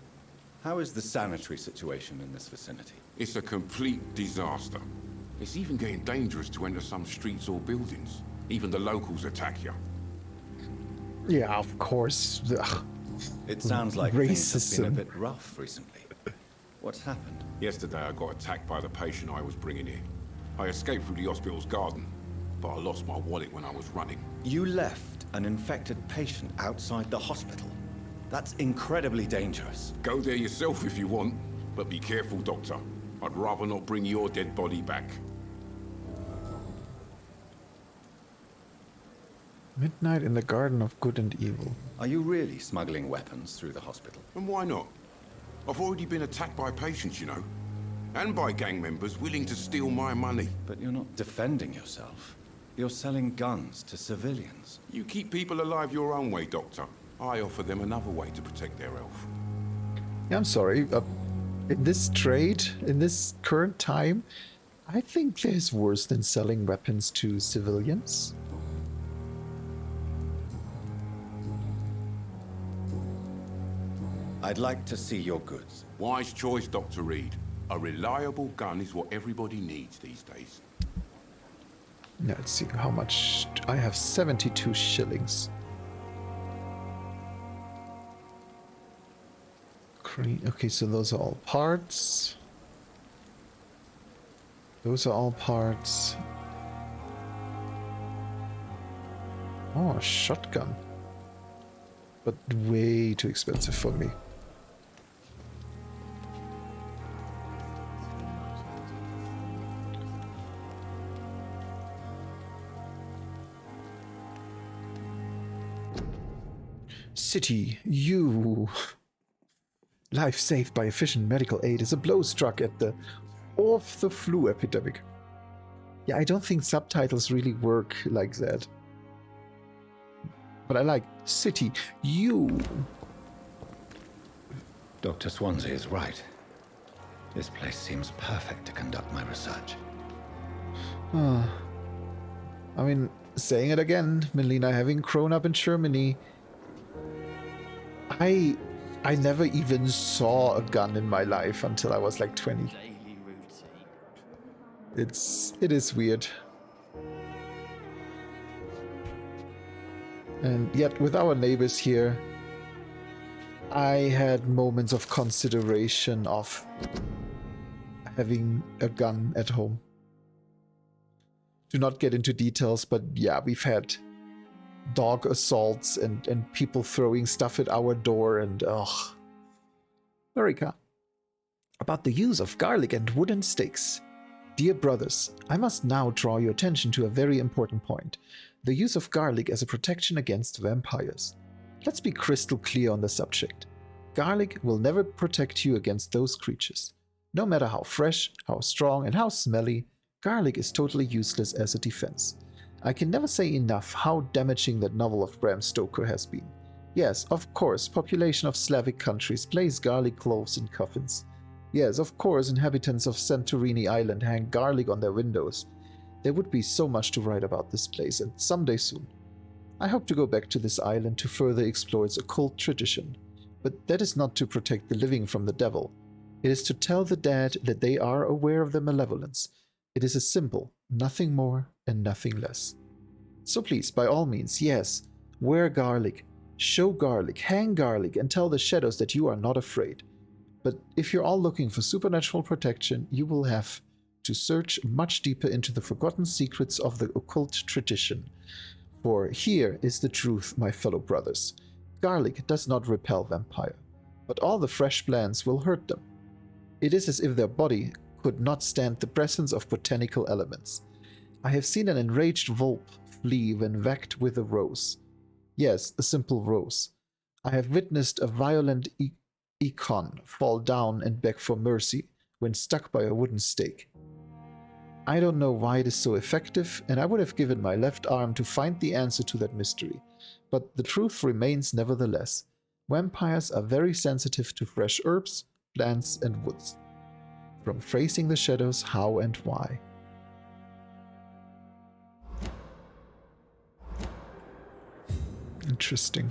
how is the sanitary situation in this vicinity? It's a complete disaster. It's even getting dangerous to enter some streets or buildings. Even the locals attack you. Yeah, of course. Ugh. It sounds like things have been a bit rough recently. What's happened? Yesterday I got attacked by the patient I was bringing here. I escaped through the hospital's garden, but I lost my wallet when I was running. You left an infected patient outside the hospital? That's incredibly dangerous. Go there yourself if you want, but be careful, Doctor. I'd rather not bring your dead body back. Midnight in the Garden of Good and Evil. Are you really smuggling weapons through the hospital? And why not? I've already been attacked by patients, you know. And by gang members willing to steal my money. But you're not defending yourself. You're selling guns to civilians. You keep people alive your own way, Doctor. I offer them another way to protect their health. Yeah, I'm sorry. In this trade, in this current time, I think there's worse than selling weapons to civilians. I'd like to see your goods. Wise choice, Dr. Reed. A reliable gun is what everybody needs these days. Now, let's see how much... I have 72 shillings. Okay, so those are all parts. Those are all parts. Oh, a shotgun. But way too expensive for me. City, you. Life saved by efficient medical aid is a blow struck at the off-the-flu epidemic. Yeah, I don't think subtitles really work like that. But I like city. You. Dr. Swansea is right. This place seems perfect to conduct my research. I mean, saying it again, Melina, having grown up in Germany, I never even saw a gun in my life until I was like 20. It is weird. And yet, with our neighbors here, I had moments of consideration of having a gun at home. Do not get into details, but yeah, we've had dog assaults and people throwing stuff at our door and ugh. Marika. About the use of garlic and wooden stakes. Dear brothers, I must now draw your attention to a very important point. The use of garlic as a protection against vampires. Let's be crystal clear on the subject. Garlic will never protect you against those creatures. No matter how fresh, how strong, and how smelly, garlic is totally useless as a defense. I can never say enough how damaging that novel of Bram Stoker has been. Yes, of course, population of Slavic countries place garlic cloves in coffins. Yes, of course, inhabitants of Santorini Island hang garlic on their windows. There would be so much to write about this place, and someday soon. I hope to go back to this island to further explore its occult tradition. But that is not to protect the living from the devil. It is to tell the dead that they are aware of their malevolence. It is a symbol, nothing more and nothing less. So please, by all means, yes, wear garlic, show garlic, hang garlic, and tell the shadows that you are not afraid. But if you're all looking for supernatural protection, you will have to search much deeper into the forgotten secrets of the occult tradition. For here is the truth, my fellow brothers. Garlic does not repel vampire, but all the fresh plants will hurt them. It is as if their body could not stand the presence of botanical elements. I have seen an enraged vulp flee when whacked with a rose. Yes, a simple rose. I have witnessed a violent econ fall down and beg for mercy when stuck by a wooden stake. I don't know why it is so effective, and I would have given my left arm to find the answer to that mystery. But the truth remains nevertheless. Vampires are very sensitive to fresh herbs, plants, and woods. From tracing the shadows, how and why. Interesting.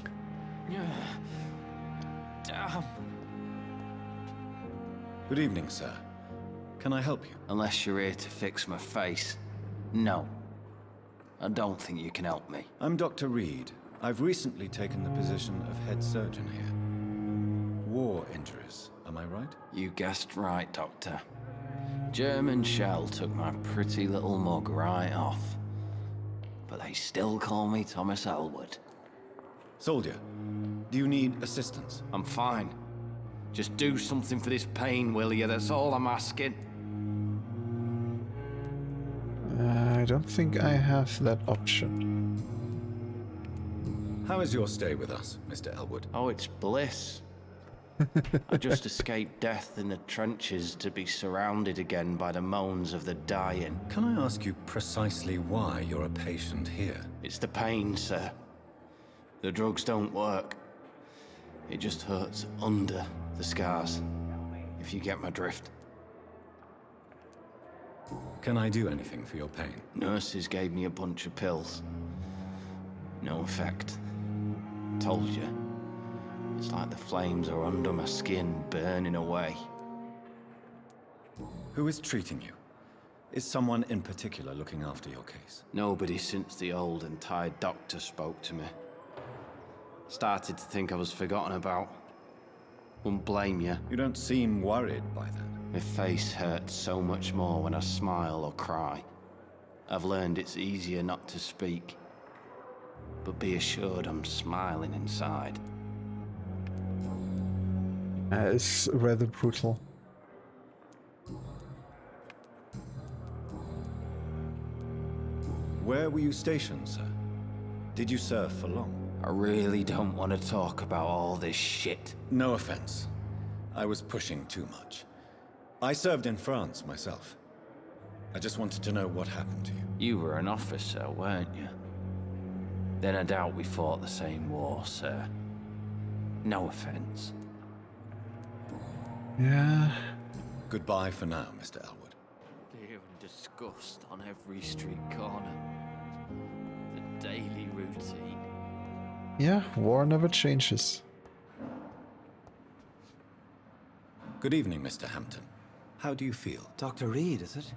Damn. Good evening, sir. Can I help you? Unless you're here to fix my face. No. I don't think you can help me. I'm Dr. Reed. I've recently taken the position of head surgeon here. War injuries, am I right? You guessed right, Doctor. German shell took my pretty little mug right off. But they still call me Thomas Elwood. Soldier, do you need assistance? I'm fine. Just do something for this pain, will you? That's all I'm asking. I don't think I have that option. How is your stay with us, Mr. Elwood? Oh, it's bliss. I just escaped death in the trenches to be surrounded again by the moans of the dying. Can I ask you precisely why you're a patient here? It's the pain, sir. The drugs don't work. It just hurts under the scars, if you get my drift. Can I do anything for your pain? Nurses gave me a bunch of pills. No effect. Told you. It's like the flames are under my skin, burning away. Who is treating you? Is someone in particular looking after your case? Nobody since the old and tired doctor spoke to me. Started to think I was forgotten about. Wouldn't blame you. You don't seem worried by that. My face hurts so much more when I smile or cry. I've learned it's easier not to speak. But be assured I'm smiling inside. It's rather brutal. Where were you stationed, sir? Did you serve for long? I really don't want to talk about all this shit. No offense. I was pushing too much. I served in France myself. I just wanted to know what happened to you. You were an officer, weren't you? Then I doubt we fought the same war, sir. No offense. Yeah. Goodbye for now, Mr. Elwood. Fear and disgust on every street corner. The daily routine. Yeah, war never changes. Good evening, Mr. Hampton. How do you feel? Dr. Reed, is it?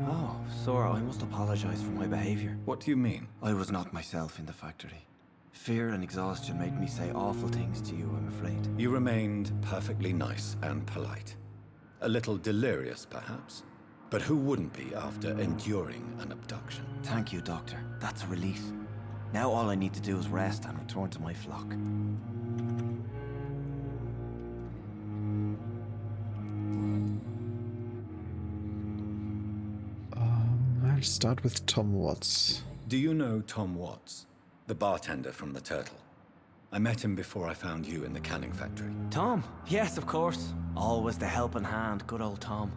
Oh, sir, I must apologize for my behavior. What do you mean? I was not myself in the factory. Fear and exhaustion made me say awful things to you, I'm afraid. You remained perfectly nice and polite. A little delirious, perhaps. But who wouldn't be after enduring an abduction? Thank you, Doctor. That's a relief. Now all I need to do is rest and return to my flock. I'll start with Tom Watts. Do you know Tom Watts? The bartender from the Turtle. I met him before I found you in the canning factory. Tom? Yes, of course. Always the helping hand, good old Tom.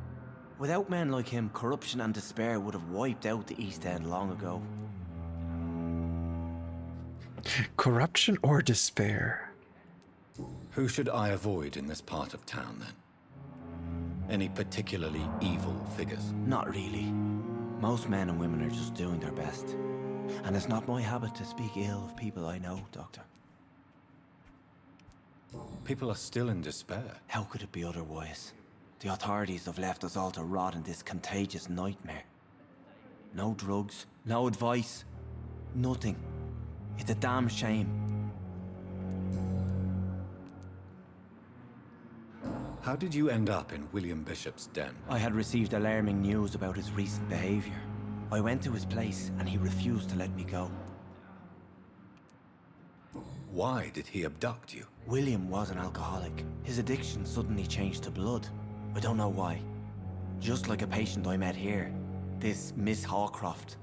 Without men like him, corruption and despair would have wiped out the East End long ago. Corruption or despair? Who should I avoid in this part of town, then? Any particularly evil figures? Not really. Most men and women are just doing their best. And it's not my habit to speak ill of people I know, Doctor. People are still in despair. How could it be otherwise? The authorities have left us all to rot in this contagious nightmare. No drugs, no advice, nothing. It's a damn shame. How did you end up in William Bishop's den? I had received alarming news about his recent behavior. I went to his place and he refused to let me go. Why did he abduct you? William was an alcoholic. His addiction suddenly changed to blood. I don't know why. Just like a patient I met here. This Miss Hawcroft.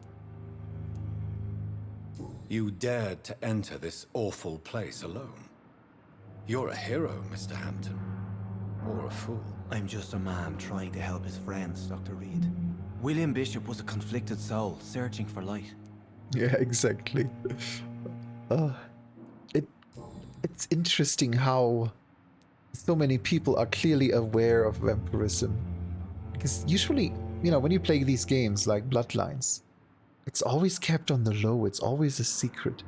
You dared to enter this awful place alone. You're a hero, Mr. Hampton. Or a fool. I'm just a man trying to help his friends, Dr. Reed. William Bishop was a conflicted soul, searching for light. Yeah, exactly. It's interesting how so many people are clearly aware of vampirism. Because usually, you know, when you play these games like Bloodlines, it's always kept on the low, it's always a secret.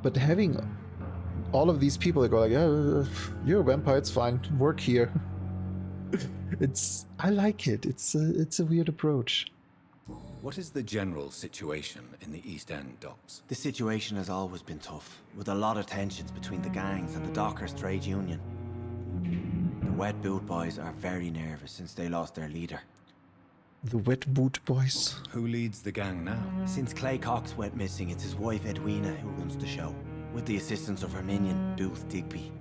But having all of these people that go like, yeah, you're a vampire, it's fine, work here. I like it. It's a weird approach. What is the general situation in the East End docks? The situation has always been tough, with a lot of tensions between the gangs and the dockers' trade union. The Wet Boot Boys are very nervous since they lost their leader. The Wet Boot Boys? Who leads the gang now? Since Clay Cox went missing, it's his wife Edwina who runs the show, with the assistance of her minion, Booth Digby.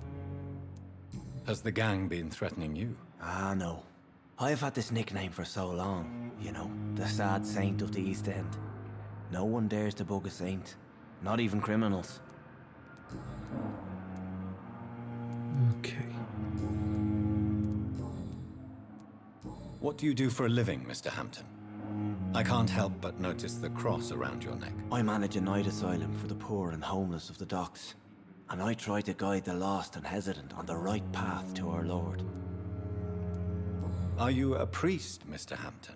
Has the gang been threatening you? Ah, no. I've had this nickname for so long, you know, the sad saint of the East End. No one dares to bug a saint, not even criminals. Okay. What do you do for a living, Mr. Hampton? I can't help but notice the cross around your neck. I manage a night asylum for the poor and homeless of the docks, and I try to guide the lost and hesitant on the right path to our Lord. Are you a priest, Mr. Hampton?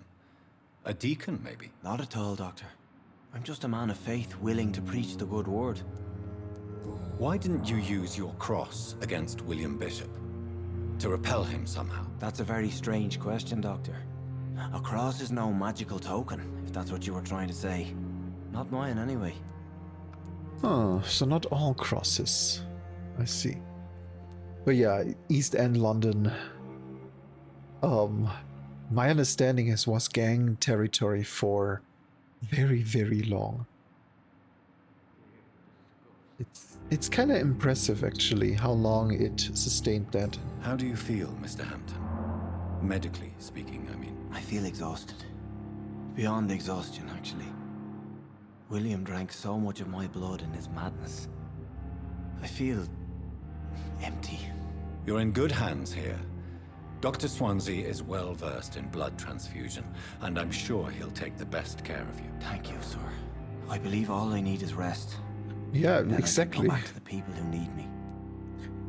A deacon, maybe? Not at all, Doctor. I'm just a man of faith willing to preach the good word. Why didn't you use your cross against William Bishop? To repel him somehow? That's a very strange question, Doctor. A cross is no magical token, if that's what you were trying to say. Not mine, anyway. Oh, so not all crosses. I see. But yeah, East End London. My understanding is was gang territory for very, very long. It's kind of impressive, actually, how long it sustained that. How do you feel, Mr. Hampton? Medically speaking, I mean. I feel exhausted. Beyond exhaustion, actually. William drank so much of my blood in his madness. I feel empty. You're in good hands here. Dr. Swansea is well versed in blood transfusion, and I'm sure he'll take the best care of you. Thank you, sir. I believe all I need is rest. Yeah, Then exactly. I can go back to the people who need me.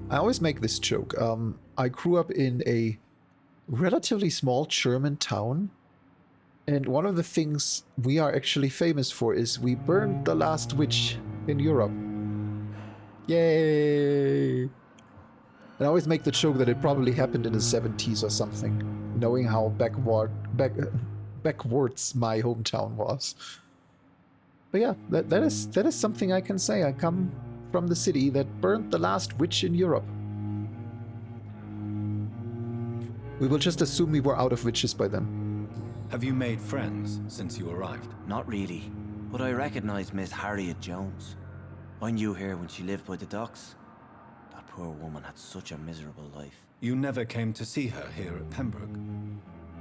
I always make this joke. I grew up in a relatively small German town, and one of the things we are actually famous for is we burned the last witch in Europe. Yay! And I always make the joke that it probably happened in the 70s or something, knowing how backwards my hometown was. But yeah, that is something I can say. I come from the city that burned the last witch in Europe. We will just assume we were out of witches by then. Have you made friends since you arrived? Not really, but I recognize Miss Harriet Jones. I knew her when she lived by the docks. That poor woman had such a miserable life. You never came to see her here at Pembroke.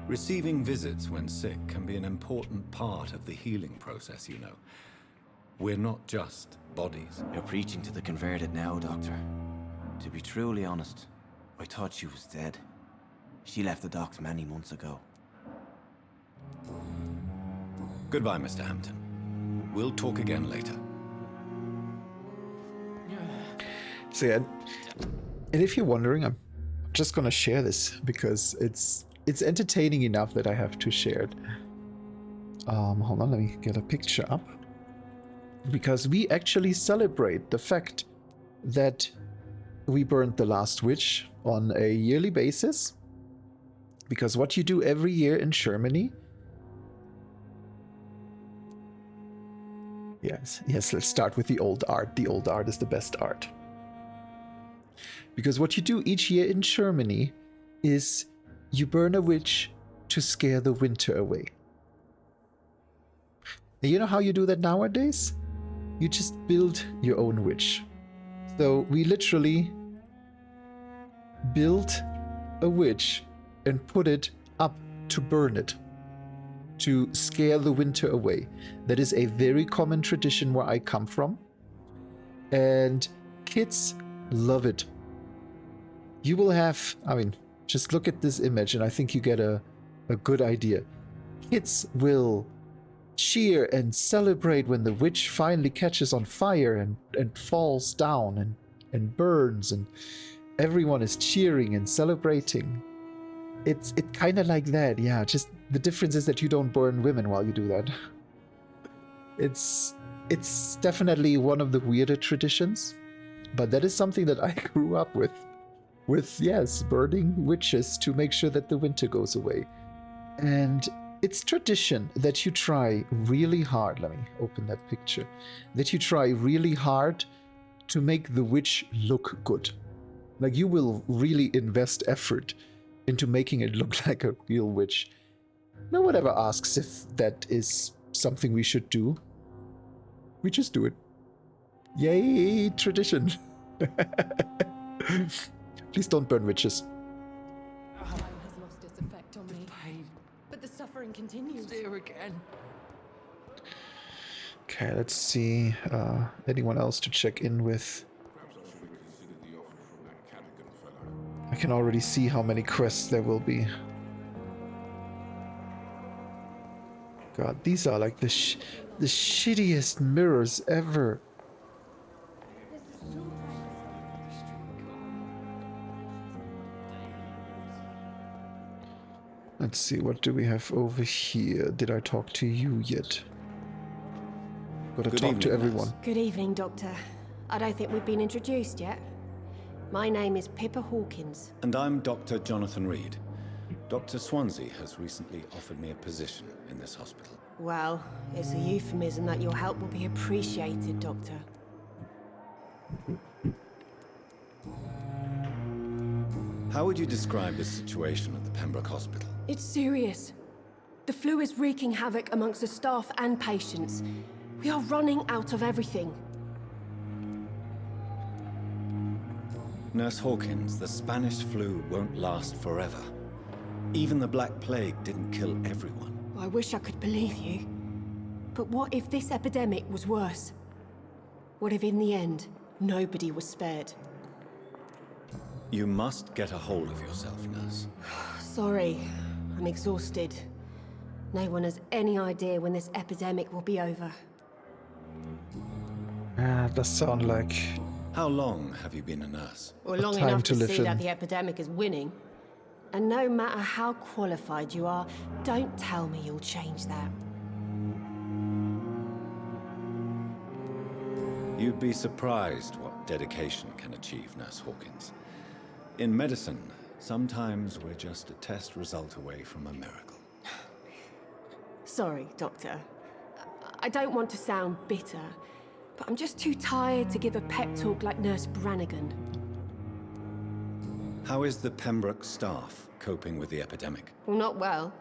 Receiving visits when sick can be an important part of the healing process, you know. We're not just bodies. You're preaching to the converted now, Doctor. To be truly honest, I thought she was dead. She left the docks many months ago. Goodbye, Mr. Hampton. We'll talk again later. So yeah, and if you're wondering, I'm just gonna share this because it's entertaining enough that I have to share it. Hold on, let me get a picture up. Because we actually celebrate the fact that we burned the last witch on a yearly basis. Because what you do every year in Germany... Yes, let's start with the old art. The old art is the best art. Because what you do each year in Germany is you burn a witch to scare the winter away. And you know how you do that nowadays? You just build your own witch. So we literally built a witch and put it up to burn it, to scare the winter away. That is a very common tradition where I come from. And kids love it. You will have, I mean, just look at this image and I think you get a good idea. Kids will cheer and celebrate when the witch finally catches on fire and falls down and burns, and everyone is cheering and celebrating. It's kind of like that, yeah. Just the difference is that you don't burn women while you do that. It's definitely one of the weirder traditions, but that is something that I grew up with. Yes, burning witches to make sure that the winter goes away. And it's tradition that you try really hard. Let me open that picture. That you try really hard to make the witch look good. Like, you will really invest effort into making it look like a real witch. No one ever asks if that is something we should do. We just do it. Yay, tradition. Please don't burn witches. Has lost its effect on me. But the suffering continues. There again. Okay, let's see. Anyone else to check in with? I can already see how many quests there will be. God, these are like the shittiest mirrors ever. Let's see, what do we have over here? Did I talk to you yet? Gotta talk to everyone. Good evening, Doctor. I don't think we've been introduced yet. My name is Pippa Hawkins. And I'm Dr. Jonathan Reed. Dr. Swansea has recently offered me a position in this hospital. Well, it's a euphemism that your help will be appreciated, Doctor. How would you describe the situation at the Pembroke Hospital? It's serious. The flu is wreaking havoc amongst the staff and patients. We are running out of everything. Nurse Hawkins, the Spanish flu won't last forever. Even the Black Plague didn't kill everyone. I wish I could believe you. But what if this epidemic was worse? What if in the end, nobody was spared? You must get a hold of yourself, nurse. Sorry, I'm exhausted. No one has any idea when this epidemic will be over. It does sound like... How long have you been a nurse? Well, long enough to see that the epidemic is winning. And no matter how qualified you are, don't tell me you'll change that. You'd be surprised what dedication can achieve, Nurse Hawkins. In medicine, sometimes we're just a test result away from a miracle. Sorry, Doctor. I don't want to sound bitter, but I'm just too tired to give a pep talk like Nurse Brannigan. How is the Pembroke staff coping with the epidemic? Well, not well.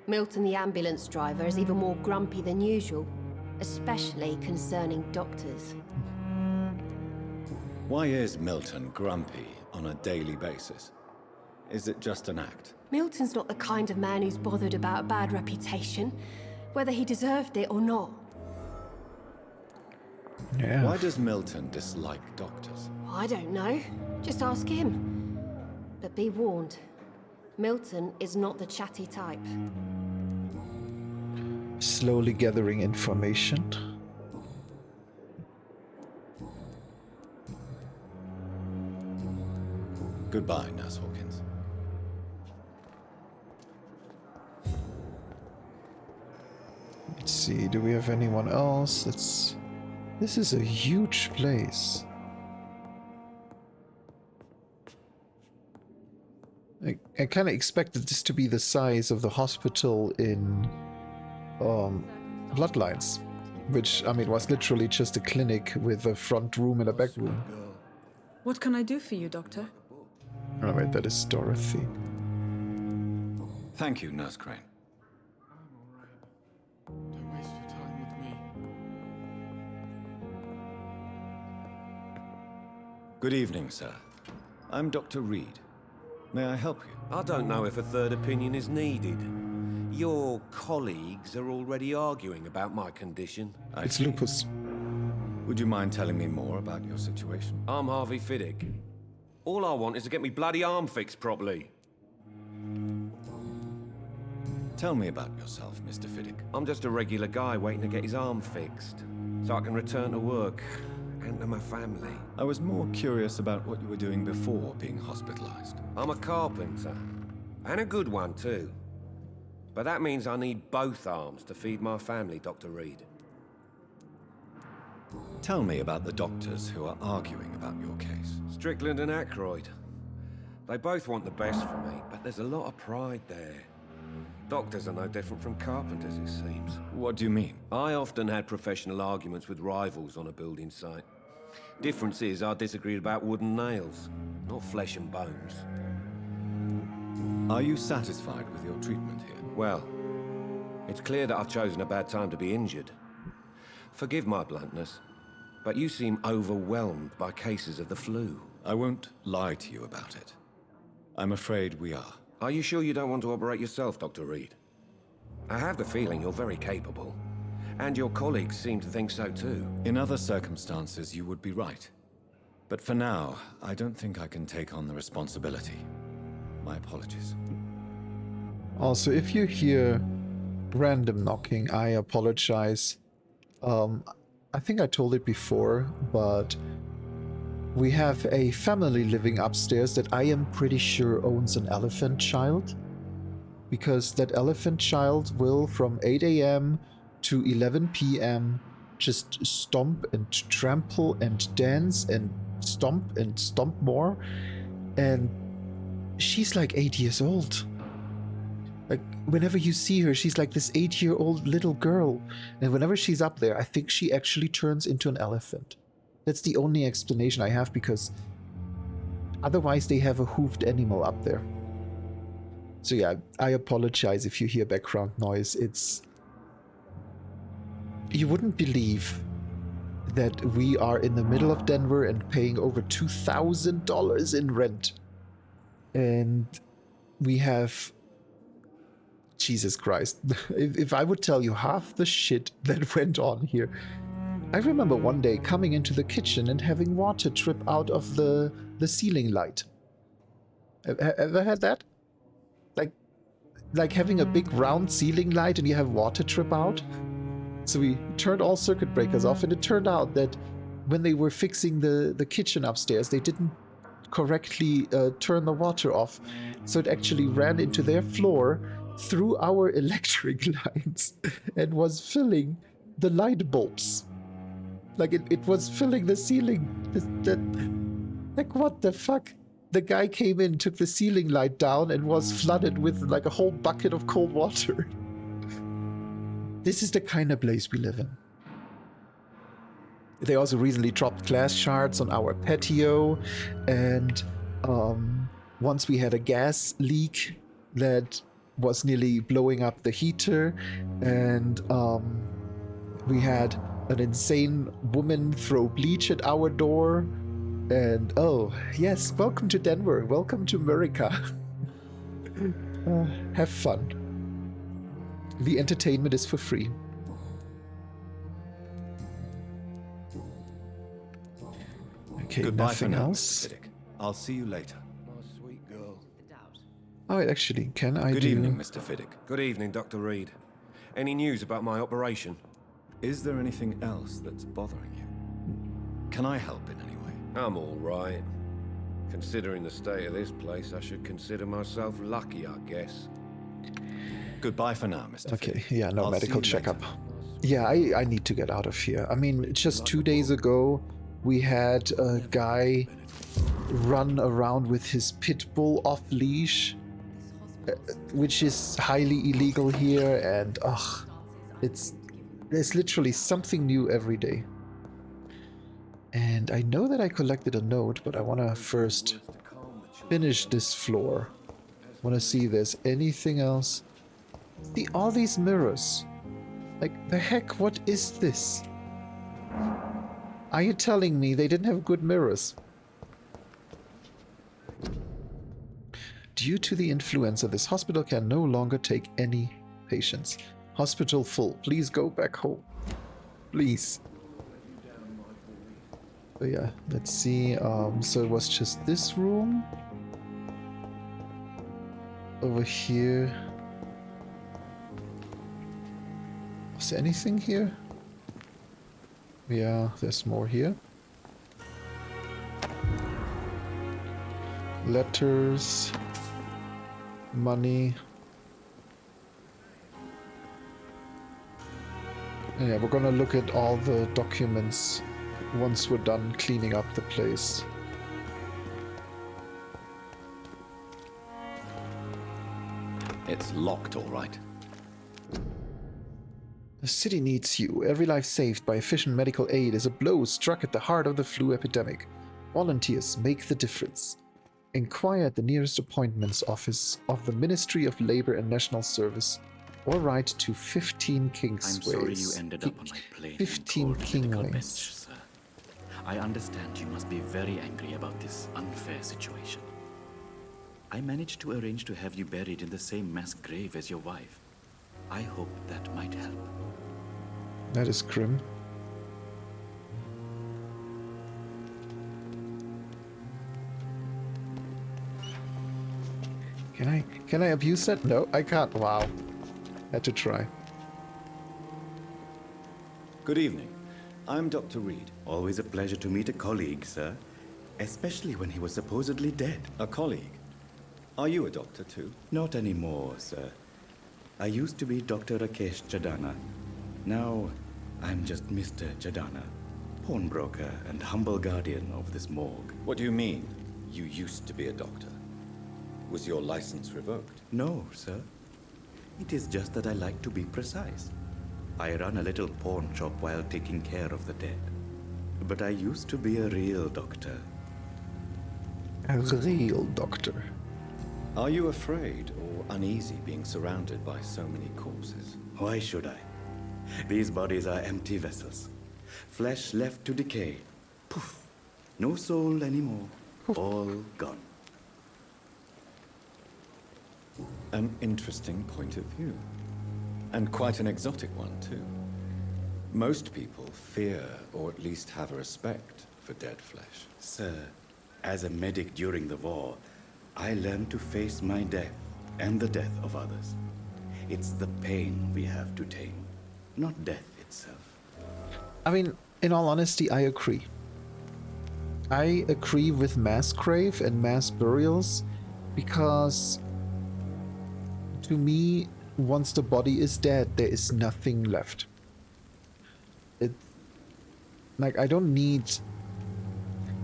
Milton, the ambulance driver, is even more grumpy than usual, especially concerning doctors. Why is Milton grumpy on a daily basis? Is it just an act? Milton's not the kind of man who's bothered about a bad reputation, whether he deserved it or not. Yeah. Why does Milton dislike doctors? I don't know. Just ask him. But be warned, Milton is not the chatty type. Slowly gathering information. Goodbye, Nurse Hawkins. Let's see, do we have anyone else? This is a huge place. I kind of expected this to be the size of the hospital in Bloodlines, which, I mean, was literally just a clinic with a front room and a back room. What can I do for you, Doctor? Oh wait, that is Dorothy. Thank you, Nurse Crane. Don't waste your time with me. Good evening, sir. I'm Dr. Reed. May I help you? I don't know if a third opinion is needed. Your colleagues are already arguing about my condition. It's lupus. Would you mind telling me more about your situation? I'm Harvey Fiddick. All I want is to get me bloody arm fixed properly. Tell me about yourself, Mr. Fiddick. I'm just a regular guy waiting to get his arm fixed, so I can return to work and to my family. I was more curious about what you were doing before being hospitalized. I'm a carpenter, and a good one too. But that means I need both arms to feed my family, Dr. Reed. Tell me about the doctors who are arguing about your case. Strickland and Aykroyd. They both want the best for me, but there's a lot of pride there. Doctors are no different from carpenters, it seems. What do you mean? I often had professional arguments with rivals on a building site. Difference is I disagreed about wooden nails, not flesh and bones. Are you satisfied with your treatment here? Well, it's clear that I've chosen a bad time to be injured. Forgive my bluntness, but you seem overwhelmed by cases of the flu. I won't lie to you about it. I'm afraid we are. Are you sure you don't want to operate yourself, Dr. Reed? I have the feeling you're very capable. And your colleagues seem to think so too. In other circumstances, you would be right. But for now, I don't think I can take on the responsibility. My apologies. Also, if you hear random knocking, I apologize. I think I told it before, but we have a family living upstairs that I am pretty sure owns an elephant child. Because that elephant child will, from 8 AM to 11 PM, just stomp and trample and dance and stomp more. And she's like 8 years old. Like, whenever you see her, she's like this 8-year-old little girl. And whenever she's up there, I think she actually turns into an elephant. That's the only explanation I have, because otherwise they have a hoofed animal up there. So yeah, I apologize if you hear background noise. You wouldn't believe that we are in the middle of Denver and paying over $2,000 in rent. And we have... Jesus Christ. If I would tell you half the shit that went on here. I remember one day coming into the kitchen and having water drip out of the ceiling light. Ever had that? Like having a big round ceiling light and you have water drip out? So we turned all circuit breakers off, and it turned out that when they were fixing the kitchen upstairs, they didn't correctly turn the water off. So it actually ran into their floor through our electric lines and was filling the light bulbs. Like it was filling the ceiling. Like what the fuck? The guy came in, took the ceiling light down, and was flooded with like a whole bucket of cold water. This is the kind of place we live in. They also recently dropped glass shards on our patio, and once we had a gas leak that was nearly blowing up the heater, and we had an insane woman throw bleach at our door. And oh, yes, welcome to Denver. Welcome to America. Have fun. The entertainment is for free. Okay, Goodbye nothing for now, else. Mr. Fiddick. I'll see you later. My sweet girl. Oh, actually, can I Good do... evening, Mr. Fiddick. Good evening, Dr. Reed. Any news about my operation? Is there anything else that's bothering you? Can I help in any way? I'm all right. Considering the state of this place, I should consider myself lucky, I guess. Goodbye for now, Mr. Okay, Fiddick. yeah, no I'll see medical you checkup. later. Yeah, I need to get out of here. I mean, just 2 days ago, we had a guy run around with his pit bull off leash, which is highly illegal here, and ugh, there's literally something new every day. And I know that I collected a note, but I want to first finish this floor. Want to see if there's anything else. See all these mirrors. Like, the heck, what is this? Are you telling me they didn't have good mirrors? Due to the influenza, this hospital can no longer take any patients. Hospital full. Please go back home. Please. So yeah, let's see. So it was just this room. Over here. Was there anything here? Yeah, there's more here. Letters. Money. Yeah, we're gonna look at all the documents once we're done cleaning up the place. It's locked, all right. The city needs you. Every life saved by efficient medical aid is a blow struck at the heart of the flu epidemic. Volunteers make the difference. Inquire at the nearest appointments office of the Ministry of Labor and National Service, or write to 15 Kingsways. I'm sorry you ended up on my plane. 15 Kingways. Sir. I understand you must be very angry about this unfair situation. I managed to arrange to have you buried in the same mass grave as your wife. I hope that might help. That is grim. Can I abuse that? No, I can't. Wow. Had to try. Good evening. I'm Dr. Reed. Always a pleasure to meet a colleague, sir. Especially when he was supposedly dead. A colleague? Are you a doctor too? Not anymore, sir. I used to be Dr. Rakesh Chadana. Now, I'm just Mr. Chadana, pawnbroker and humble guardian of this morgue. What do you mean, you used to be a doctor? Was your license revoked? No, sir. It is just that I like to be precise. I run a little pawn shop while taking care of the dead. But I used to be a real doctor. A real doctor. Are you afraid or uneasy being surrounded by so many corpses? Why should I? These bodies are empty vessels. Flesh left to decay. Poof. No soul anymore. All gone. An interesting point of view. And quite an exotic one, too. Most people fear, or at least have a respect, for dead flesh. Sir, as a medic during the war, I learned to face my death and the death of others. It's the pain we have to tame, not death itself. I mean, in all honesty, I agree. I agree with mass grave and mass burials because to me, once the body is dead, there is nothing left. Like, I don't need...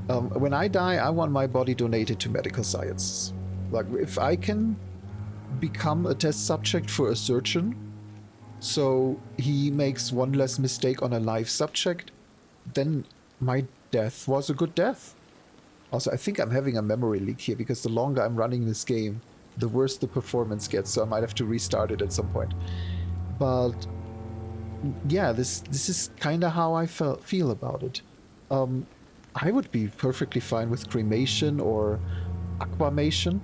when I die, I want my body donated to medical science. Like, if I can become a test subject for a surgeon, so he makes one less mistake on a live subject, then my death was a good death. Also, I think I'm having a memory leak here, because the longer I'm running this game, the worse the performance gets, so I might have to restart it at some point. But yeah, this is kind of how I feel about it. I would be perfectly fine with cremation or aquamation.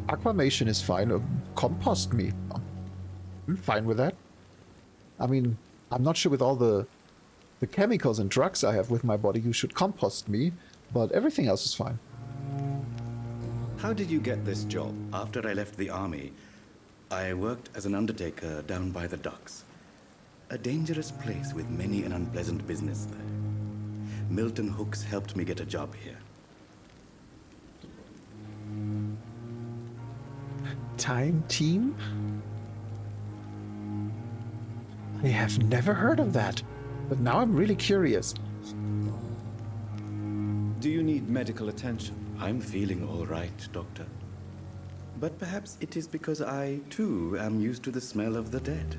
Aquamation is fine. Compost me. I'm fine with that. I mean, I'm not sure with all the chemicals and drugs I have with my body, you should compost me, but everything else is fine. How did you get this job? After I left the army, I worked as an undertaker down by the docks. A dangerous place with many an unpleasant business there. Milton Hooks helped me get a job here. Time Team? I have never heard of that, but now I'm really curious. Do you need medical attention? I'm feeling all right, Doctor. But perhaps it is because I, too, am used to the smell of the dead.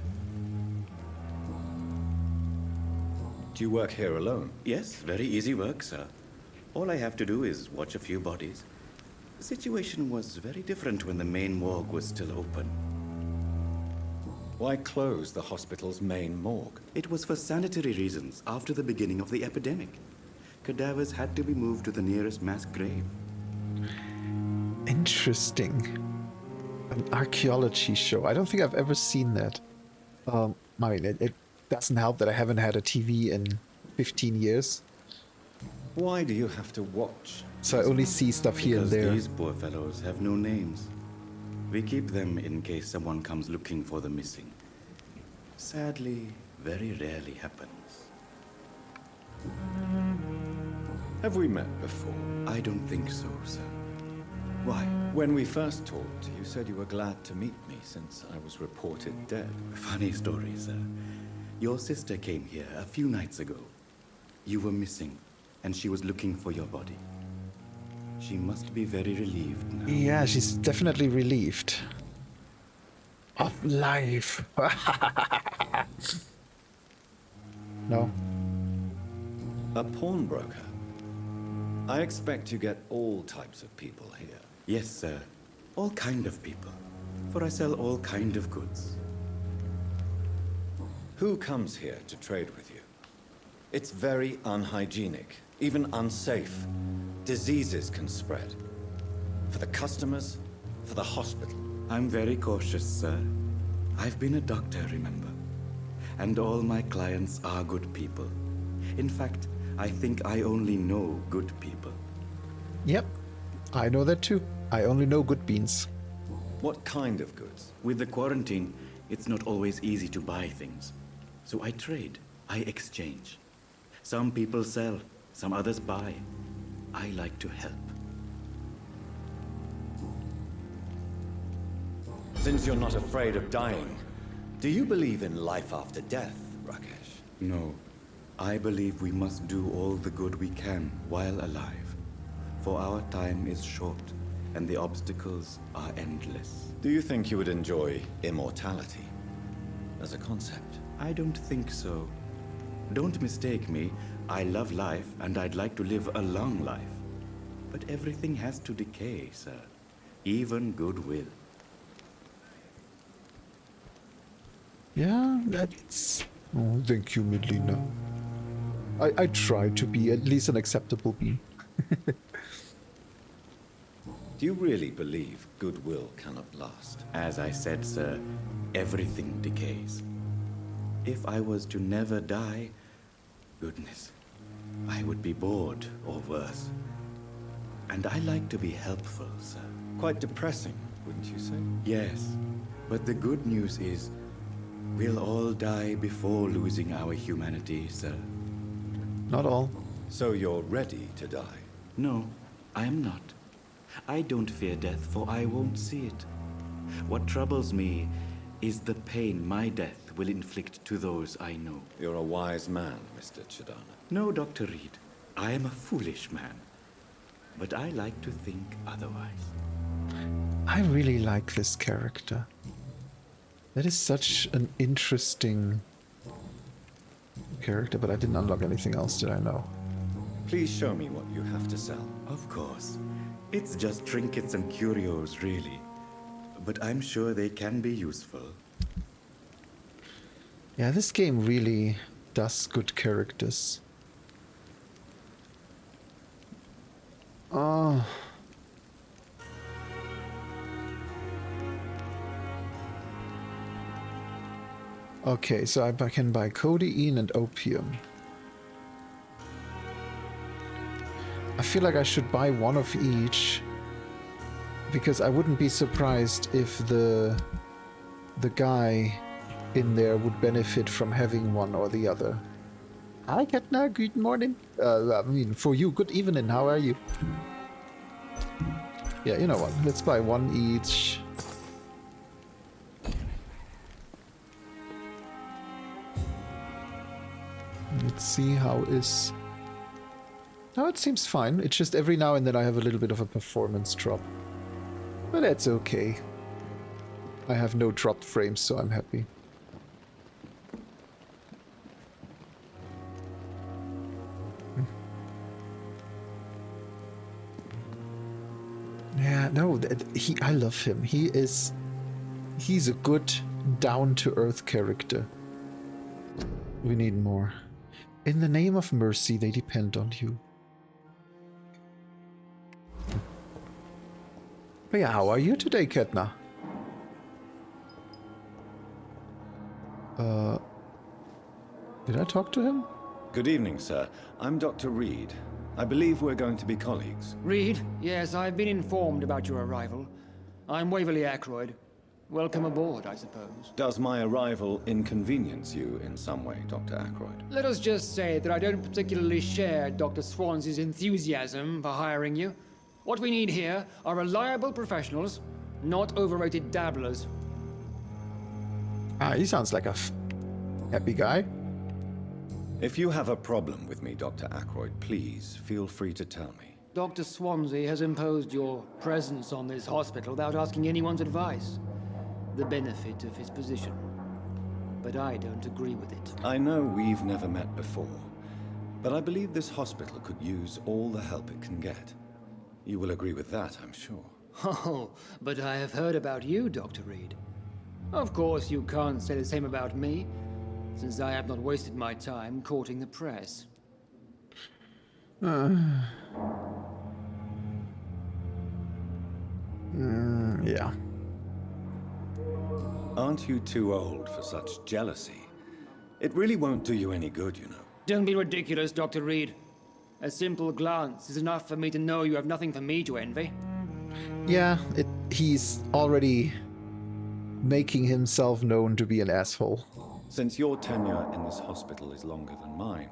Do you work here alone? Yes, very easy work, sir. All I have to do is watch a few bodies. The situation was very different when the main morgue was still open. Why close the hospital's main morgue? It was for sanitary reasons after the beginning of the epidemic. Cadavers had to be moved to the nearest mass grave. Interesting. An archaeology show. I don't think I've ever seen that. I mean, it doesn't help that I haven't had a TV in 15 years. Why do you have to watch? So I only see stuff here and there. These poor fellows have no names. We keep them in case someone comes looking for the missing. Sadly, very rarely happens. Have we met before? I don't think so, sir. Why? When we first talked, you said you were glad to meet me since I was reported dead. Funny story, sir. Your sister came here a few nights ago. You were missing, and she was looking for your body. She must be very relieved now. Yeah, she's definitely relieved. Of life. No. A pawnbroker? I expect you get all types of people here. Yes, sir. All kind of people. For I sell all kind of goods. Who comes here to trade with you? It's very unhygienic, even unsafe. Diseases can spread. For the customers, for the hospital. I'm very cautious, sir. I've been a doctor, remember? And all my clients are good people. In fact, I think I only know good people. Yep, I know that too. I only know good beans. What kind of goods? With the quarantine, it's not always easy to buy things. So I trade, I exchange. Some people sell, some others buy. I like to help. Since you're not afraid of dying, do you believe in life after death, Rakesh? No. I believe we must do all the good we can while alive. For our time is short, and the obstacles are endless. Do you think you would enjoy immortality as a concept? I don't think so. Don't mistake me. I love life, and I'd like to live a long life. But everything has to decay, sir. Even goodwill. Yeah, that's... Oh, thank you, Midlina. I try to be at least an acceptable being. Do you really believe goodwill cannot last? As I said, sir, everything decays. If I was to never die, goodness, I would be bored or worse. And I like to be helpful, sir. Quite depressing, wouldn't you say? Yes. But the good news is, we'll all die before losing our humanity, sir. Not all. So you're ready to die? No, I am not. I don't fear death, for I won't see it. What troubles me is the pain my death will inflict to those I know. You're a wise man, Mr. Chidana. No, Dr. Reed. I am a foolish man. But I like to think otherwise. I really like this character. That is such an interesting character, but I didn't unlock anything else, did I know? Please show me what you have to sell. Of course. It's just trinkets and curios, really. But I'm sure they can be useful. Yeah, this game really does good characters. Oh. Okay, so I can buy codeine and opium. I feel like I should buy one of each, because I wouldn't be surprised if the guy in there would benefit from having one or the other. Hi Katna, good morning. I mean, for you, good evening, how are you? Yeah, you know what, let's buy one each. Let's see how is... Oh, it seems fine. It's just every now and then I have a little bit of a performance drop. But that's okay. I have no dropped frames, so I'm happy. Yeah, no, I love him. He's a good, down-to-earth character. We need more. In the name of mercy, they depend on you. But yeah, how are you today, Ketna? Did I talk to him? Good evening, sir. I'm Dr. Reed. I believe we're going to be colleagues. Reed? Yes, I've been informed about your arrival. I'm Waverly Ackroyd. Welcome aboard, I suppose. Does my arrival inconvenience you in some way, Dr. Ackroyd? Let us just say that I don't particularly share Dr. Swansea's enthusiasm for hiring you. What we need here are reliable professionals, not overrated dabblers. Ah, he sounds like a happy guy. If you have a problem with me, Dr. Ackroyd, please feel free to tell me. Dr. Swansea has imposed your presence on this hospital without asking anyone's advice. The benefit of his position. But I don't agree with it. I know we've never met before, but I believe this hospital could use all the help it can get. You will agree with that, I'm sure. Oh, but I have heard about you, Dr. Reed. Of course, you can't say the same about me, since I have not wasted my time courting the press. Yeah. Aren't you too old for such jealousy? It really won't do you any good, you know. Don't be ridiculous, Dr. Reed. A simple glance is enough for me to know you have nothing for me to envy. Yeah, he's already making himself known to be an asshole. Since your tenure in this hospital is longer than mine,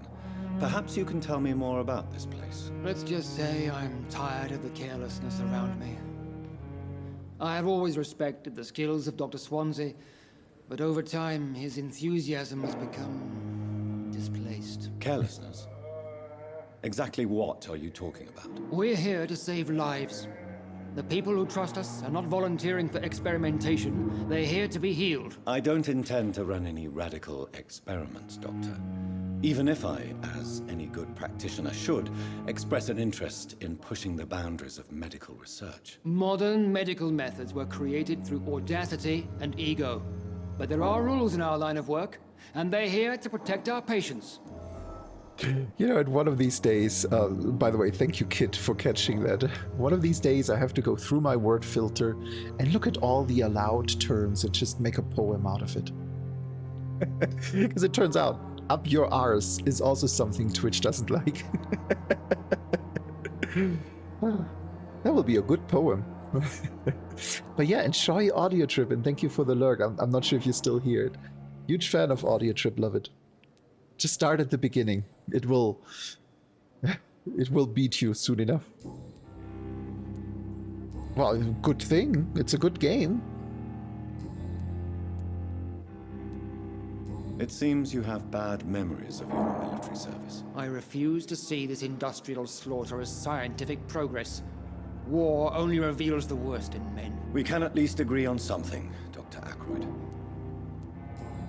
perhaps you can tell me more about this place. Let's just say I'm tired of the carelessness around me. I have always respected the skills of Dr. Swansea, but over time his enthusiasm has become displaced. Carelessness? Exactly what are you talking about? We're here to save lives. The people who trust us are not volunteering for experimentation. They're here to be healed. I don't intend to run any radical experiments, Doctor. Even if I, as any good practitioner should, express an interest in pushing the boundaries of medical research. Modern medical methods were created through audacity and ego. But there are rules in our line of work, and they're here to protect our patients. You know, at one of these days, by the way, thank you, Kit, for catching that. One of these days I have to go through my word filter and look at all the allowed terms and just make a poem out of it. Because it turns out, up your arse is also something Twitch doesn't like. That will be a good poem. But yeah, enjoy Audio Trip, and thank you for the lurk. I'm not sure if you still hear it. Huge fan of Audio Trip, love it. Just start at the beginning. It will beat you soon enough. Well, good thing. It's a good game. It seems you have bad memories of your military service. I refuse to see this industrial slaughter as scientific progress. War only reveals the worst in men. We can at least agree on something, Dr. Ackroyd.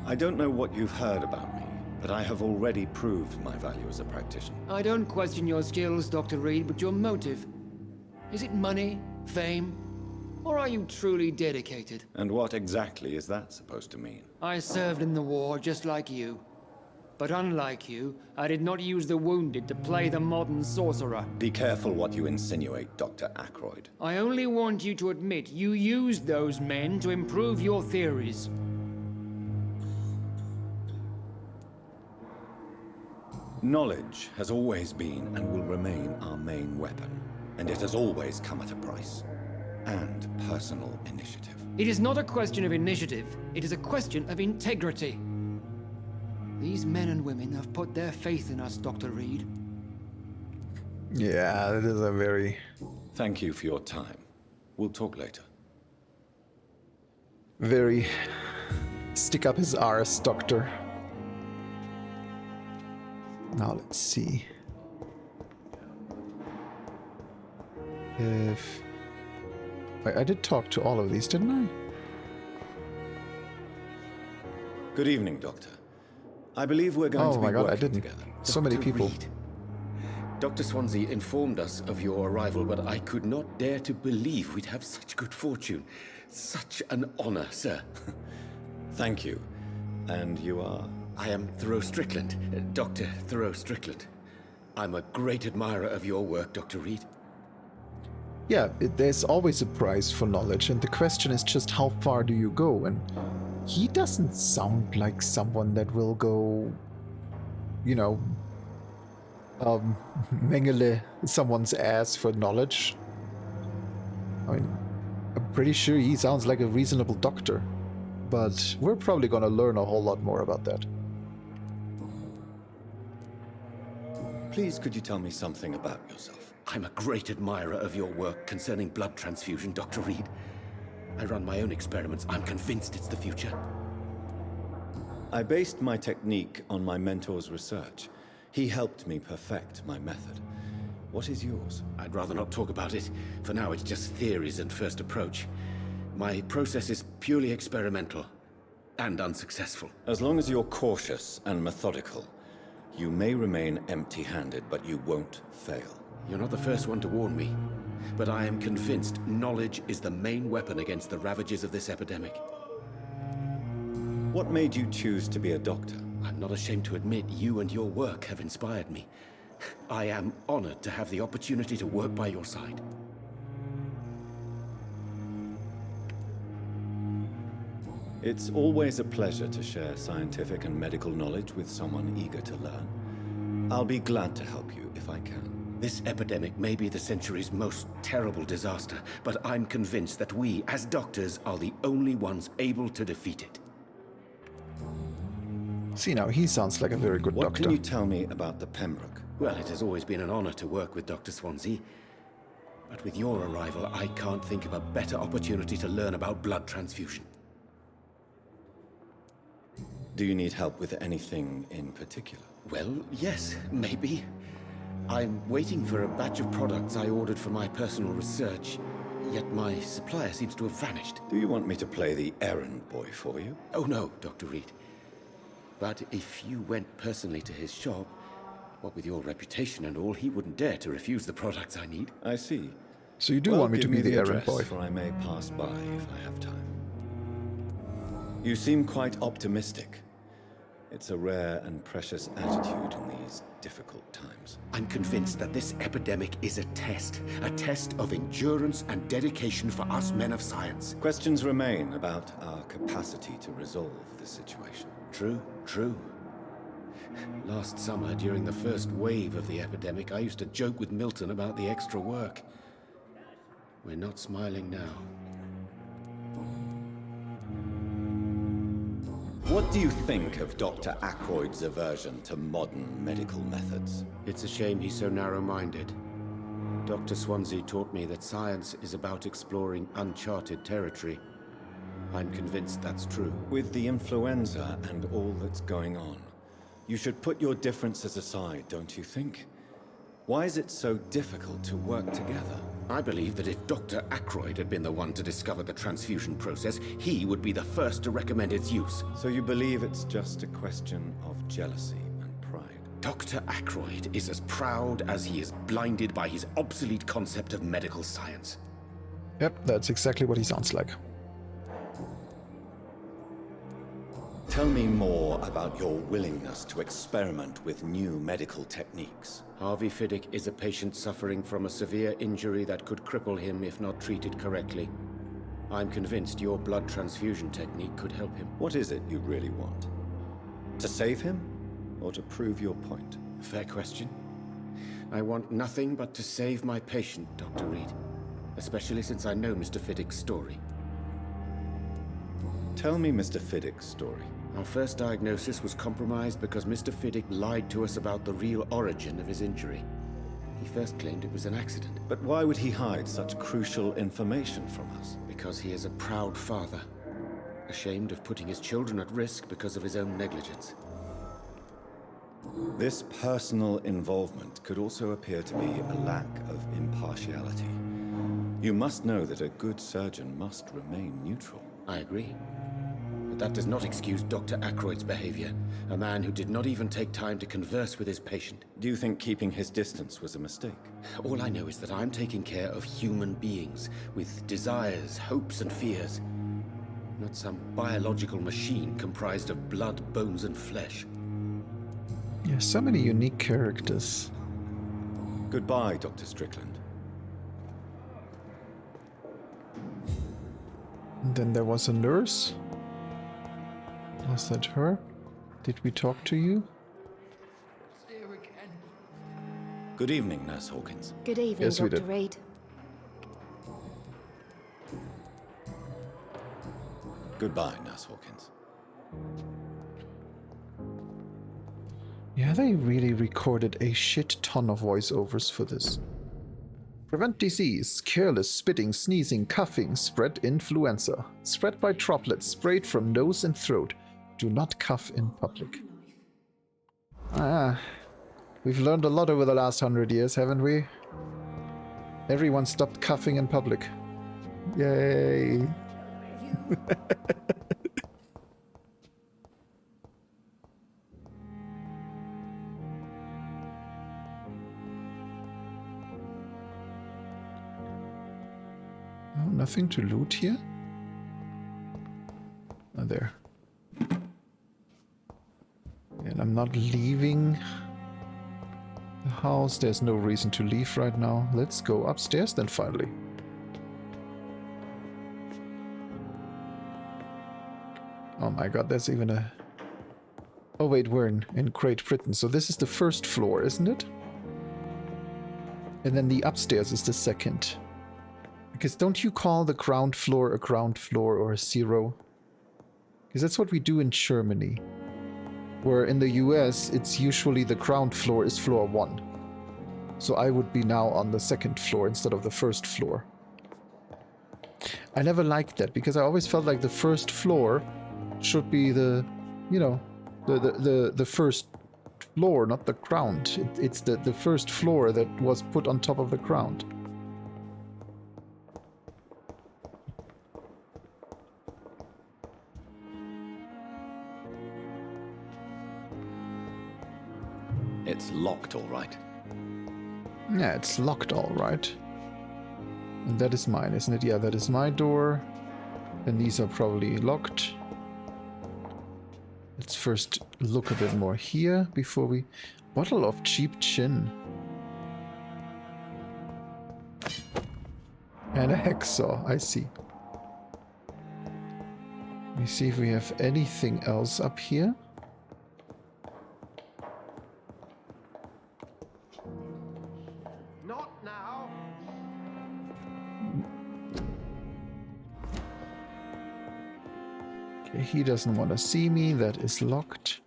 I don't know what you've heard about me, but I have already proved my value as a practitioner. I don't question your skills, Dr. Reed, but your motive. Is it money, fame, or are you truly dedicated? And what exactly is that supposed to mean? I served in the war just like you. But unlike you, I did not use the wounded to play the modern sorcerer. Be careful what you insinuate, Dr. Ackroyd. I only want you to admit you used those men to improve your theories. Knowledge has always been and will remain our main weapon, and it has always come at a price. And personal initiative. It is not a question of initiative, it is a question of integrity. These men and women have put their faith in us, Dr. Reed. Yeah, it is a very... Thank you for your time. We'll talk later. Very... stick up his arse, Doctor. Now let's see. If... I did talk to all of these, didn't I? Good evening, Doctor. I believe we're going to be working together. So many people. Reed. Dr. Swansea informed us of your arrival, but I could not dare to believe we'd have such good fortune. Such an honor, sir. Thank you. And you are? I am Thoreau Strickland, Dr. Thoreau Strickland. I'm a great admirer of your work, Dr. Reed. Yeah, there's always a price for knowledge, and the question is just how far do you go? And he doesn't sound like someone that will go, you know, mengele someone's ass for knowledge. I mean, I'm pretty sure he sounds like a reasonable doctor, but we're probably gonna learn a whole lot more about that. Please, could you tell me something about yourself? I'm a great admirer of your work concerning blood transfusion, Dr. Reed. I run my own experiments. I'm convinced it's the future. I based my technique on my mentor's research. He helped me perfect my method. What is yours? I'd rather not talk about it. For now, it's just theories and first approach. My process is purely experimental and unsuccessful. As long as you're cautious and methodical, you may remain empty-handed, but you won't fail. You're not the first one to warn me, but I am convinced knowledge is the main weapon against the ravages of this epidemic. What made you choose to be a doctor? I'm not ashamed to admit you and your work have inspired me. I am honored to have the opportunity to work by your side. It's always a pleasure to share scientific and medical knowledge with someone eager to learn. I'll be glad to help you if I can. This epidemic may be the century's most terrible disaster, but I'm convinced that we, as doctors, are the only ones able to defeat it. See, now he sounds like a very good doctor. What can you tell me about the Pembroke? Well, it has always been an honor to work with Dr. Swansea. But with your arrival, I can't think of a better opportunity to learn about blood transfusion. Do you need help with anything in particular? Well, yes, maybe. I'm waiting for a batch of products I ordered for my personal research, yet my supplier seems to have vanished. Do you want me to play the errand boy for you? Oh no, Dr. Reed. But if you went personally to his shop, what with your reputation and all, he wouldn't dare to refuse the products I need. I see. So you do want me to be the errand boy? For I may pass by if I have time. You seem quite optimistic. It's a rare and precious attitude in these difficult times. I'm convinced that this epidemic is a test of endurance and dedication for us men of science. Questions remain about our capacity to resolve the situation. True. Last summer, during the first wave of the epidemic, I used to joke with Milton about the extra work. We're not smiling now. What do you think of Dr. Ackroyd's aversion to modern medical methods? It's a shame he's so narrow-minded. Dr. Swansea taught me that science is about exploring uncharted territory. I'm convinced that's true. With the influenza and all that's going on, you should put your differences aside, don't you think? Why is it so difficult to work together? I believe that if Dr. Ackroyd had been the one to discover the transfusion process, he would be the first to recommend its use. So you believe it's just a question of jealousy and pride? Dr. Ackroyd is as proud as he is blinded by his obsolete concept of medical science. Yep, that's exactly what he sounds like. Tell me more about your willingness to experiment with new medical techniques. Harvey Fiddick is a patient suffering from a severe injury that could cripple him if not treated correctly. I'm convinced your blood transfusion technique could help him. What is it you really want? To save him, or to prove your point? Fair question. I want nothing but to save my patient, Dr. Reed. Especially since I know Mr. Fiddick's story. Tell me Mr. Fiddick's story. Our first diagnosis was compromised because Mr. Fiddick lied to us about the real origin of his injury. He first claimed it was an accident. But why would he hide such crucial information from us? Because he is a proud father, ashamed of putting his children at risk because of his own negligence. This personal involvement could also appear to be a lack of impartiality. You must know that a good surgeon must remain neutral. I agree. But that does not excuse Dr. Ackroyd's behavior, a man who did not even take time to converse with his patient. Do you think keeping his distance was a mistake? All I know is that I'm taking care of human beings, with desires, hopes, and fears. Not some biological machine comprised of blood, bones, and flesh. Yeah, so many unique characters. Goodbye, Dr. Strickland. And then there was a nurse. Was that her? Did we talk to you? Good evening, Nurse Hawkins. Good evening, Yes, we Dr. did. Reed. Goodbye, Nurse Hawkins. Yeah, they really recorded a shit ton of voiceovers for this. Prevent disease, careless spitting, sneezing, coughing, spread influenza. Spread by droplets sprayed from nose and throat. Do not cough in public. We've learned a lot over the last 100 years, haven't we? Everyone stopped coughing in public. Yay! Oh, nothing to loot here? Oh, there. And I'm not leaving the house. There's no reason to leave right now. Let's go upstairs then finally. Oh my god, there's even a... Oh wait, we're in Great Britain. So this is the first floor, isn't it? And then the upstairs is the second. Because don't you call the ground floor or a zero? Because that's what we do in Germany. Where in the US, it's usually the ground floor is floor 1. So I would be now on the second floor instead of the first floor. I never liked that because I always felt like the first floor should be the, you know, the first floor, not the ground. It's the first floor that was put on top of the ground. It's locked, all right. Yeah, it's locked all right. And that is mine, isn't it? Yeah, that is my door. And these are probably locked. Let's first look a bit more here before we... Bottle of cheap gin. And a hacksaw, I see. Let me see if we have anything else up here. he doesn't want to see me. That is locked.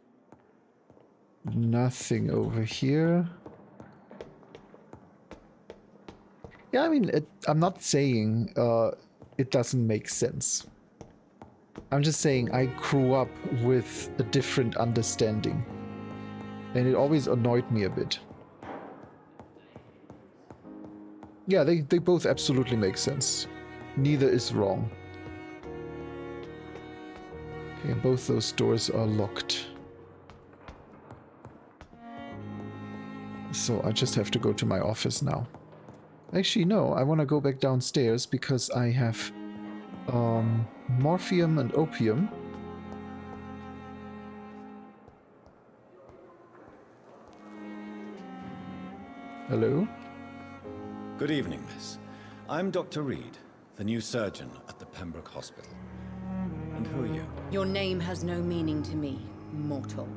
Nothing over here. Yeah, I mean, I'm not saying it doesn't make sense. I'm just saying I grew up with a different understanding. And it always annoyed me a bit. Yeah, they both absolutely make sense. Neither is wrong. Okay, both those doors are locked. So I just have to go to my office now. Actually, no, I want to go back downstairs because I have morphium and opium. Hello? Good evening, miss. I'm Dr. Reed, the new surgeon at the Pembroke Hospital. And who are you? Your name has no meaning to me, mortal.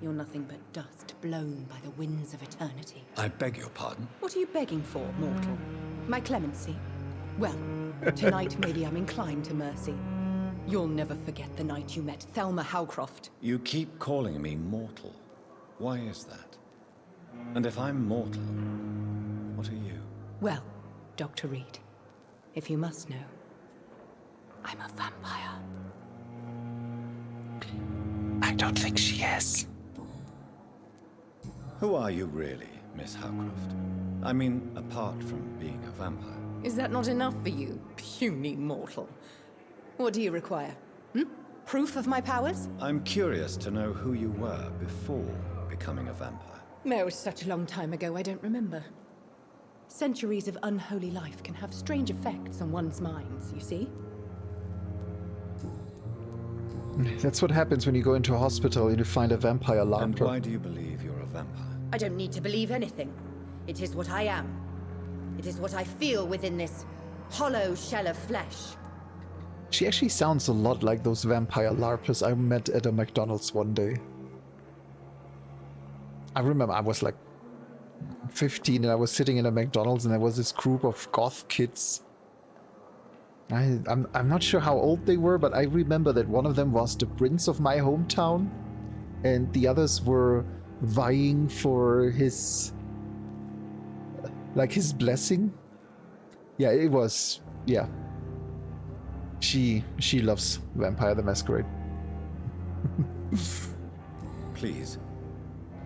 You're nothing but dust blown by the winds of eternity. I beg your pardon? What are you begging for, mortal? My clemency? Well, tonight maybe I'm inclined to mercy. You'll never forget the night you met Thelma Howcroft. You keep calling me mortal. Why is that? And if I'm mortal, what are you? Well, Dr. Reed, if you must know, I'm a vampire. I don't think she is. Who are you really, Miss Howcroft? I mean, apart from being a vampire. Is that not enough for you, puny mortal? What do you require? Proof of my powers? I'm curious to know who you were before becoming a vampire. It was such a long time ago, I don't remember. Centuries of unholy life can have strange effects on one's minds, you see? That's what happens when you go into a hospital and you find a vampire larva. And why do you believe you're a vampire? I don't need to believe anything. It is what I am. It is what I feel within this hollow shell of flesh. She actually sounds a lot like those vampire larpers I met at a McDonald's one day. I remember I was like 15 and I was sitting in a McDonald's and there was this group of goth kids. I'm not sure how old they were, but I remember that one of them was the prince of my hometown and the others were vying for his his blessing. Yeah, it was, yeah. She loves Vampire the Masquerade. Please,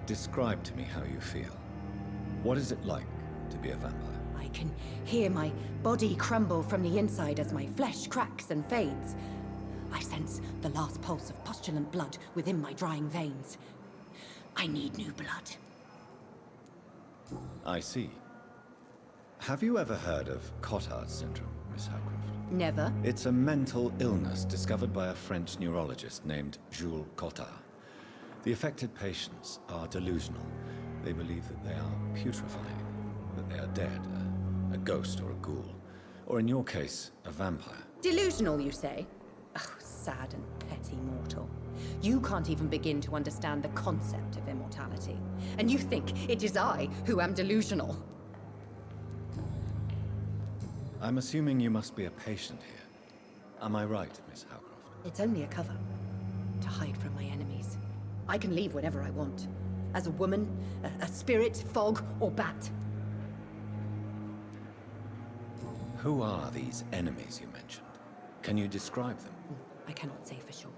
describe to me how you feel. What is it like to be a vampire? I can hear my body crumble from the inside as my flesh cracks and fades. I sense the last pulse of postulant blood within my drying veins. I need new blood. I see. Have you ever heard of Cotard syndrome, Miss Howcroft? Never. It's a mental illness discovered by a French neurologist named Jules Cotard. The affected patients are delusional. They believe that they are putrefying, that they are dead, a ghost or a ghoul, or in your case, a vampire. Delusional, you say? Oh, sad and petty mortal. You can't even begin to understand the concept of immortality. And you think it is I who am delusional. I'm assuming you must be a patient here. Am I right, Miss Howcroft? It's only a cover. To hide from my enemies. I can leave whenever I want. As a woman, a spirit, fog, or bat. Who are these enemies you mentioned? Can you describe them? I cannot say for sure.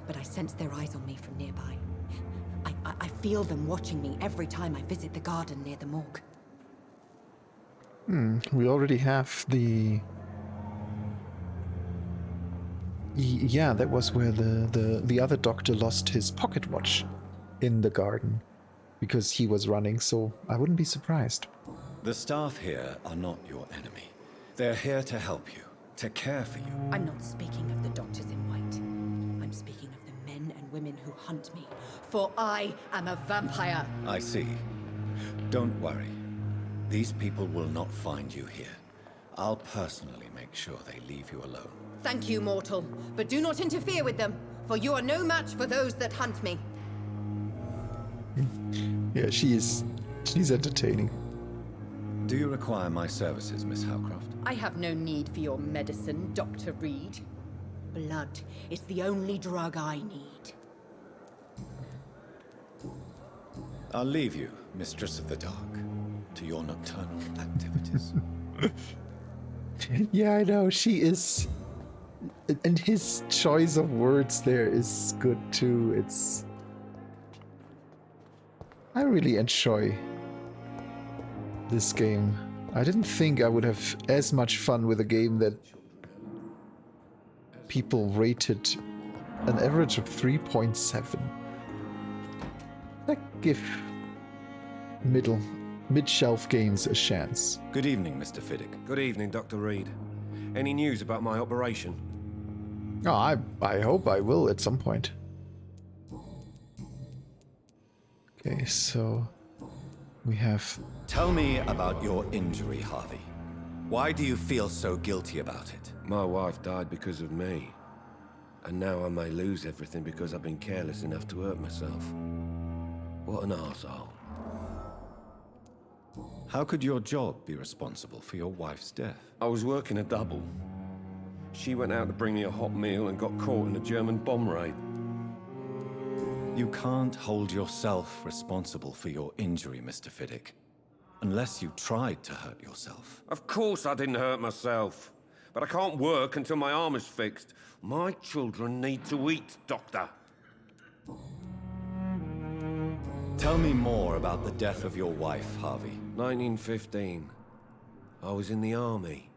But I sense their eyes on me from nearby. I feel them watching me every time I visit the garden near the morgue. We already have the... Yeah, that was where the other doctor lost his pocket watch in the garden because he was running, so I wouldn't be surprised. The staff here are not your enemy. They're here to help you, to care for you. I'm not speaking of the doctors in white. I'm speaking of the men and women who hunt me, for I am a vampire. I see. Don't worry. These people will not find you here. I'll personally make sure they leave you alone. Thank you, mortal, but do not interfere with them, for you are no match for those that hunt me. Yeah, she's entertaining. Do you require my services, Miss Howcroft? I have no need for your medicine, Dr. Reed. Blood is the only drug I need. I'll leave you, Mistress of the Dark, to your nocturnal activities. Yeah, I know, she is. And his choice of words there is good too. It's... I really enjoy this game. I didn't think I would have as much fun with a game that people rated an average of 3.7. Like, give mid-shelf games a chance. Good evening, Mr. Fiddick. Good evening, Dr. Reed. Any news about my operation? Oh, I hope I will at some point. Okay, so we have... Tell me about your injury, Harvey. Why do you feel so guilty about it? My wife died because of me. And now I may lose everything because I've been careless enough to hurt myself. What an arsehole. How could your job be responsible for your wife's death? I was working a double. She went out to bring me a hot meal and got caught in a German bomb raid. You can't hold yourself responsible for your injury, Mr. Fiddick. Unless you tried to hurt yourself. Of course I didn't hurt myself. But I can't work until my arm is fixed. My children need to eat, Doctor. Tell me more about the death of your wife, Harvey. 1915. I was in the army.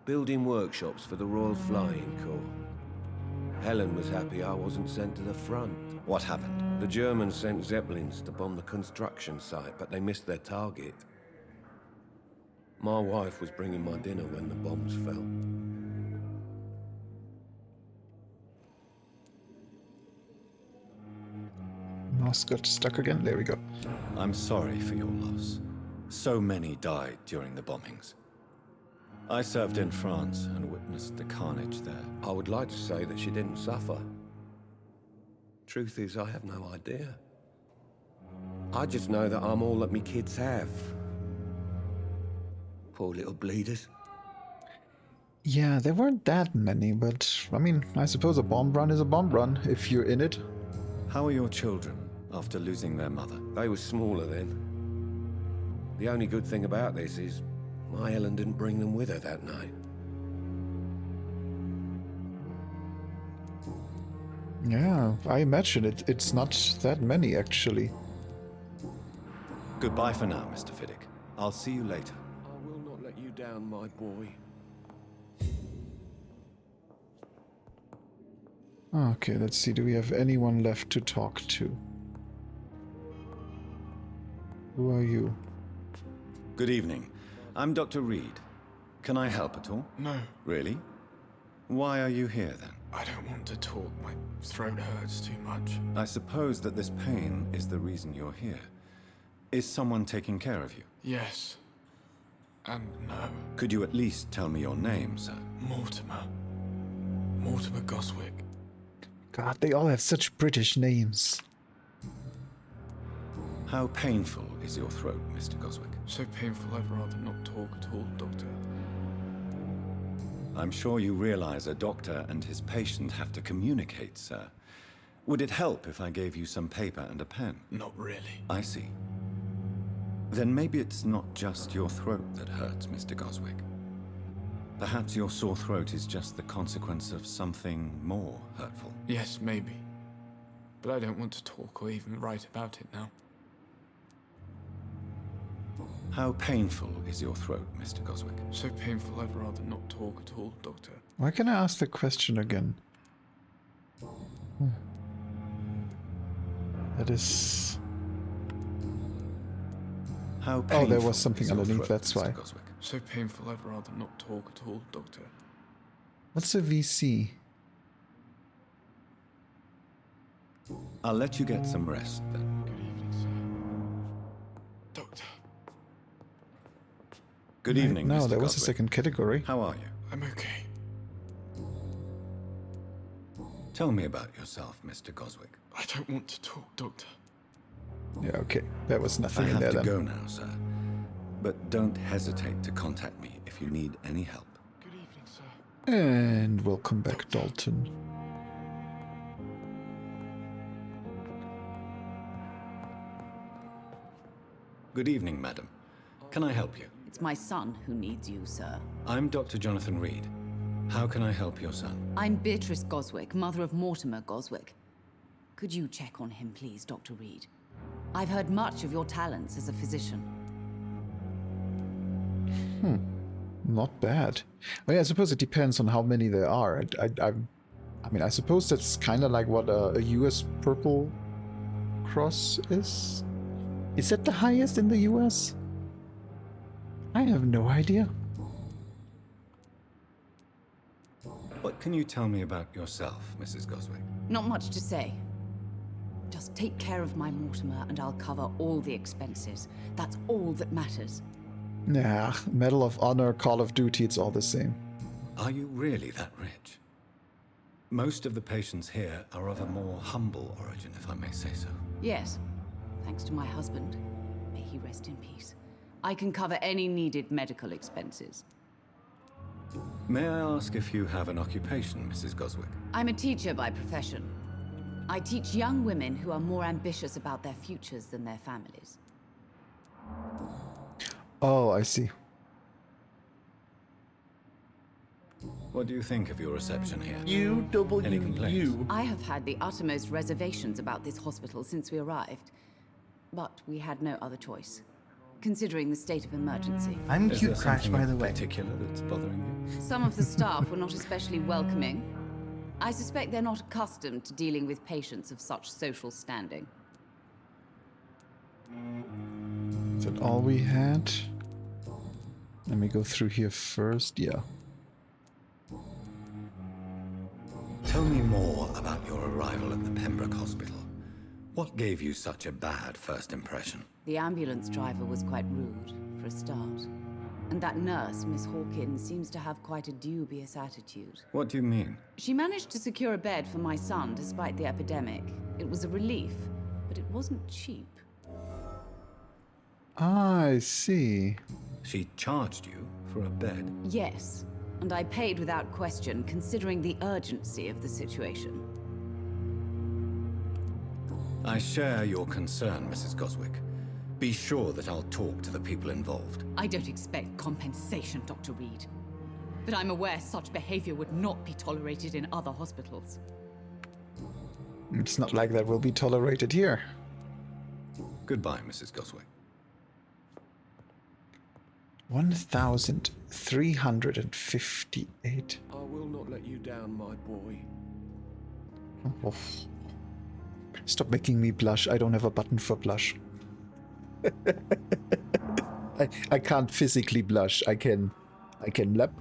Building workshops for the Royal Flying Corps. Helen was happy I wasn't sent to the front. What happened? The Germans sent Zeppelins to bomb the construction site, but they missed their target. My wife was bringing my dinner when the bombs fell. Mouse got stuck again. There we go. I'm sorry for your loss. So many died during the bombings. I served in France and witnessed the carnage there. I would like to say that she didn't suffer. Truth is, I have no idea. I just know that I'm all that me kids have. Poor little bleeders. Yeah, there weren't that many, but I mean, I suppose a bomb run is a bomb run if you're in it. How are your children after losing their mother? They were smaller then. The only good thing about this is my Helen didn't bring them with her that night. Yeah, I imagine it's not that many, actually. Goodbye for now, Mr. Fiddick. I'll see you later. I will not let you down, my boy. Okay, let's see. Do we have anyone left to talk to? Who are you? Good evening. I'm Dr. Reed. Can I help at all? No. Really? Why are you here, then? I don't want to talk. My throat hurts too much. I suppose that this pain is the reason you're here. Is someone taking care of you? Yes. And no. Could you at least tell me your name, sir? Mortimer. Mortimer Goswick. God, they all have such British names. How painful is your throat, Mr. Goswick? So painful I'd rather not talk at all, Doctor. I'm sure you realize a doctor and his patient have to communicate, sir. Would it help if I gave you some paper and a pen? Not really. I see. Then maybe it's not just your throat that hurts, Mr. Goswick. Perhaps your sore throat is just the consequence of something more hurtful. Yes, maybe. But I don't want to talk or even write about it now. How painful is your throat, Mr. Goswick? So painful I'd rather not talk at all, Doctor. Why can I ask the question again? That is... How oh, there painful was something is your underneath, throat, that's Mr. why. Goswick? So painful I'd rather not talk at all, Doctor. What's a VC? I'll let you get some rest, then. Good evening, sir. Doctor. Good evening, No, Mr. there was a Goswick. second category. How are you? I'm okay. Tell me about yourself, Mr. Goswick. I don't want to talk, Doctor. Yeah, okay. There was nothing I in have there to then. go now, sir. But don't hesitate to contact me if you need any help. Good evening, sir. And welcome back, Dalton. Good evening, madam. Can I help you? It's my son who needs you, sir. I'm Dr. Jonathan Reed. How can I help your son? I'm Beatrice Goswick, mother of Mortimer Goswick. Could you check on him, please, Dr. Reed? I've heard much of your talents as a physician. Not bad. I mean, I suppose it depends on how many there are. I mean, I suppose that's kind of like what a US Purple Cross is. Is that the highest in the US? I have no idea. What can you tell me about yourself, Mrs. Goswick? Not much to say. Just take care of my Mortimer and I'll cover all the expenses. That's all that matters. Nah, Medal of Honor, Call of Duty, it's all the same. Are you really that rich? Most of the patients here are of a more humble origin, if I may say so. Yes, thanks to my husband. May he rest in peace. I can cover any needed medical expenses. May I ask if you have an occupation, Mrs. Goswick? I'm a teacher by profession. I teach young women who are more ambitious about their futures than their families. Oh, I see. What do you think of your reception here? Any complaints? I have had the uttermost reservations about this hospital since we arrived. But we had no other choice, considering the state of emergency. I'm cute Crash, by the way. Particular that's bothering you? Some of the staff were not especially welcoming. I suspect they're not accustomed to dealing with patients of such social standing. Is that all we had? Let me go through here first. Yeah. Tell me more about your arrival at the Pembroke Hospital. What gave you such a bad first impression? The ambulance driver was quite rude, for a start. And that nurse, Miss Hawkins, seems to have quite a dubious attitude. What do you mean? She managed to secure a bed for my son despite the epidemic. It was a relief, but it wasn't cheap. I see. She charged you for a bed? Yes, and I paid without question, considering the urgency of the situation. I share your concern, Mrs. Goswick. Be sure that I'll talk to the people involved. I don't expect compensation, Dr. Reed. But I'm aware such behavior would not be tolerated in other hospitals. It's not like that will be tolerated here. Goodbye, Mrs. Goswick. 1,358. I will not let you down, my boy. Oh. Stop making me blush. I don't have a button for blush. I can't physically blush. I can lap.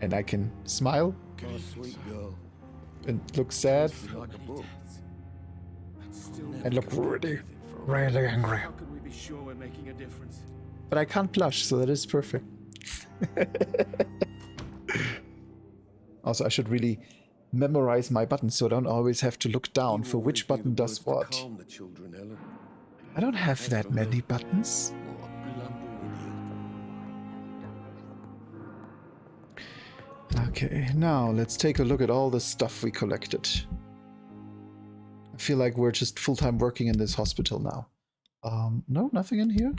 And I can smile. My sweet girl. And look sad. Like a book. And look really angry. How can we be sure we're making a difference? But I can't blush, so that is perfect. Also, I should really memorize my buttons so I don't always have to look down for which button does what. Calm the children, Ellen. I don't have that many buttons. Okay, now let's take a look at all the stuff we collected. I feel like we're just full-time working in this hospital now. No, nothing in here?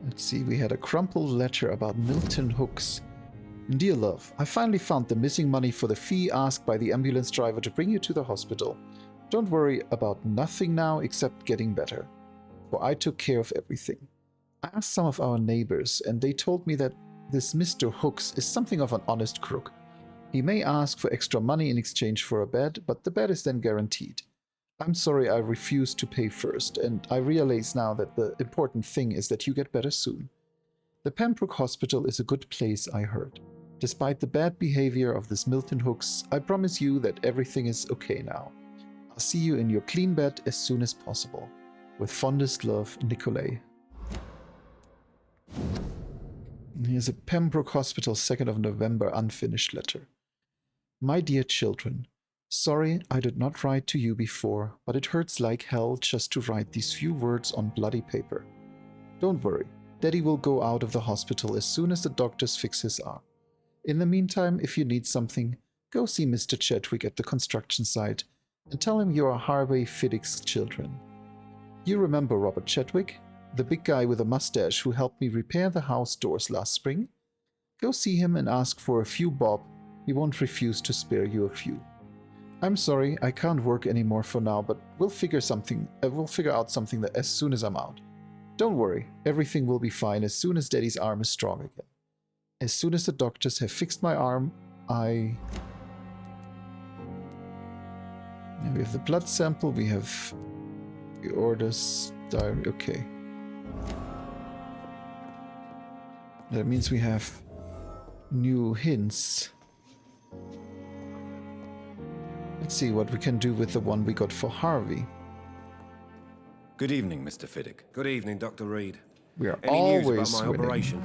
Let's see, we had a crumpled letter about Milton Hooks. Dear love, I finally found the missing money for the fee asked by the ambulance driver to bring you to the hospital. Don't worry about nothing now except getting better, for I took care of everything. I asked some of our neighbors, and they told me that this Mr. Hooks is something of an honest crook. He may ask for extra money in exchange for a bed, but the bed is then guaranteed. I'm sorry I refused to pay first, and I realize now that the important thing is that you get better soon. The Pembroke Hospital is a good place, I heard. Despite the bad behavior of this Milton Hooks, I promise you that everything is okay now. I'll see you in your clean bed as soon as possible. With fondest love, Nicolai. Here's a Pembroke Hospital 2nd of November unfinished letter. My dear children, sorry I did not write to you before, but it hurts like hell just to write these few words on bloody paper. Don't worry, Daddy will go out of the hospital as soon as the doctors fix his arm. In the meantime, if you need something, go see Mr. Chadwick at the construction site and tell him you are Harvey Fiddick's children. You remember Robert Chadwick, the big guy with a mustache who helped me repair the house doors last spring? Go see him and ask for a few bob. He won't refuse to spare you a few. I'm sorry, I can't work anymore for now, but we'll figure out something that as soon as I'm out. Don't worry, everything will be fine as soon as Daddy's arm is strong again. As soon as the doctors have fixed my arm, we have the blood sample, we have the orders, diary, okay. That means we have new hints. Let's see what we can do with the one we got for Harvey. Good evening, Mr. Fiddick. Good evening, Dr. Reed. We are Any always news about my winning. operation?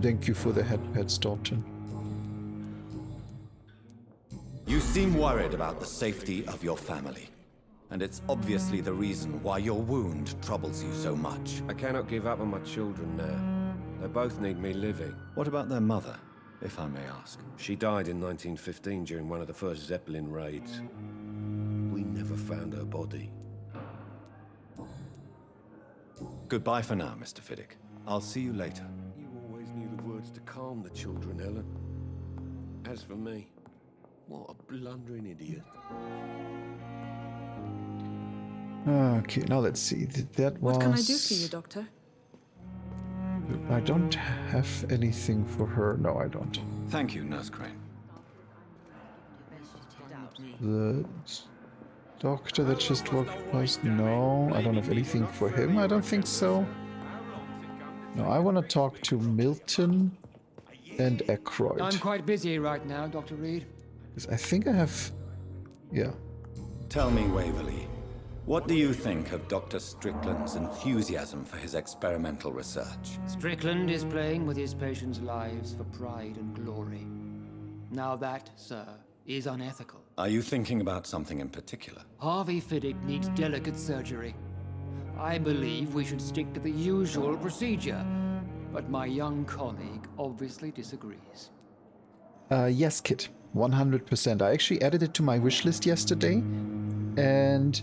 Thank you for the head Staunton. You seem worried about the safety of your family. And it's obviously the reason why your wound troubles you so much. I cannot give up on my children now. They both need me living. What about their mother, if I may ask? She died in 1915 during one of the first Zeppelin raids. We never found her body. Goodbye for now, Mr. Fiddick. I'll see you later. You always knew the words to calm the children, Helen. As for me, what a blundering idiot. Okay, now let's see. That was... What can I do for you, Doctor? I don't have anything for her. No, I don't. Thank you, Nurse Crane. The doctor that just walked past? No, I don't have anything for him. I don't think so. No, I want to talk to Milton and Aykroyd. I'm quite busy right now, Dr. Reed. Because I think I have... Yeah. Tell me, Waverly, what do you think of Dr. Strickland's enthusiasm for his experimental research? Strickland is playing with his patients' lives for pride and glory. Now that, sir, is unethical. Are you thinking about something in particular? Harvey Fiddick needs delicate surgery. I believe we should stick to the usual procedure, but my young colleague obviously disagrees. Yes, Kit. 100%. I actually added it to my wish list yesterday, and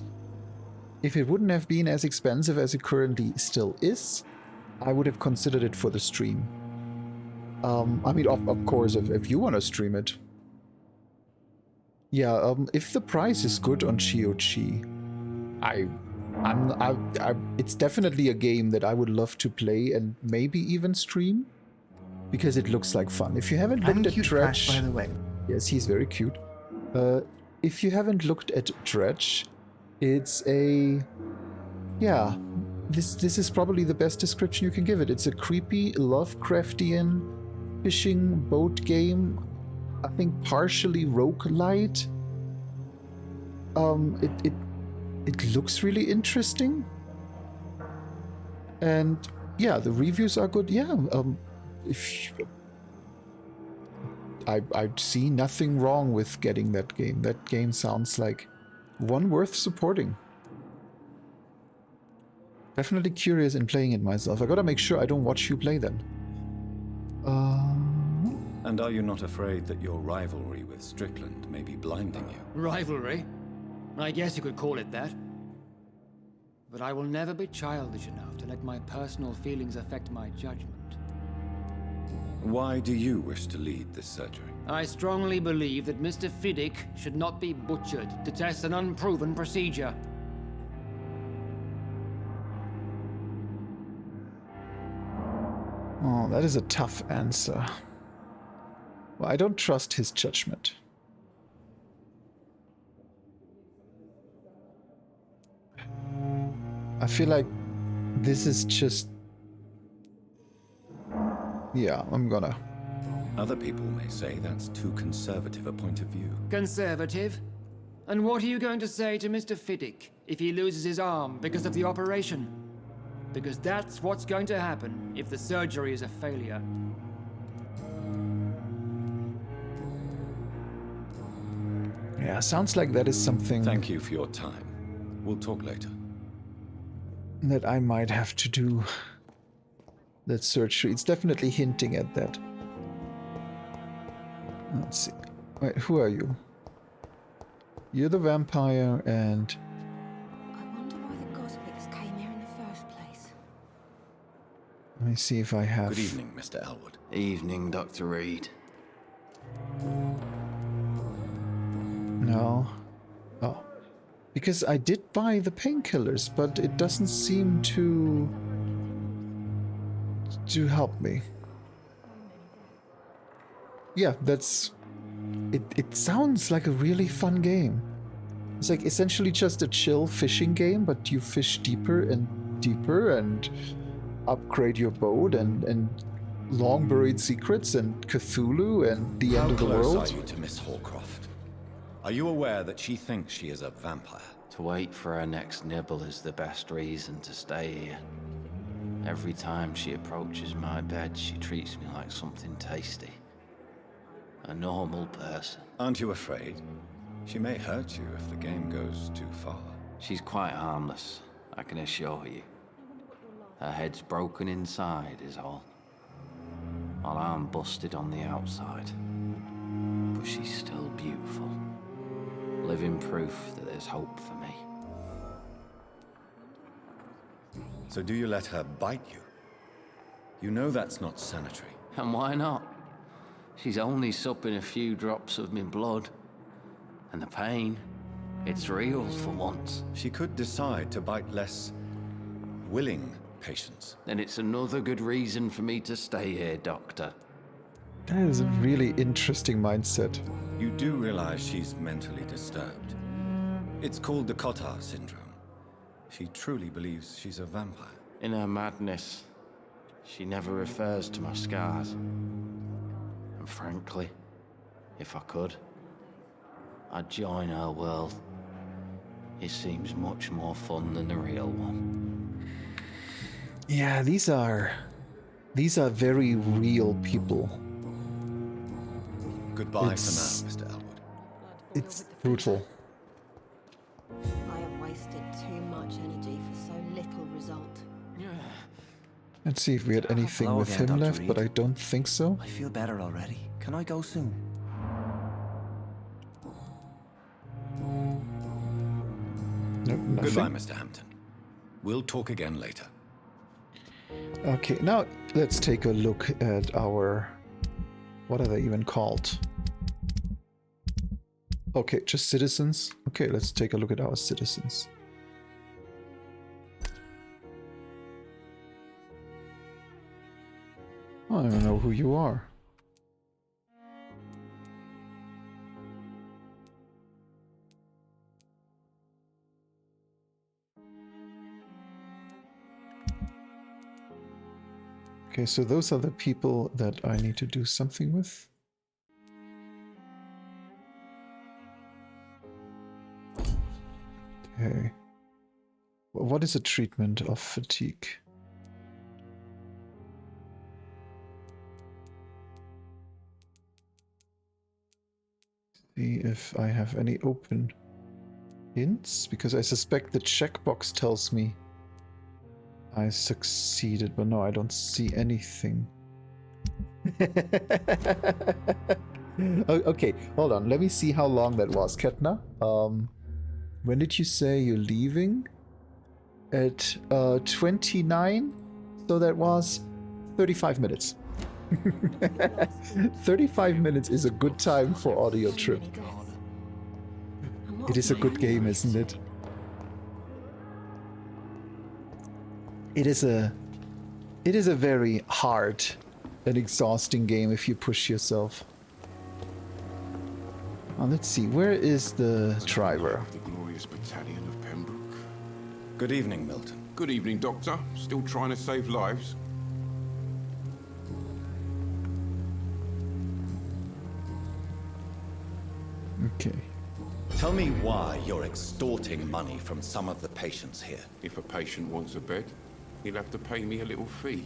if it wouldn't have been as expensive as it currently still is, I would have considered it for the stream. I mean, of course, if you want to stream it. Yeah, if the price is good on Chi-Oh-Chi, it's definitely a game that I would love to play and maybe even stream, because it looks like fun. If you haven't looked at Dredge, by the way. Yes, he's very cute. If you haven't looked at Dredge, it's a... Yeah, this is probably the best description you can give it. It's a creepy Lovecraftian fishing boat game. I think partially roguelite. It looks really interesting. And yeah, the reviews are good. Yeah, I see nothing wrong with getting that game. That game sounds like one worth supporting. Definitely curious in playing it myself. I gotta make sure I don't watch you play then. And are you not afraid that your rivalry with Strickland may be blinding you? Rivalry? I guess you could call it that. But I will never be childish enough to let my personal feelings affect my judgment. Why do you wish to lead this surgery? I strongly believe that Mr. Fiddick should not be butchered to test an unproven procedure. Oh, that is a tough answer. Well, I don't trust his judgment. I feel like this is just... Yeah, I'm gonna... Other people may say that's too conservative a point of view. Conservative? And what are you going to say to Mr. Fiddick if he loses his arm because of the operation? Because that's what's going to happen if the surgery is a failure. Yeah, sounds like that is something... Thank you for your time. We'll talk later. that I might have to do that surgery. It's definitely hinting at that. Let's see. Wait, who are you? You're the vampire, and I wonder why the Goswicks came here in the first place. let me see if I have... Good evening, Mr. Elwood. Evening, Dr. Reed. No. Oh. Because I did buy the painkillers, but it doesn't seem to help me. Yeah, that's... It sounds like a really fun game. It's like essentially just a chill fishing game, but you fish deeper and upgrade your boat and long buried secrets and Cthulhu and the end of the world. How close are you to Miss Hallcroft? Are you aware that she thinks she is a vampire? To wait for her next nibble is the best reason to stay here. Every time she approaches my bed, she treats me like something tasty. A normal person. Aren't you afraid? She may hurt you if the game goes too far. She's quite harmless, I can assure you. Her head's broken inside is all. While I'm busted on the outside. But she's still beautiful. Living proof that there's hope for me. So do you let her bite you? You know that's not sanitary. And why not? She's only supping a few drops of me blood. And the pain, it's real for once. She could decide to bite less willing patients. Then it's another good reason for me to stay here, Doctor. That is a really interesting mindset. You do realize she's mentally disturbed. It's called the Cotard syndrome. She truly believes she's a vampire. In her madness, she never refers to my scars. And frankly, if I could, I'd join her world. It seems much more fun than the real one. Yeah, these are very real people. Goodbye for now, Mr. Elwood. It's brutal. I have wasted too much energy for so little result. Let's see if we had anything Hello with again, him Dr. left, but Reed. I don't think so. I feel better already. Can I go soon? No, nothing. Goodbye, Mr. Hampton. We'll talk again later. Okay, now let's take a look at our... What are they even called? Okay, just citizens. Okay, let's take a look at our citizens. I don't know who you are. Okay, so those are the people that I need to do something with. Okay. What is a treatment of fatigue? See if I have any open hints, because I suspect the checkbox tells me I succeeded, but no, I don't see anything. Okay, hold on. Let me see how long that was, Ketna. When did you say you're leaving? At 29, so that was 35 minutes. 35 minutes is a good time for audio trip. It is a good game, isn't it? It is a very hard and exhausting game if you push yourself. Let's see, where is the driver? The glorious battalion of Pembroke. Good evening, Milton. Good evening, Doctor. Still trying to save lives? Okay. Tell me why you're extorting money from some of the patients here. If a patient wants a bed, he'll have to pay me a little fee.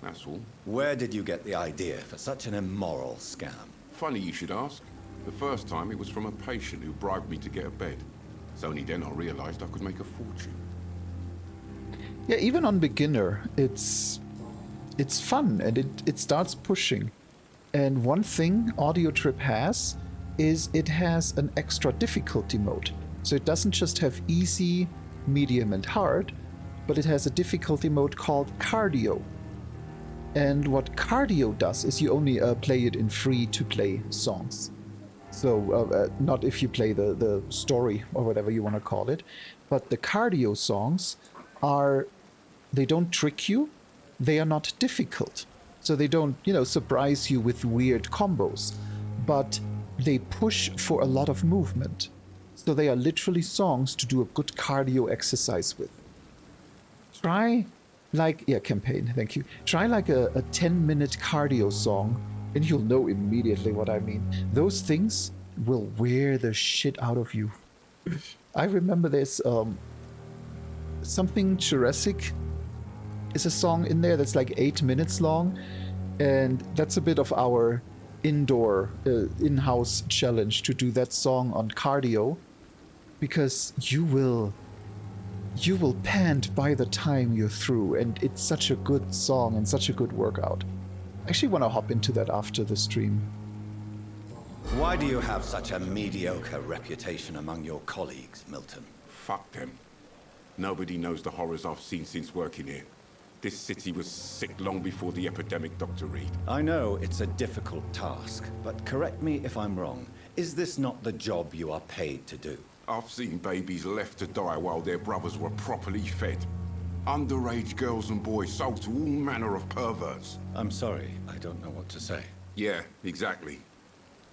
That's all. Where did you get the idea for such an immoral scam? Funny you should ask. The first time it was from a patient who bribed me to get a bed. It's only then I realized I could make a fortune. Yeah, even on beginner, it's fun and it starts pushing. And one thing Audio Trip has is it has an extra difficulty mode. So it doesn't just have easy, medium, and hard, but it has a difficulty mode called cardio. And what cardio does is you only play it in free-to-play songs. So not if you play the story or whatever you want to call it, but the cardio songs they don't trick you, they are not difficult. So they don't, surprise you with weird combos, but they push for a lot of movement. So they are literally songs to do a good cardio exercise with. Try campaign, thank you. Try like a 10-minute cardio song and you'll know immediately what I mean. Those things will wear the shit out of you. I remember there's something Jurassic is a song in there that's like 8 minutes long, and that's a bit of our indoor in-house challenge to do that song on cardio, because you will pant by the time you're through, and it's such a good song and such a good workout. I actually want to hop into that after the stream. Why do you have such a mediocre reputation among your colleagues, Milton? Fuck them. Nobody knows the horrors I've seen since working here. This city was sick long before the epidemic, Dr. Reed. I know it's a difficult task, but correct me if I'm wrong. Is this not the job you are paid to do? I've seen babies left to die while their brothers were properly fed. Underage girls and boys sold to all manner of perverts. I'm sorry, I don't know what to say. Yeah, exactly.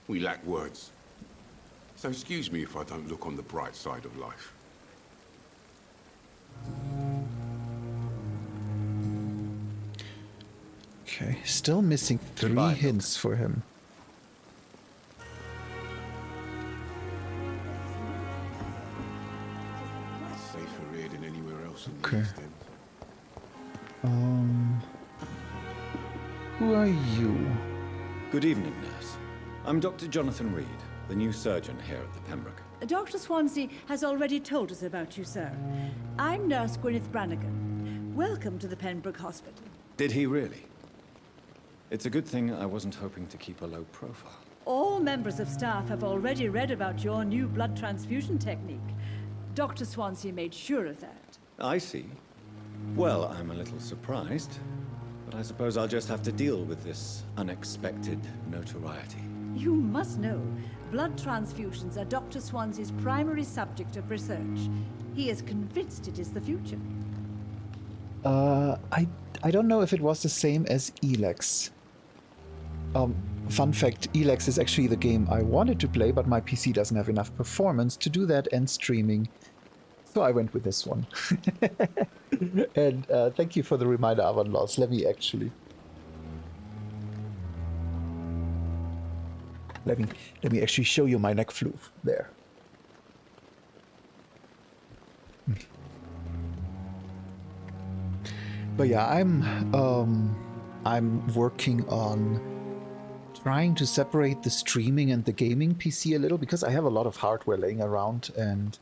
We lack words. So excuse me if I don't look on the bright side of life. Okay, still missing 3 hints for him. Safer here than anywhere else in the Okay. East End. Who are you? Good evening, nurse. I'm Dr. Jonathan Reed, the new surgeon here at the Pembroke. Dr. Swansea has already told us about you, sir. I'm Nurse Gwyneth Brannigan. Welcome to the Pembroke Hospital. Did he really? It's a good thing I wasn't hoping to keep a low profile. All members of staff have already read about your new blood transfusion technique. Dr. Swansea made sure of that. I see. Well, I'm a little surprised, but I suppose I'll just have to deal with this unexpected notoriety. You must know, blood transfusions are Dr. Swansea's primary subject of research. He is convinced it is the future. I don't know if it was the same as Elex. Fun fact, Elex is actually the game I wanted to play, but my PC doesn't have enough performance to do that and streaming. So I went with this one. And thank you for the reminder, Avon Loss. Let me actually show you my neck floof there. But yeah, I'm working on trying to separate the streaming and the gaming PC a little, because I have a lot of hardware laying around and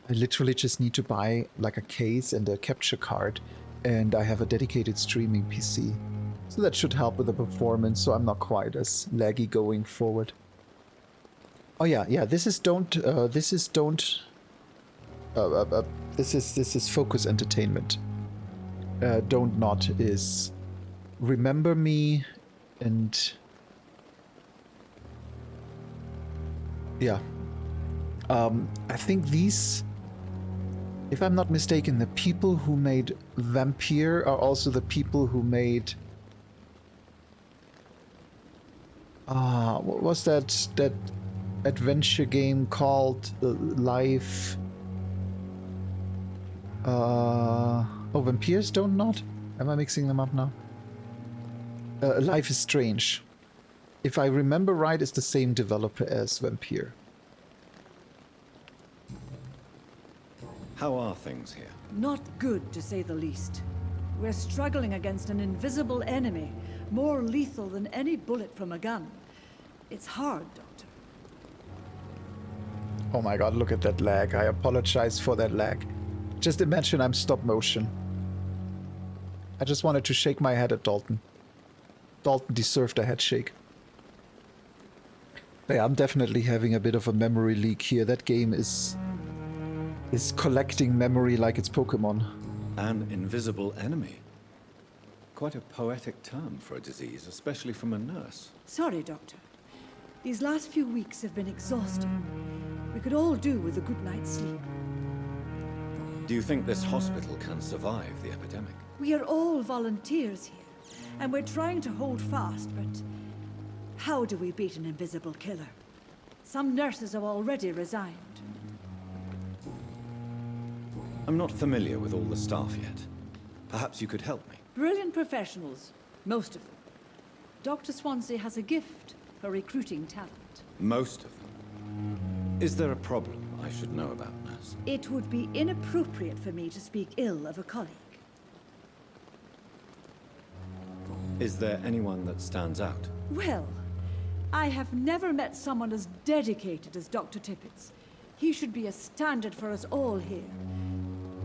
I literally just need to buy like a case and a capture card, and I have a dedicated streaming PC. So that should help with the performance, so I'm not quite as laggy going forward. Oh yeah, this is Focus Entertainment. Don't Not is Remember Me, and yeah. I think these, if I'm not mistaken, the people who made Vampyr are also the people who made what was that adventure game called? Life Vampyrs Don't Not? Am I mixing them up now? Life is Strange. If I remember right, it's the same developer as Vampyr. How are things here? Not good, to say the least. We're struggling against an invisible enemy, more lethal than any bullet from a gun. It's hard, Doctor. Oh my god, look at that lag. I apologize for that lag. Just imagine I'm stop motion. I just wanted to shake my head at Dalton. Dalton deserved a head shake. Yeah, I'm definitely having a bit of a memory leak here. That game is collecting memory like it's Pokemon. An invisible enemy. Quite a poetic term for a disease, especially from a nurse. Sorry, Doctor. These last few weeks have been exhausting. We could all do with a good night's sleep. Do you think this hospital can survive the epidemic? We are all volunteers here, and we're trying to hold fast, but how do we beat an invisible killer? Some nurses have already resigned. I'm not familiar with all the staff yet. Perhaps you could help me. Brilliant professionals, most of them. Dr. Swansea has a gift for recruiting talent. Most of them. Is there a problem I should know about, nurse? It would be inappropriate for me to speak ill of a colleague. Is there anyone that stands out? Well, I have never met someone as dedicated as Dr. Tippett's. He should be a standard for us all here.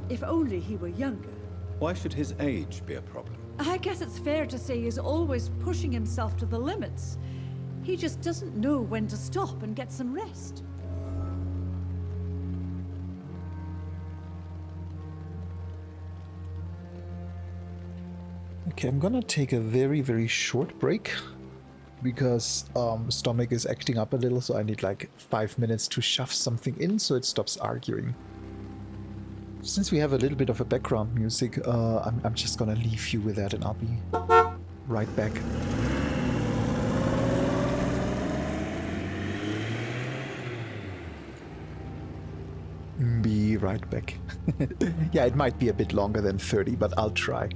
If only he were younger. Why should his age be a problem? I guess it's fair to say he's always pushing himself to the limits. He just doesn't know when to stop and get some rest. Okay, I'm gonna take a very, very short break because stomach is acting up a little, so I need like 5 minutes to shove something in so it stops arguing. Since we have a little bit of a background music, I'm just gonna leave you with that and I'll be right back. Be right back. Yeah, it might be a bit longer than 30, but I'll try.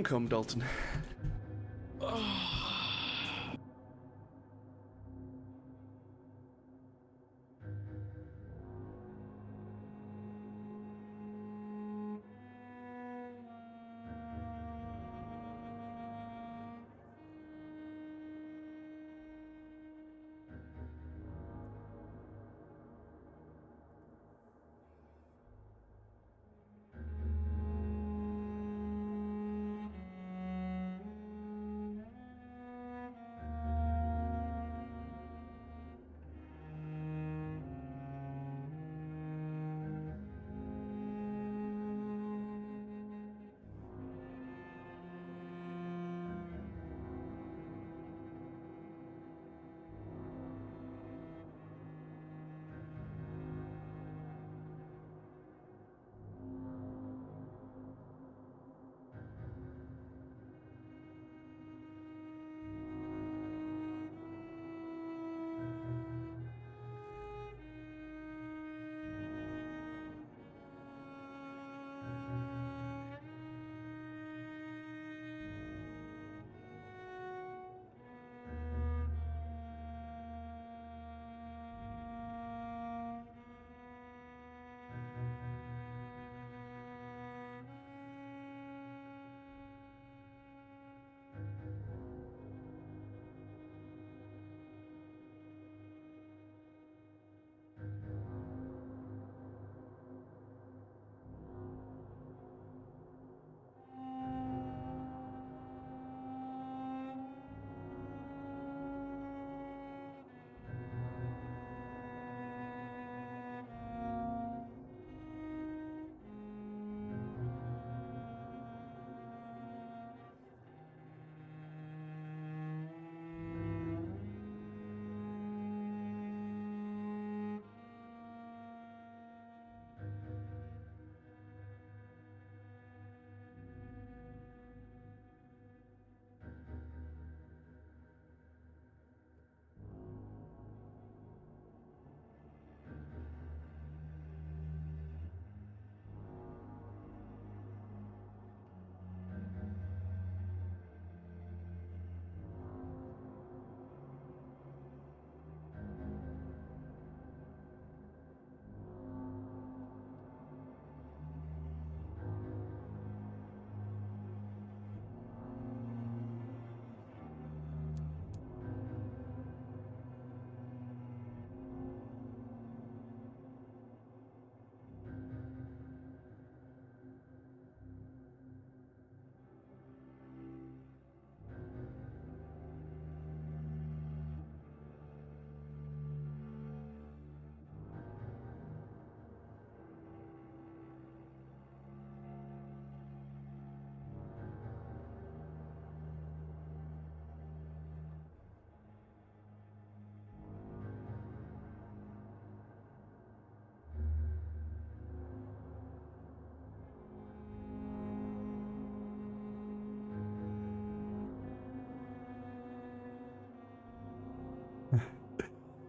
Come, Dalton.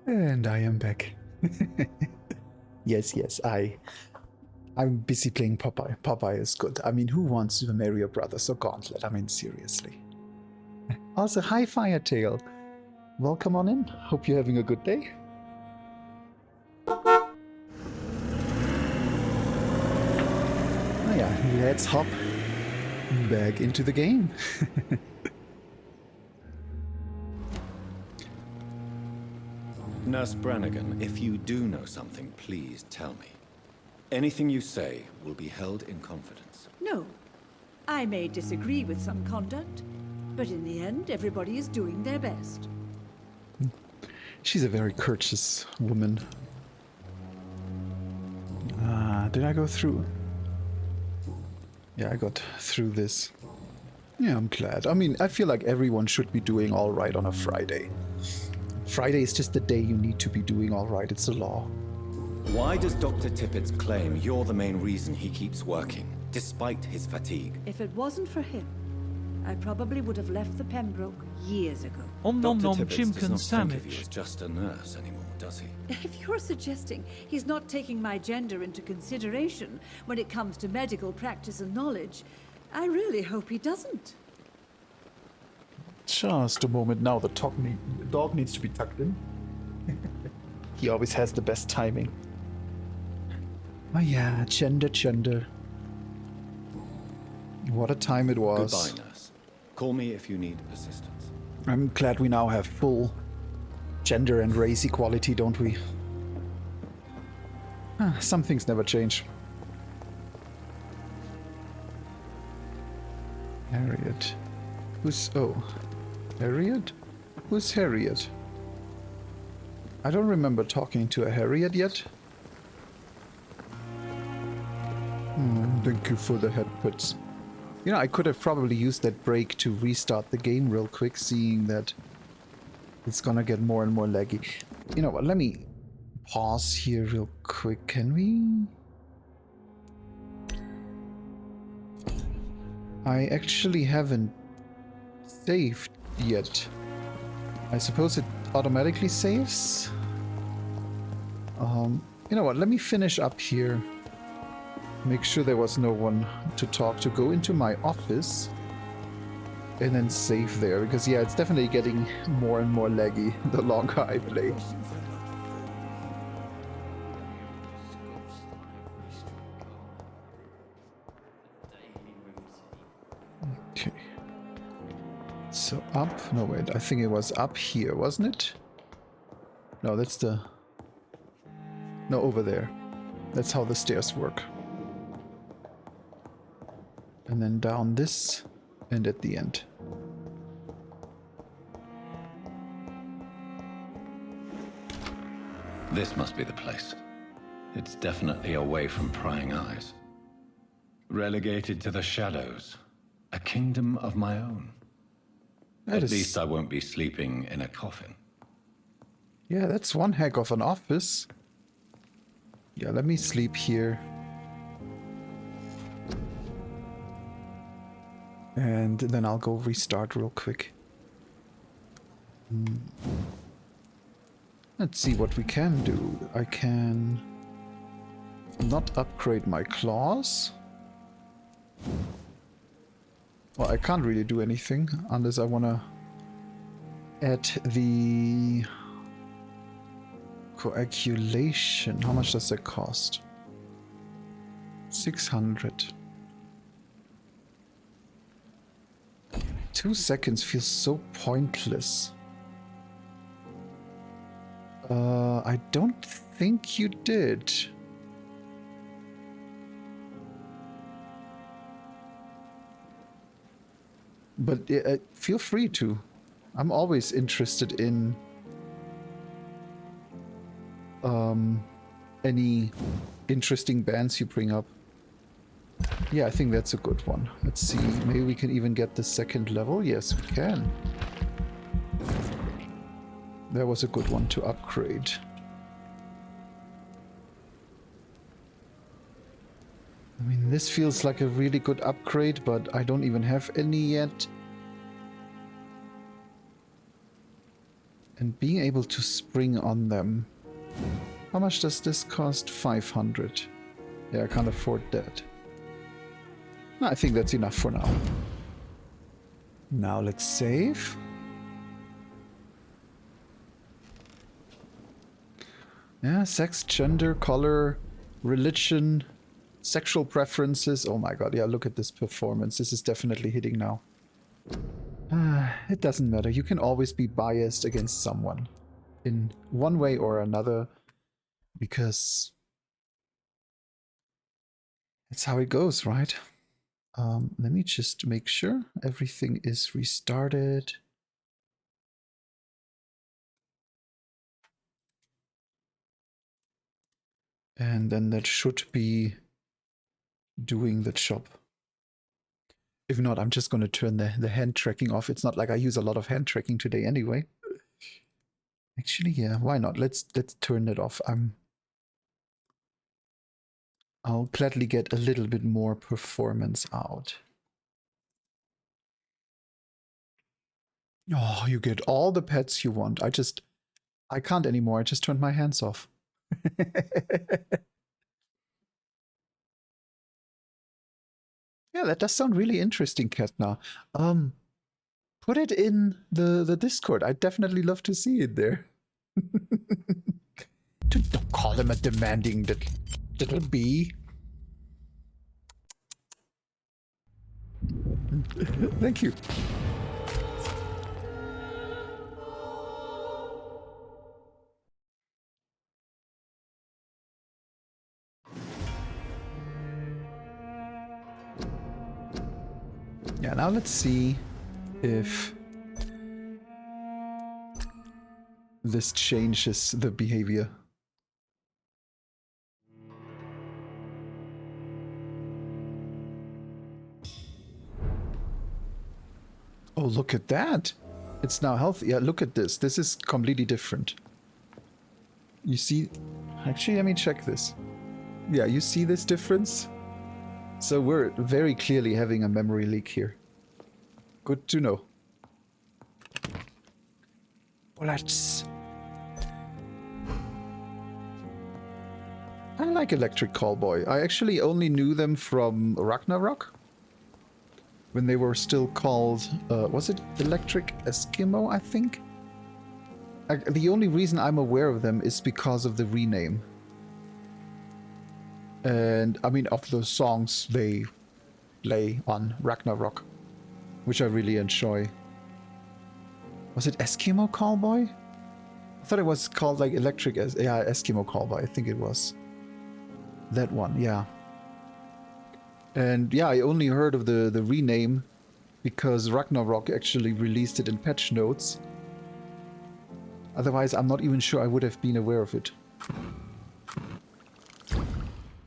And I am back. Yes, I'm busy playing Popeye. Popeye is good. I mean, who wants Super Mario Brothers or Gauntlet? I mean, seriously. Also, hi Firetail. Welcome on in. Hope you're having a good day. Oh yeah, let's hop back into the game. Nurse Brannigan, if you do know something, please tell me. Anything you say will be held in confidence. No. I may disagree with some conduct, but in the end, everybody is doing their best. She's a very courteous woman. Did I go through? Yeah, I got through this. Yeah, I'm glad. I mean, I feel like everyone should be doing all right on a Friday. Friday is just the day you need to be doing all right. It's a law. Why does Dr. Tippett's claim you're the main reason he keeps working, despite his fatigue? If it wasn't for him, I probably would have left the Pembroke years ago. Dr. Tippett does not think of you as just a nurse anymore, does he? If you're suggesting he's not taking my gender into consideration when it comes to medical practice and knowledge, I really hope he doesn't. Just a moment now, the dog needs to be tucked in. He always has the best timing. Oh yeah, gender. What a time it was. Goodbye, nurse. Call me if you need assistance. I'm glad we now have full gender and race equality, don't we? Some things never change. Harriet. Harriet? Who's Harriet? I don't remember talking to a Harriet yet. Thank you for the headpats. You know, I could have probably used that break to restart the game real quick, seeing that it's gonna get more and more laggy. You know what, let me pause here real quick. Can we? I actually haven't saved yet. I suppose it automatically saves? You know what, let me finish up here. Make sure there was no one to talk to. Go into my office and then save there, because yeah, it's definitely getting more and more laggy the longer I play. Okay. So up, no wait, I think it was up here, wasn't it? No, that's the... No, over there. That's how the stairs work. And then down this, and at the end. This must be the place. It's definitely away from prying eyes. Relegated to the shadows. A kingdom of my own. At least I won't be sleeping in a coffin. Yeah, that's one heck of an office. Yeah, let me sleep here. And then I'll go restart real quick. Let's see what we can do. I can not upgrade my claws. Well, I can't really do anything unless I want to add the coagulation. How much does that cost? 600. 2 seconds feels so pointless. I don't think you did. But feel free to. I'm always interested in any interesting bands you bring up. Yeah, I think that's a good one. Let's see, maybe we can even get the second level. Yes, we can. That was a good one to upgrade. I mean, this feels like a really good upgrade, but I don't even have any yet. And being able to spring on them. How much does this cost? 500. Yeah, I can't afford that. I think that's enough for now. Now let's save. Yeah, sex, gender, color, religion, sexual preferences. Oh my god, yeah, look at this performance. This is definitely hitting now. It doesn't matter. You can always be biased against someone in one way or another because that's how it goes, right? Let me just make sure everything is restarted. And then that should be doing the job. If not, I'm just going to turn the hand tracking off. It's not like I use a lot of hand tracking today anyway. Actually, yeah, why not? Let's turn it off. I'll gladly get a little bit more performance out. Oh, you get all the pets you want. I can't anymore. I just turned my hands off. Yeah, that does sound really interesting, Katna. Put it in the Discord. I'd definitely love to see it there. Don't call him a demanding little bee. Thank you. Yeah, now let's see if this changes the behavior. Oh, look at that. It's now healthy. Yeah, look at this. This is completely different. You see? Actually, let me check this. Yeah, you see this difference? So we're very clearly having a memory leak here. Good to know. Bullets. I like Electric Callboy. I actually only knew them from Ragnarok. When they were still called, was it Electric Eskimo, I think? The only reason I'm aware of them is because of the rename. And, I mean, of the songs they play on Ragnarok, which I really enjoy. Was it Eskimo Callboy? I thought it was called, like, Electric... yeah, Eskimo Callboy, I think it was. That one, yeah. And, yeah, I only heard of the rename because Ragnarok actually released it in patch notes. Otherwise, I'm not even sure I would have been aware of it.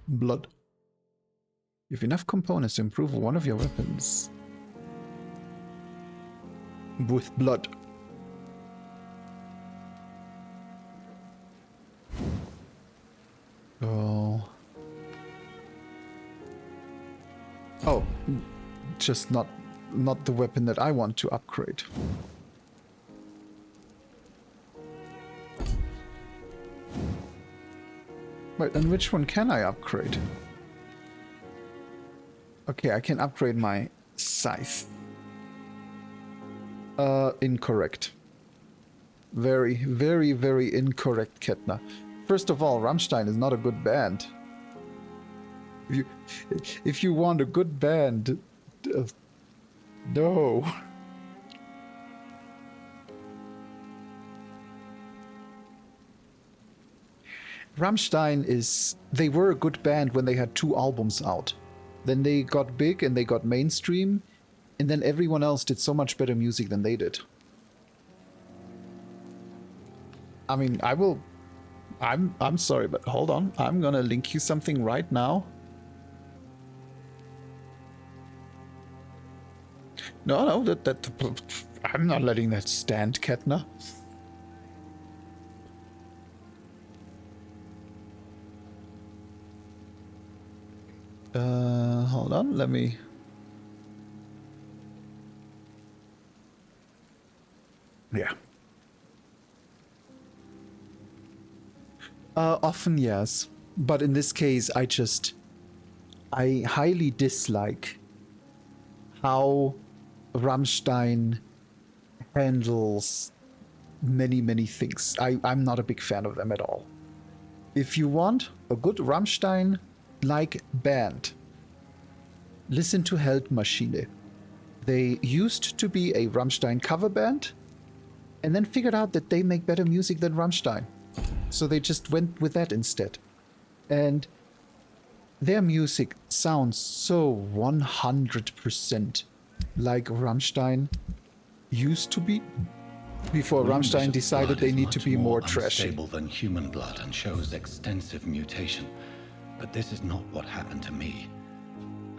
Blood. You have enough components to improve one of your weapons. With blood. Oh. Oh. Just not the weapon that I want to upgrade. Wait, and which one can I upgrade? Okay, I can upgrade my scythe. Incorrect. Very, very, very incorrect, Ketna. First of all, Rammstein is not a good band. If you want a good band, no. Rammstein is... They were a good band when they had 2 albums out. Then they got big and they got mainstream, and then everyone else did so much better music than they did. I mean, I will... I'm sorry, but hold on. I'm gonna link you something right now. No, I'm not letting that stand, Ketna. Hold on, let me... Yeah. Often, yes. But in this case, I highly dislike how Rammstein handles many things. I'm not a big fan of them at all. If you want a good Rammstein-like band, listen to Heldmaschine. They used to be a Rammstein cover band, and then figured out that they make better music than Rammstein. So they just went with that instead. And their music sounds so 100% like Rammstein used to be before Rammstein decided they need to be more trashy. Unstable than human blood and shows extensive mutation. But this is not what happened to me.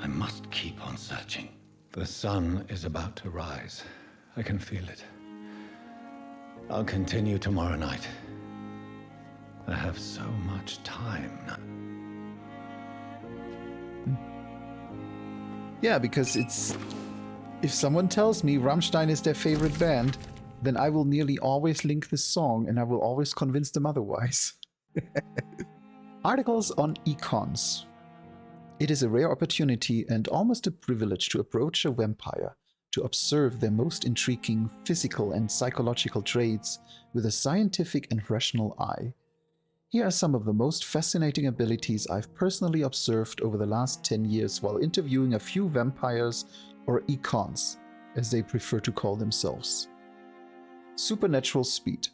I must keep on searching. The sun is about to rise. I can feel it. I'll continue tomorrow night. I have so much time now. Yeah, because it's... If someone tells me Rammstein is their favorite band, then I will nearly always link this song and I will always convince them otherwise. Articles on econs. It is a rare opportunity and almost a privilege to approach a vampire, to observe their most intriguing physical and psychological traits with a scientific and rational eye. Here are some of the most fascinating abilities I've personally observed over the last 10 years while interviewing a few vampires, or econs, as they prefer to call themselves. Supernatural speed.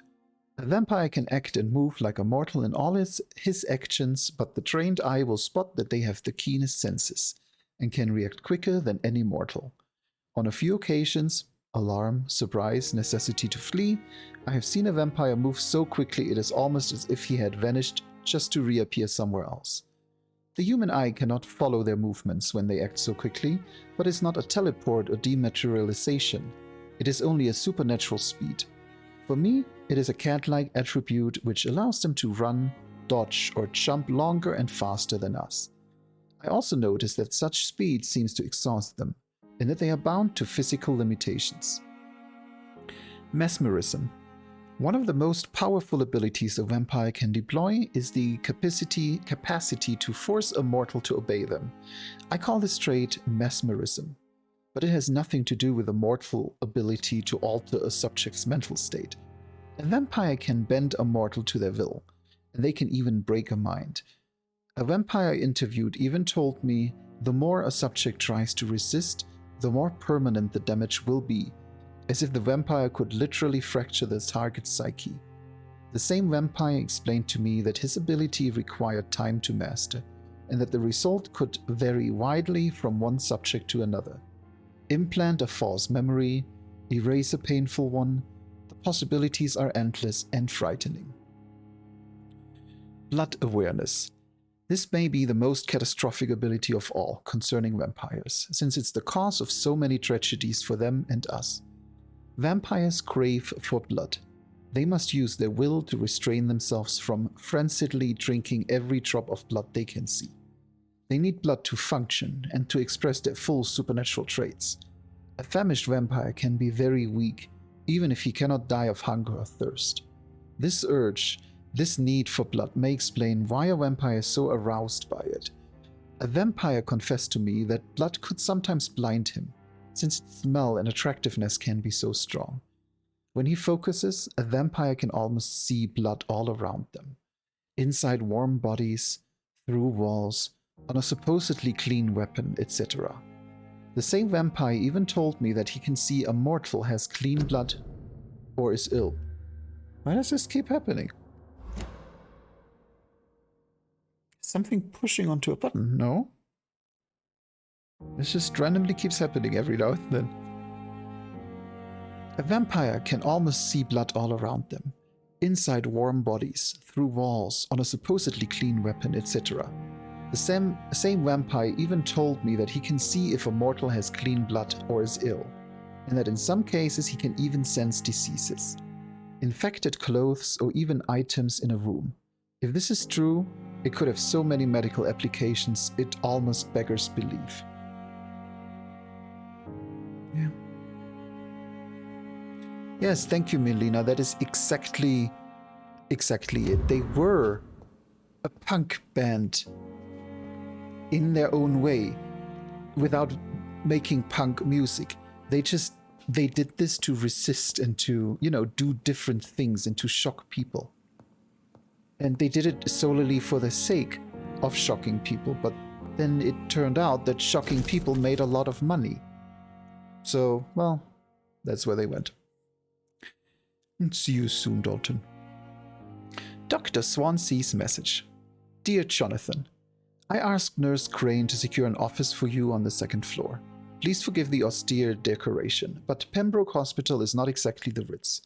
A vampire can act and move like a mortal in all his actions, but the trained eye will spot that they have the keenest senses and can react quicker than any mortal. On a few occasions, alarm, surprise, necessity to flee, I have seen a vampire move so quickly it is almost as if he had vanished just to reappear somewhere else. The human eye cannot follow their movements when they act so quickly, but is not a teleport or dematerialization. It is only a supernatural speed. For me, it is a cat-like attribute which allows them to run, dodge, or jump longer and faster than us. I also notice that such speed seems to exhaust them, and that they are bound to physical limitations. Mesmerism. One of the most powerful abilities a vampire can deploy is the capacity to force a mortal to obey them. I call this trait mesmerism, but it has nothing to do with a mortal ability to alter a subject's mental state. A vampire can bend a mortal to their will, and they can even break a mind. A vampire I interviewed even told me the more a subject tries to resist, the more permanent the damage will be, as if the vampire could literally fracture the target's psyche. The same vampire explained to me that his ability required time to master, and that the result could vary widely from one subject to another. Implant a false memory, erase a painful one, the possibilities are endless and frightening. Blood awareness. This may be the most catastrophic ability of all concerning vampires, since it's the cause of so many tragedies for them and us. Vampires crave for blood. They must use their will to restrain themselves from frenziedly drinking every drop of blood they can see. They need blood to function and to express their full supernatural traits. A famished vampire can be very weak, even if he cannot die of hunger or thirst. This urge, this need for blood may explain why a vampire is so aroused by it. A vampire confessed to me that blood could sometimes blind him, since its smell and attractiveness can be so strong. When he focuses, a vampire can almost see blood all around them, inside warm bodies, through walls, on a supposedly clean weapon, etc. The same vampire even told me that he can see a mortal has clean blood or is ill. Why does this keep happening? Something pushing onto a button, no? This just randomly keeps happening every now and then. A vampire can almost see blood all around them, inside warm bodies, through walls, on a supposedly clean weapon, etc. The same vampire even told me that he can see if a mortal has clean blood or is ill, and that in some cases he can even sense diseases, infected clothes, or even items in a room. If this is true, it could have so many medical applications, it almost beggars belief. Yeah. Yes, thank you, Melina. That is exactly it. They were a punk band in their own way without making punk music. They did this to resist and to, do different things and to shock people. And they did it solely for the sake of shocking people, but then it turned out that shocking people made a lot of money. So, well, that's where they went. And see you soon, Dalton. Dr. Swansea's message. Dear Jonathan, I asked Nurse Crane to secure an office for you on the 2nd floor. Please forgive the austere decoration, but Pembroke Hospital is not exactly the Ritz.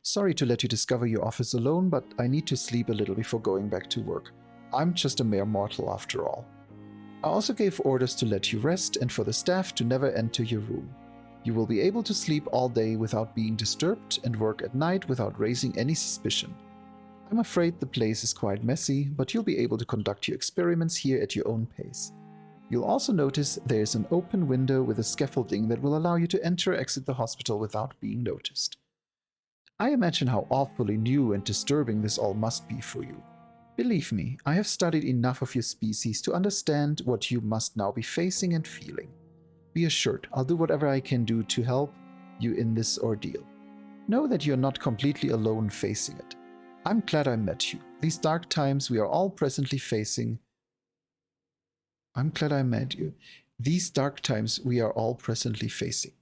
Sorry to let you discover your office alone, but I need to sleep a little before going back to work. I'm just a mere mortal after all. I also gave orders to let you rest and for the staff to never enter your room. You will be able to sleep all day without being disturbed and work at night without raising any suspicion. I'm afraid the place is quite messy, but you'll be able to conduct your experiments here at your own pace. You'll also notice there's an open window with a scaffolding that will allow you to enter or exit the hospital without being noticed. I imagine how awfully new and disturbing this all must be for you. Believe me, I have studied enough of your species to understand what you must now be facing and feeling. Be assured, I'll do whatever I can do to help you in this ordeal. Know that you're not completely alone facing it. I'm glad I met you. These dark times we are all presently facing. I'm glad I met you. These dark times we are all presently facing.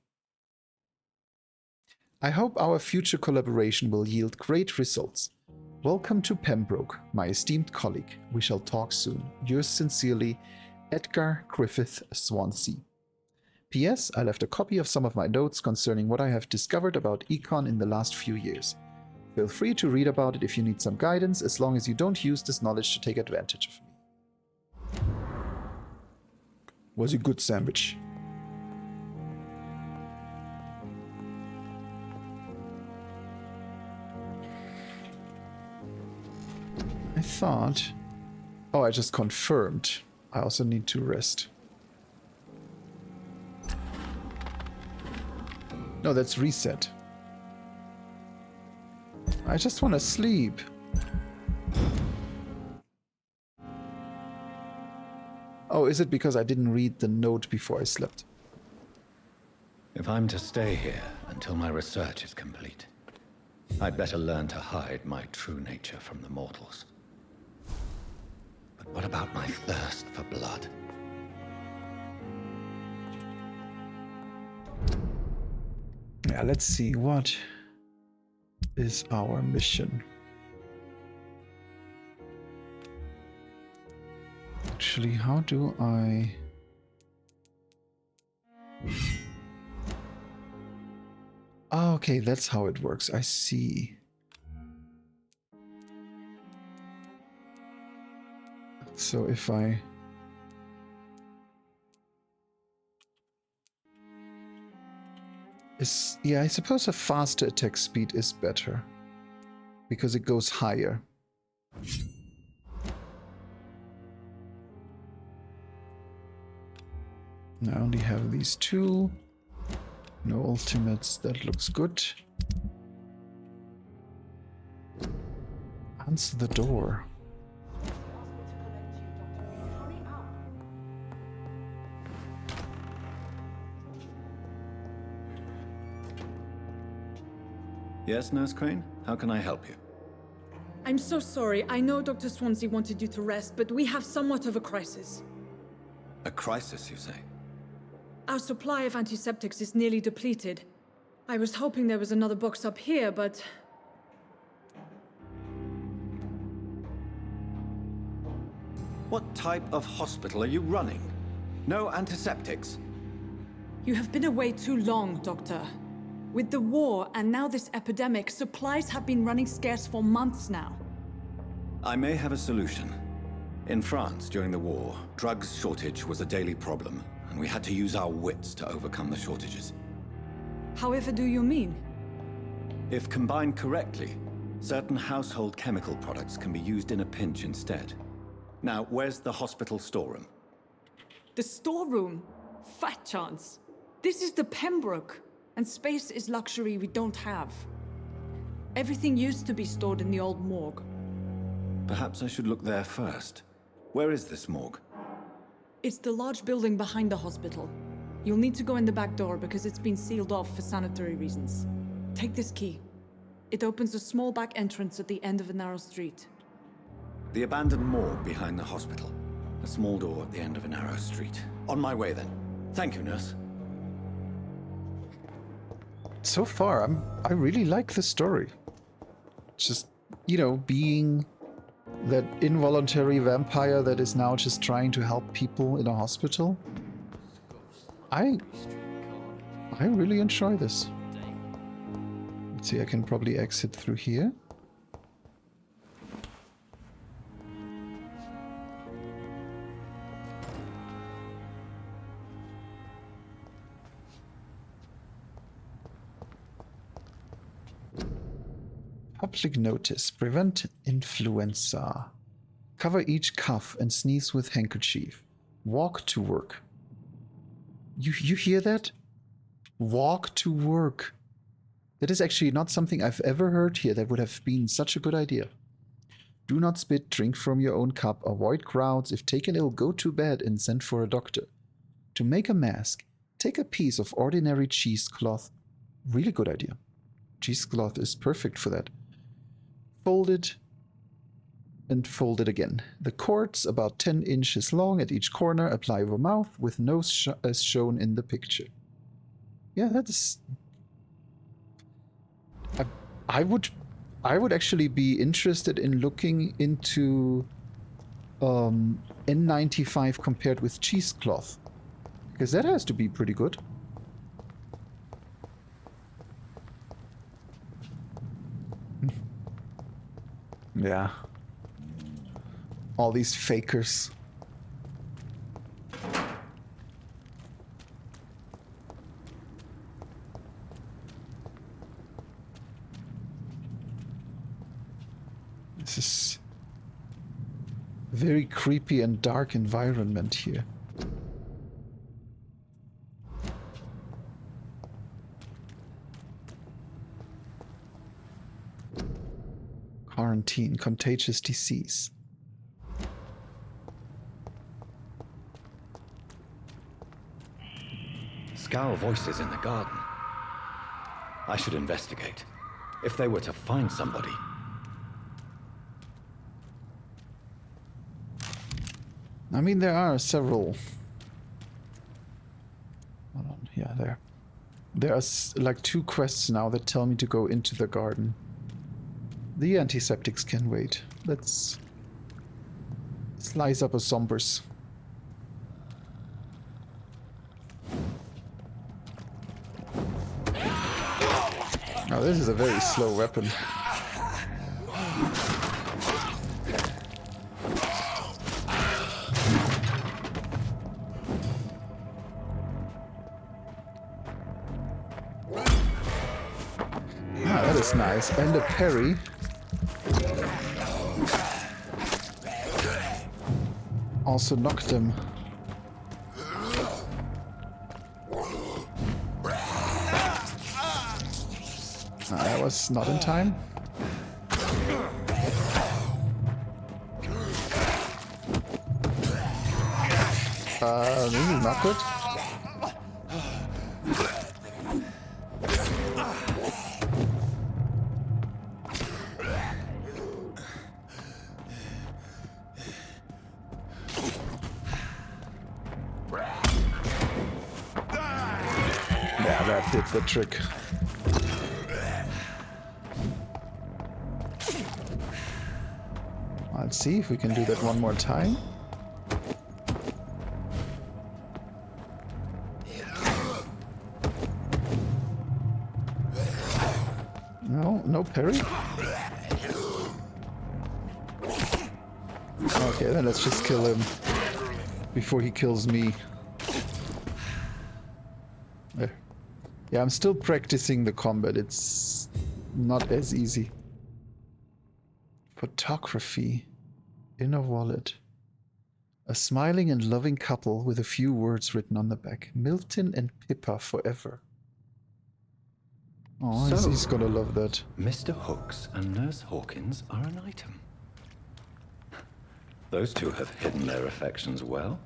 I hope our future collaboration will yield great results. Welcome to Pembroke, my esteemed colleague. We shall talk soon. Yours sincerely, Edgar Griffith Swansea. P.S. I left a copy of some of my notes concerning what I have discovered about Econ in the last few years. Feel free to read about it if you need some guidance, as long as you don't use this knowledge to take advantage of me. Was a good sandwich. I thought... Oh, I just confirmed. I also need to rest. No, that's reset. I just want to sleep. Oh, is it because I didn't read the note before I slept? If I'm to stay here until my research is complete, I'd better learn to hide my true nature from the mortals. But what about my thirst for blood? Yeah, let's see. What is our mission? Actually, how do I... Oh, okay, that's how it works. I see. So if I... Yeah, I suppose a faster attack speed is better, because it goes higher. I only have these two. No ultimates, that looks good. Answer the door. Yes, Nurse Crane? How can I help you? I'm so sorry. I know Dr. Swansea wanted you to rest, but we have somewhat of a crisis. A crisis, you say? Our supply of antiseptics is nearly depleted. I was hoping there was another box up here, but... What type of hospital are you running? No antiseptics? You have been away too long, Doctor. With the war and now this epidemic, supplies have been running scarce for months now. I may have a solution. In France, during the war, drugs shortage was a daily problem, and we had to use our wits to overcome the shortages. However do you mean? If combined correctly, certain household chemical products can be used in a pinch instead. Now, where's the hospital storeroom? The storeroom? Fat chance. This is the Pembroke, and space is luxury we don't have. Everything used to be stored in the old morgue. Perhaps I should look there first. Where is this morgue? It's the large building behind the hospital. You'll need to go in the back door because it's been sealed off for sanitary reasons. Take this key. It opens a small back entrance at the end of a narrow street. The abandoned morgue behind the hospital. A small door at the end of a narrow street. On my way then. Thank you, nurse. So far, I really like the story. Just, you know, being that involuntary vampire that is now just trying to help people in a hospital. I really enjoy this. Let's see, I can probably exit through here. Public notice. Prevent influenza. Cover each cough and sneeze with handkerchief. Walk to work. You hear that? Walk to work. That is actually not something I've ever heard here that would have been such a good idea. Do not spit, drink from your own cup, avoid crowds. If taken ill, go to bed and send for a doctor. To make a mask, take a piece of ordinary cheesecloth. Really good idea. Cheesecloth is perfect for that. Fold it and fold it again. The cords about 10 inches long at each corner. Apply over mouth with nose as shown in the picture. Yeah, that is... I would actually be interested in looking into N95 compared with cheesecloth, because that has to be pretty good. Yeah. All these fakers. This is a very creepy and dark environment here. Quarantine, contagious disease. Scowl voices in the garden. I should investigate. If they were to find somebody. I mean, there are several. Hold on, yeah, there are like 2 quests now that tell me to go into the garden. The antiseptics can wait. Let's slice up a zombies. Now this is a very slow weapon. Ah, that is nice. And a parry. Also knocked him. That was not in time. This is not good. Yeah, that did the trick. Let's see if we can do that one more time. No, no parry. Okay, then let's just kill him before he kills me. There. Yeah, I'm still practicing the combat. It's not as easy. Photography. In a wallet. A smiling and loving couple with a few words written on the back. Milton and Pippa forever. Oh, he's gonna love that. Mr. Hooks and Nurse Hawkins are an item. Those two have hidden their affections well.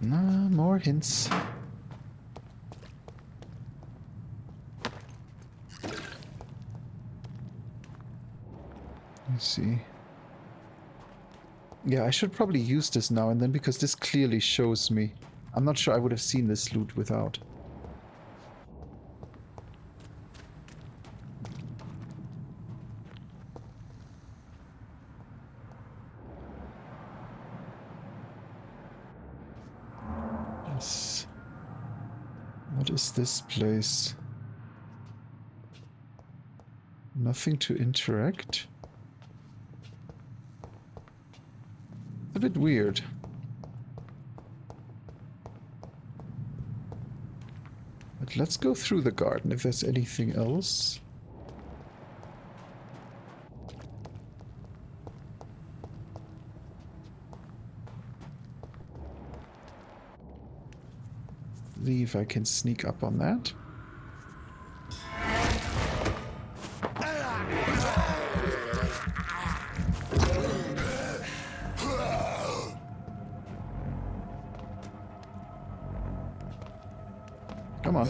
More hints. Let's see. Yeah, I should probably use this now and then because this clearly shows me. I'm not sure I would have seen this loot without. Yes. What is this place? Nothing to interact? A bit weird. But let's go through the garden if there's anything else. See if I can sneak up on that. Come on.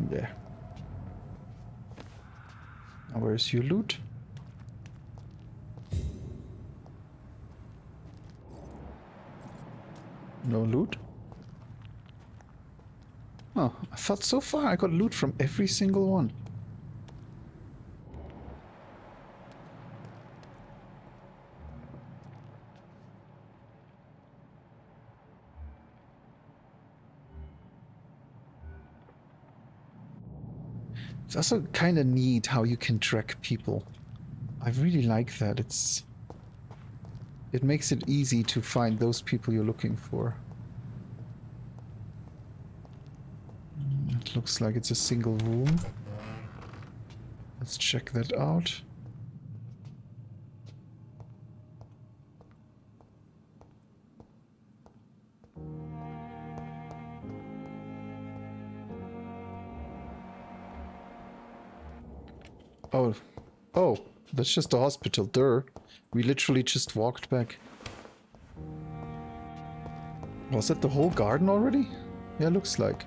There. Now where's your loot? No loot? Oh, I thought so far I got loot from every single one. It's also kind of neat how you can track people. I really like that. It makes it easy to find those people you're looking for. It looks like it's a single room. Let's check that out. Oh, that's just a hospital. Duh. We literally just walked back. Was that the whole garden already? Yeah, looks like.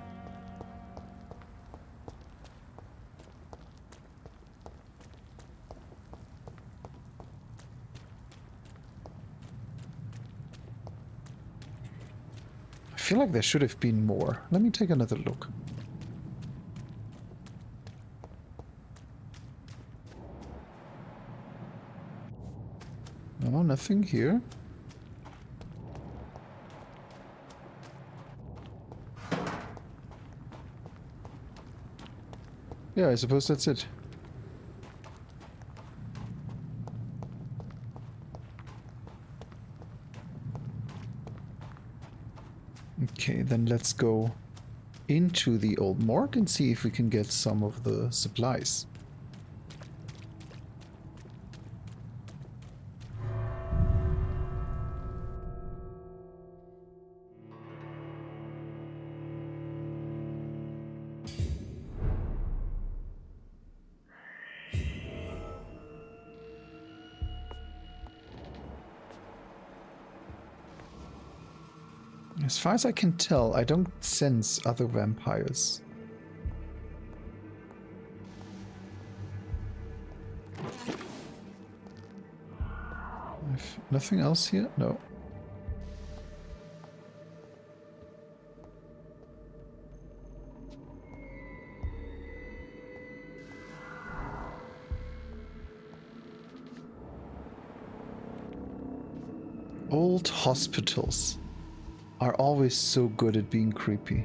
I feel like there should have been more. Let me take another look. No, nothing here. Yeah, I suppose that's it. Okay, then let's go into the old morgue and see if we can get some of the supplies. As far as I can tell, I don't sense other vampires. Nothing else here? No. Old hospitals are always so good at being creepy.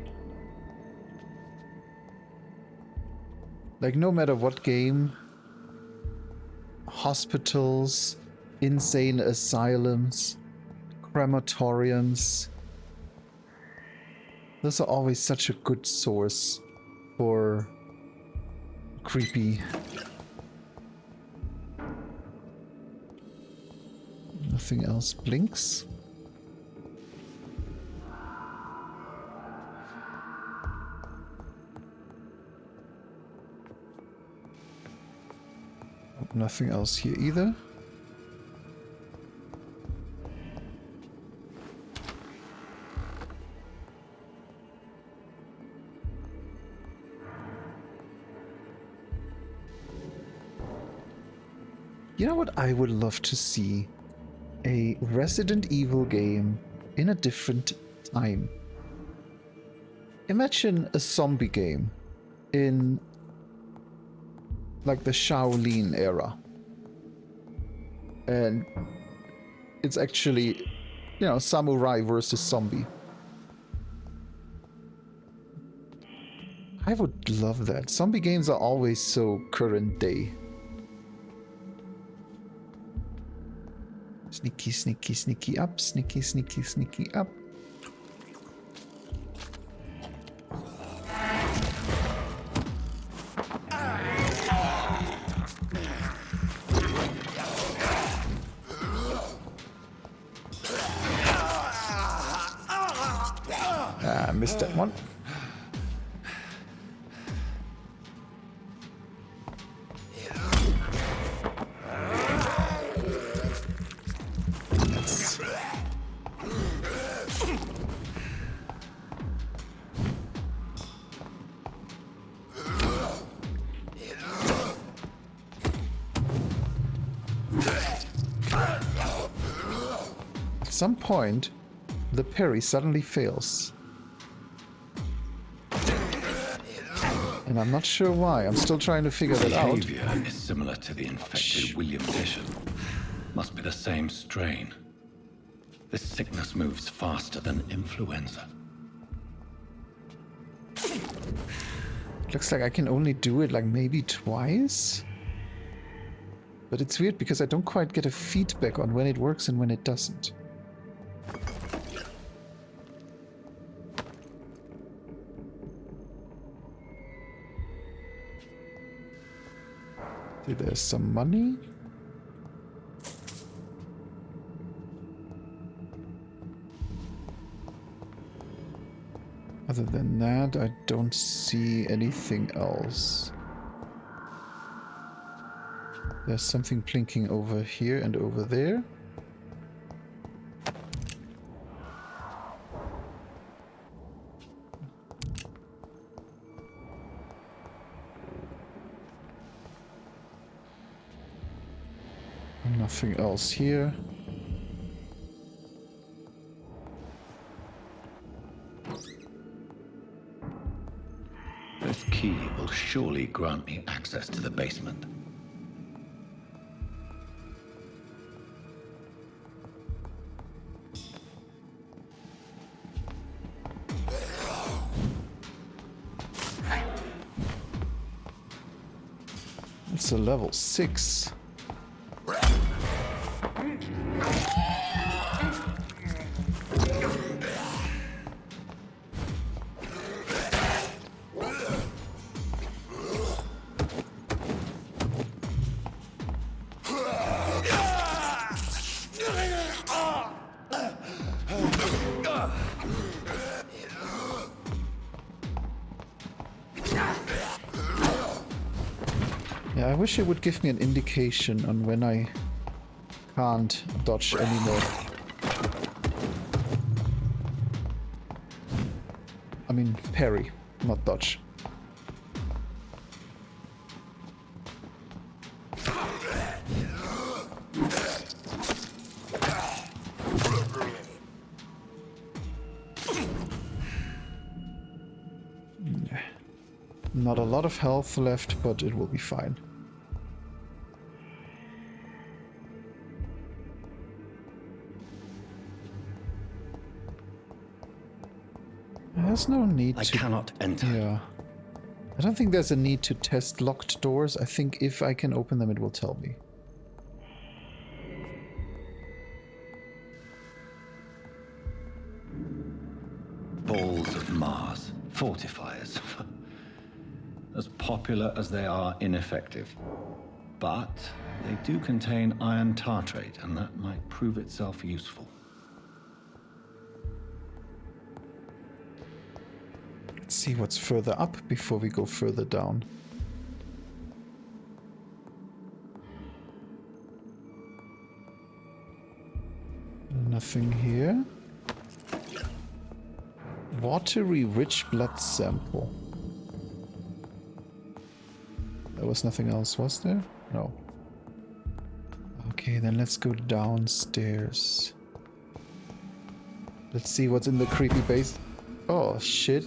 Like, no matter what game, hospitals, insane asylums, crematoriums, those are always such a good source for creepy. Nothing else blinks. Nothing else here either. You know what I would love to see? A Resident Evil game in a different time. Imagine a zombie game in like the Shaolin era. And it's actually, you know, samurai versus zombie. I would love that. Zombie games are always so current day. Sneaky, sneaky, sneaky up, sneaky, sneaky, sneaky up. Ah, missed that one. At some point, the parry suddenly fails. And I'm not sure why. I'm still trying to figure that out. Behavior is similar to the infected William Bishop. Must be the same strain. This sickness moves faster than influenza. Looks like I can only do it like maybe twice. But it's weird because I don't quite get a feedback on when it works and when it doesn't. See, there's some money. Other than that, I don't see anything else. There's something blinking over here and over there. Nothing else here. This key will surely grant me access to the basement. It's a level 6. Yeah, I wish it would give me an indication on when I can't dodge anymore. I mean, parry, not dodge. Not a lot of health left, but it will be fine. There's no need to... I cannot enter. Yeah. I don't think there's a need to test locked doors. I think if I can open them, it will tell me. Balls of Mars. Fortifiers. As popular as they are ineffective. But they do contain iron tartrate, and that might prove itself useful. Let's see what's further up before we go further down. Nothing here. Watery rich blood sample. There was nothing else, was there? No. Okay, then let's go downstairs. Let's see what's in the creepy base. Oh, shit.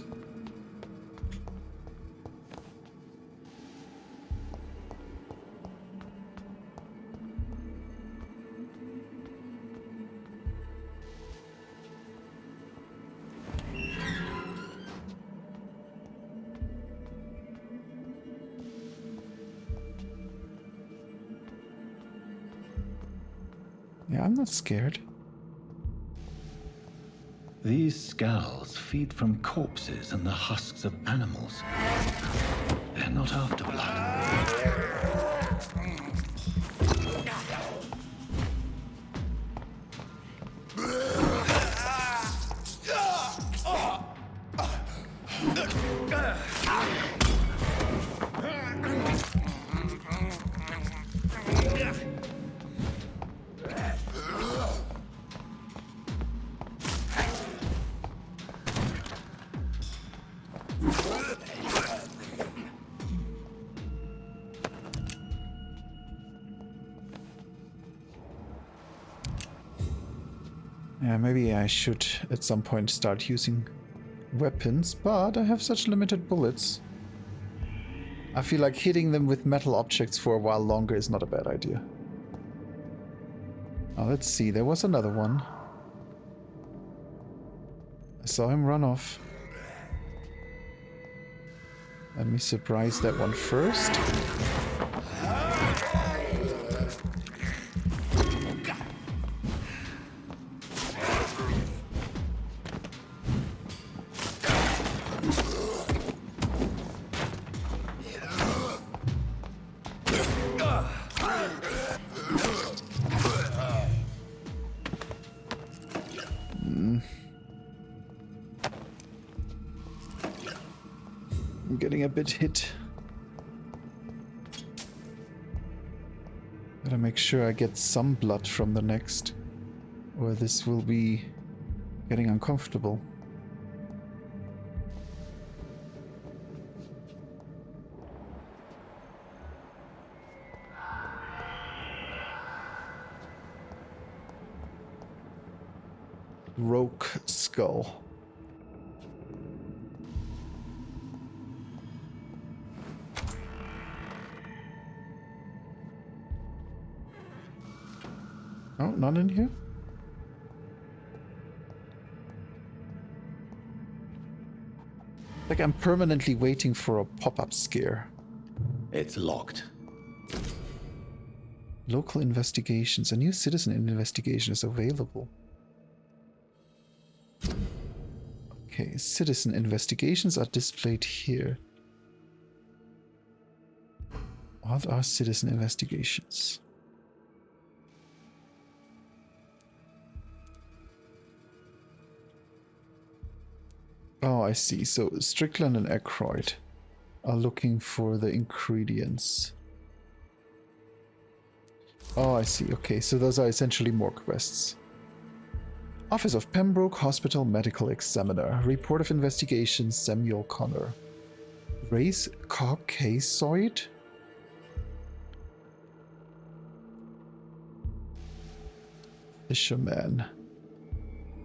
Yeah, I'm not scared. These skulls feed from corpses and the husks of animals. They're not after blood. Yeah, maybe I should at some point start using weapons, but I have such limited bullets. I feel like hitting them with metal objects for a while longer is not a bad idea. Now let's see, there was another one. I saw him run off. Let me surprise that one first. I'm getting a bit hit. Gotta make sure I get some blood from the next, or this will be getting uncomfortable. Rogue skull. Oh, none in here? Like I'm permanently waiting for a pop-up scare. It's locked. Local investigations. A new citizen investigation is available. Okay, citizen investigations are displayed here. What are citizen investigations? Oh, I see. So Strickland and Aykroyd are looking for the ingredients. Oh, I see. Okay, so those are essentially more quests. Office of Pembroke Hospital Medical Examiner. Report of investigation, Samuel Connor. Race Caucasoid? Fisherman.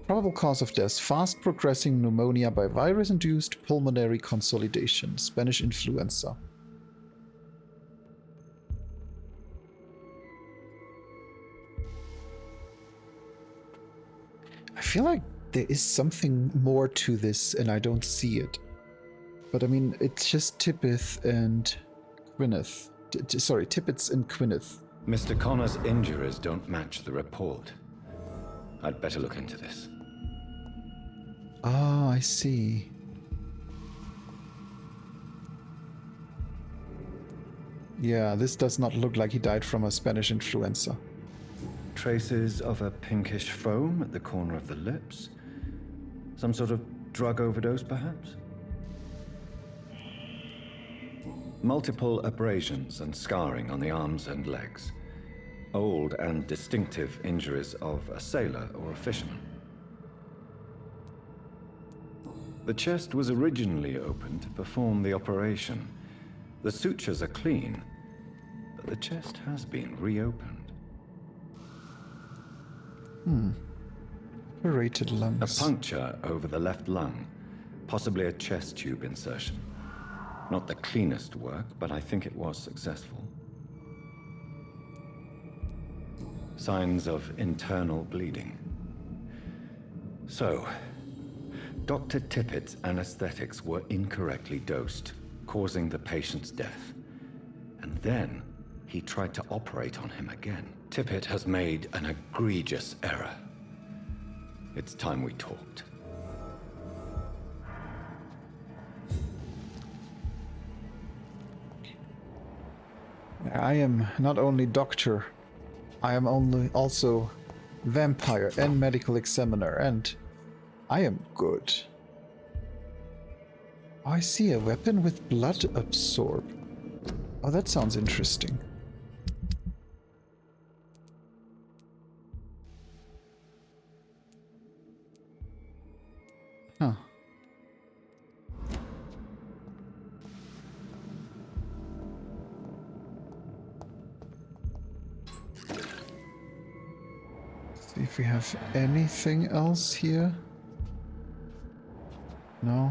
Probable cause of death, fast progressing pneumonia by virus-induced pulmonary consolidation, Spanish influenza. I feel like there is something more to this and I don't see it. But I mean, it's just Tippett and Gwyneth. Sorry, Tippett's and Gwyneth. Mr. Connor's injuries don't match the report. I'd better look into this. Ah, I see. Yeah, this does not look like he died from a Spanish influenza. Traces of a pinkish foam at the corner of the lips. Some sort of drug overdose, perhaps? Multiple abrasions and scarring on the arms and legs. old and distinctive injuries of a sailor or a fisherman. The chest was originally opened to perform the operation. The sutures are clean, but the chest has been reopened. Perforated lungs. A puncture over the left lung, possibly a chest tube insertion. Not the cleanest work, but I think it was successful. Signs of internal bleeding. So, Dr. Tippett's anesthetics were incorrectly dosed, causing the patient's death. And then, he tried to operate on him again. Tippett has made an egregious error. It's time we talked. I am not only doctor, I am also vampire and medical examiner, and I am good. Oh, I see a weapon with blood absorb. Oh, that sounds interesting. Huh. See if we have anything else here. No.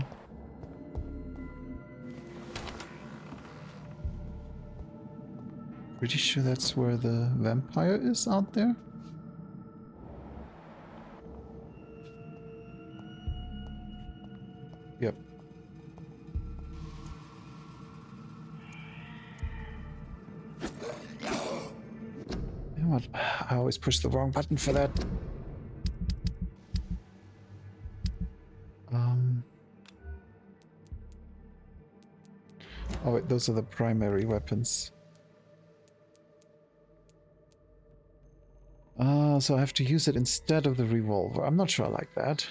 Pretty sure that's where the vampire is out there. Yep. You know what? I always push the wrong button for that. Oh wait, those are the primary weapons. So I have to use it instead of the revolver. I'm not sure I like that.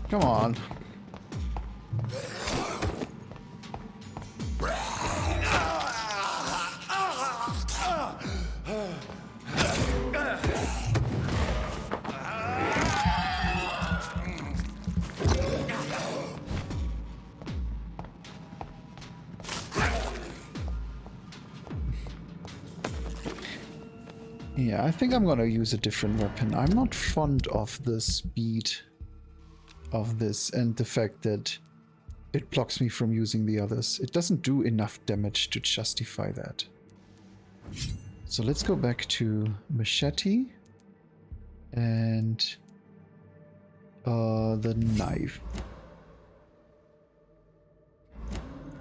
Come on. Yeah, I think I'm gonna use a different weapon. I'm not fond of the speed of this and the fact that it blocks me from using the others. It doesn't do enough damage to justify that. So let's go back to machete and the knife.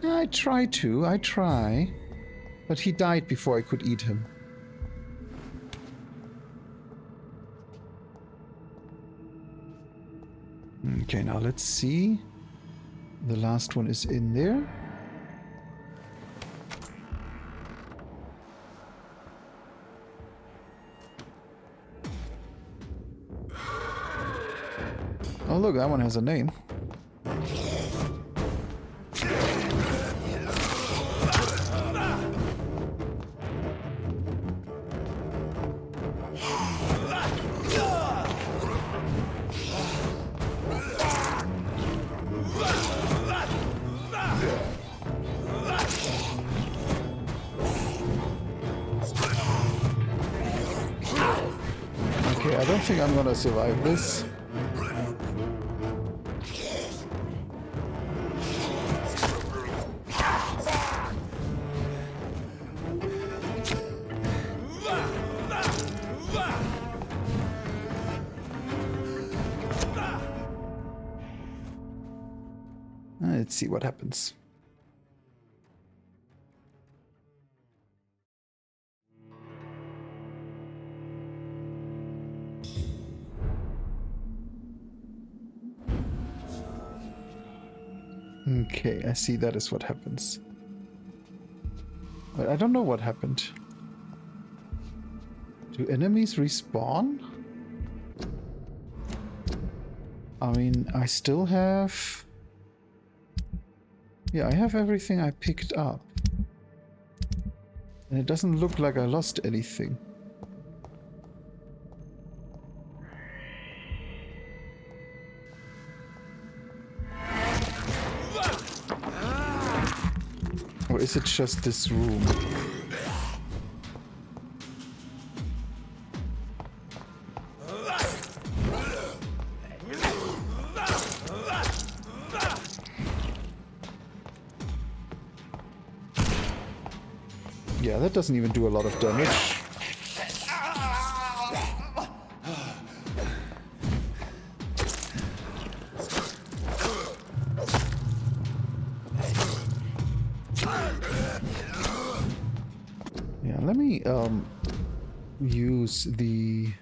I try, but he died before I could eat him. Okay, now let's see. The last one is in there. Oh look, that one has a name. Okay, I don't think I'm gonna survive this. Let's see what happens. Okay, I see that is what happens. But I don't know what happened. Do enemies respawn? I mean, I still have... Yeah, I have everything I picked up. And it doesn't look like I lost anything. Or is it just this room? Yeah, that doesn't even do a lot of damage. Yeah, let me use the...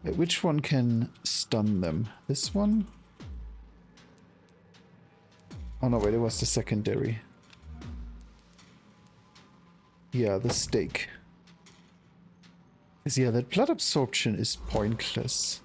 Which one can stun them? This one? Oh no, wait, it was the secondary. Yeah, the stake. Yeah, that blood absorption is pointless.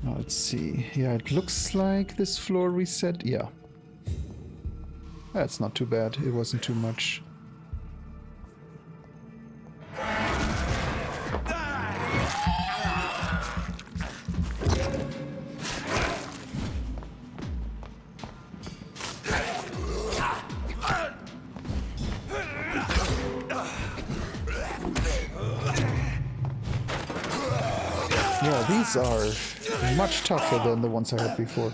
Let's see. Yeah, it looks like this floor reset. Yeah. That's not too bad. It wasn't too much. Yeah, these are much tougher than the ones I had before.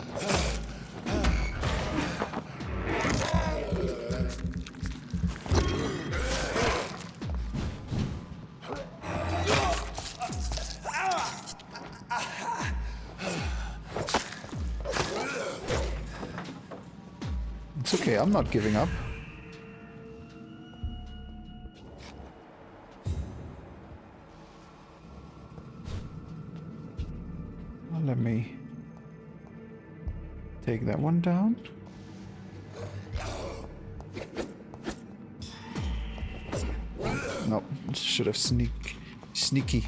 It's okay, I'm not giving up. Let me take that one down. No, should have sneaky.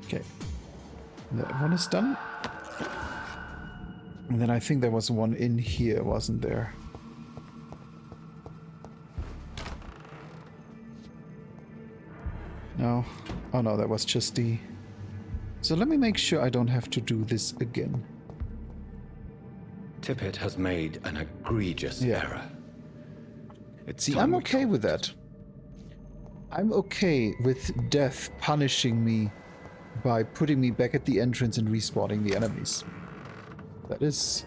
Okay, that one is done. And then I think there was one in here, wasn't there? No. Oh no, that was just the... So let me make sure I don't have to do this again. Tippett has made an egregious error. See, I'm okay with that. I'm okay with death punishing me by putting me back at the entrance and respawning the enemies. That is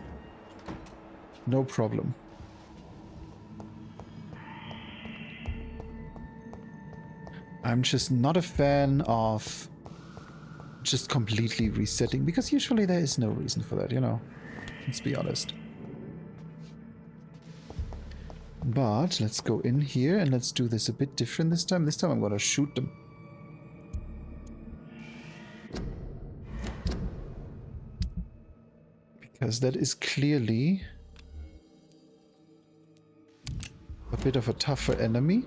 no problem. I'm just not a fan of just completely resetting, because usually there is no reason for that, you know. Let's be honest. But let's go in here and let's do this a bit different this time. This time I'm gonna shoot them. Because that is clearly a bit of a tougher enemy.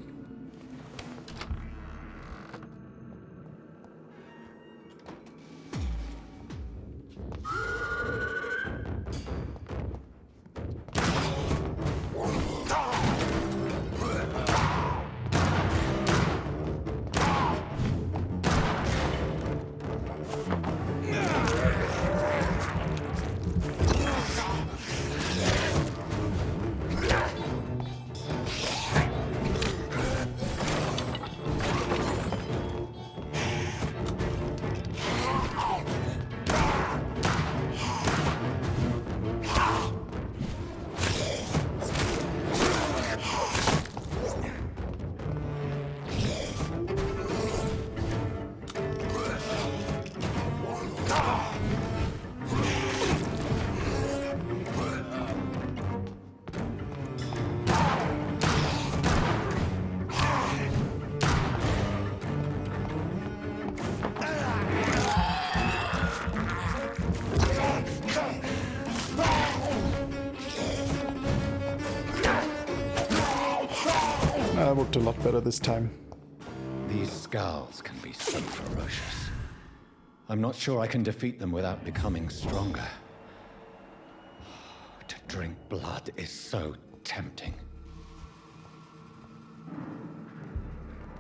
worked a lot better this time. These scowls can be so ferocious. I'm not sure I can defeat them without becoming stronger. To drink blood is so tempting.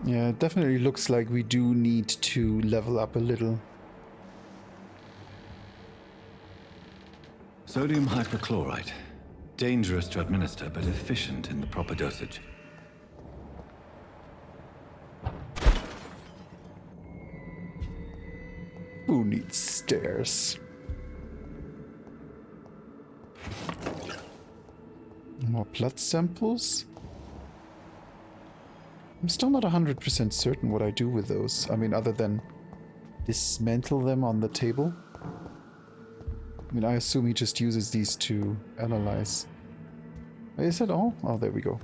Yeah, it definitely looks like we do need to level up a little. Sodium hypochlorite. Dangerous to administer, but efficient in the proper dosage. Who needs stairs? More blood samples? I'm still not 100% certain what I do with those. I mean, other than dismantle them on the table. I mean, I assume he just uses these to analyze. Is that all? Oh, there we go.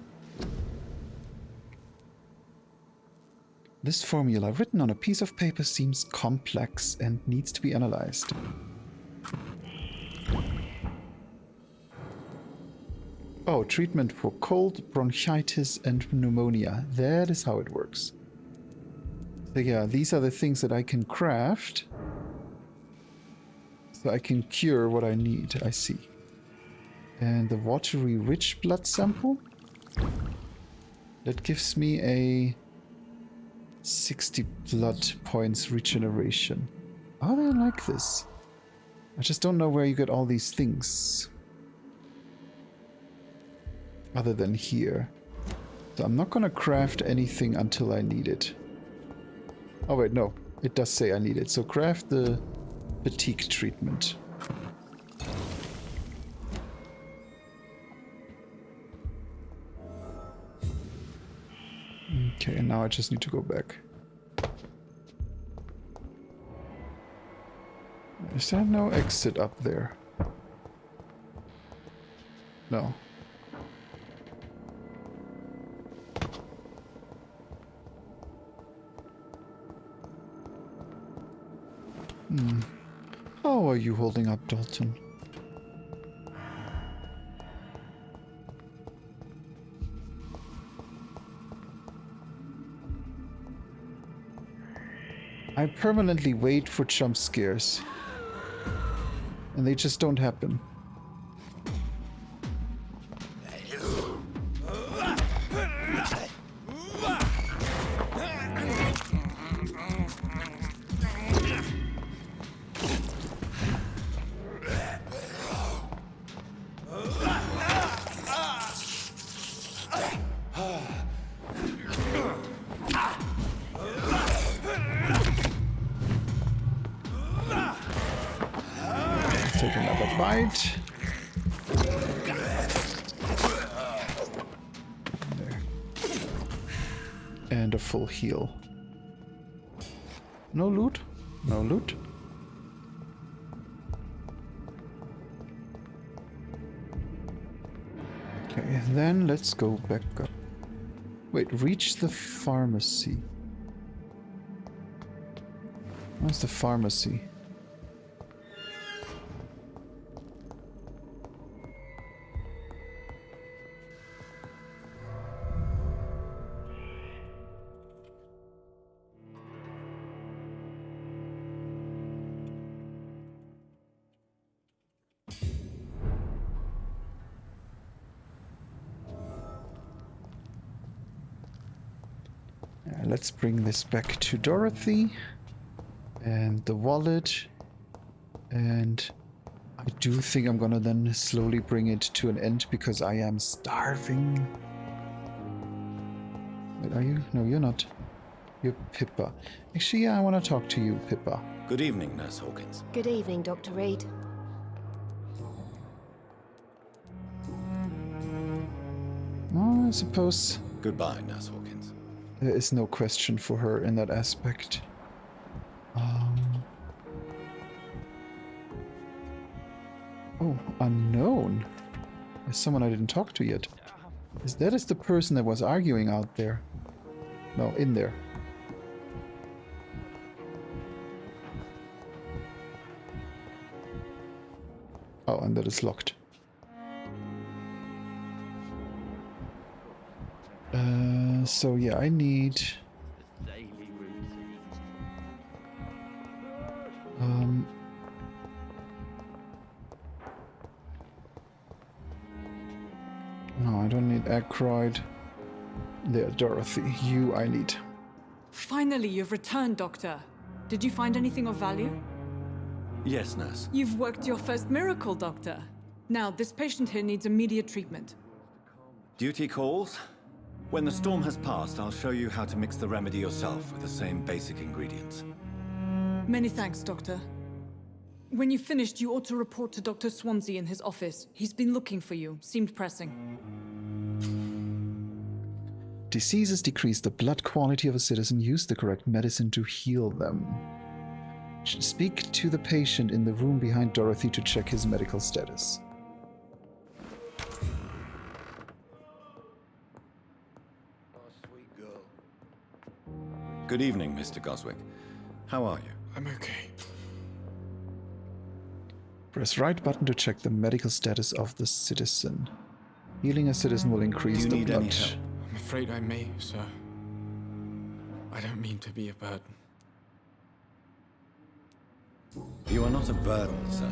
This formula written on a piece of paper seems complex and needs to be analyzed. Oh, treatment for cold, bronchitis, and pneumonia. That is how it works. So yeah, these are the things that I can craft. So I can cure what I need, I see. And the watery rich blood sample? That gives me a 60 blood points regeneration. Oh, I like this. I just don't know where you get all these things. Other than here. So I'm not gonna craft anything until I need it. Oh wait, no. It does say I need it. So craft the fatigue treatment. Okay, and now I just need to go back. Is there no exit up there? No. How are you holding up, Dalton? I permanently wait for jump scares. And they just don't happen. Take another bite. There. And a full heal. No loot? No loot. Okay, then let's go back up. Wait, reach the pharmacy. Where's the pharmacy? Let's bring this back to Dorothy. And the wallet. And I do think I'm gonna then slowly bring it to an end because I am starving. Wait, are you? No, you're not. You're Pippa. Actually, yeah, I want to talk to you, Pippa. Good evening, Nurse Hawkins. Good evening, Dr. Reed. Oh, I suppose Goodbye, Nurse Hawkins. there is no question for her in that aspect. Oh, unknown. There's someone I didn't talk to yet. That is the person that was arguing out there. No, in there. Oh, and that is locked. So yeah, I need... No, I don't need Aykroyd. There, Dorothy. You I need. Finally, you've returned, Doctor. Did you find anything of value? Yes, nurse. You've worked your first miracle, Doctor. Now, this patient here needs immediate treatment. Duty calls. When the storm has passed, I'll show you how to mix the remedy yourself with the same basic ingredients. Many thanks, Doctor. When you've finished, you ought to report to Dr. Swansea in his office. He's been looking for you. Seemed pressing. Diseases decrease the blood quality of a citizen. Use the correct medicine to heal them. Speak to the patient in the room behind Dorothy to check his medical status. Good evening, Mr. Goswick. How are you? I'm okay. Press right button to check the medical status of the citizen. Healing a citizen will increase the blood. Do you need any help? I'm afraid I may, sir. I don't mean to be a burden. You are not a burden, sir.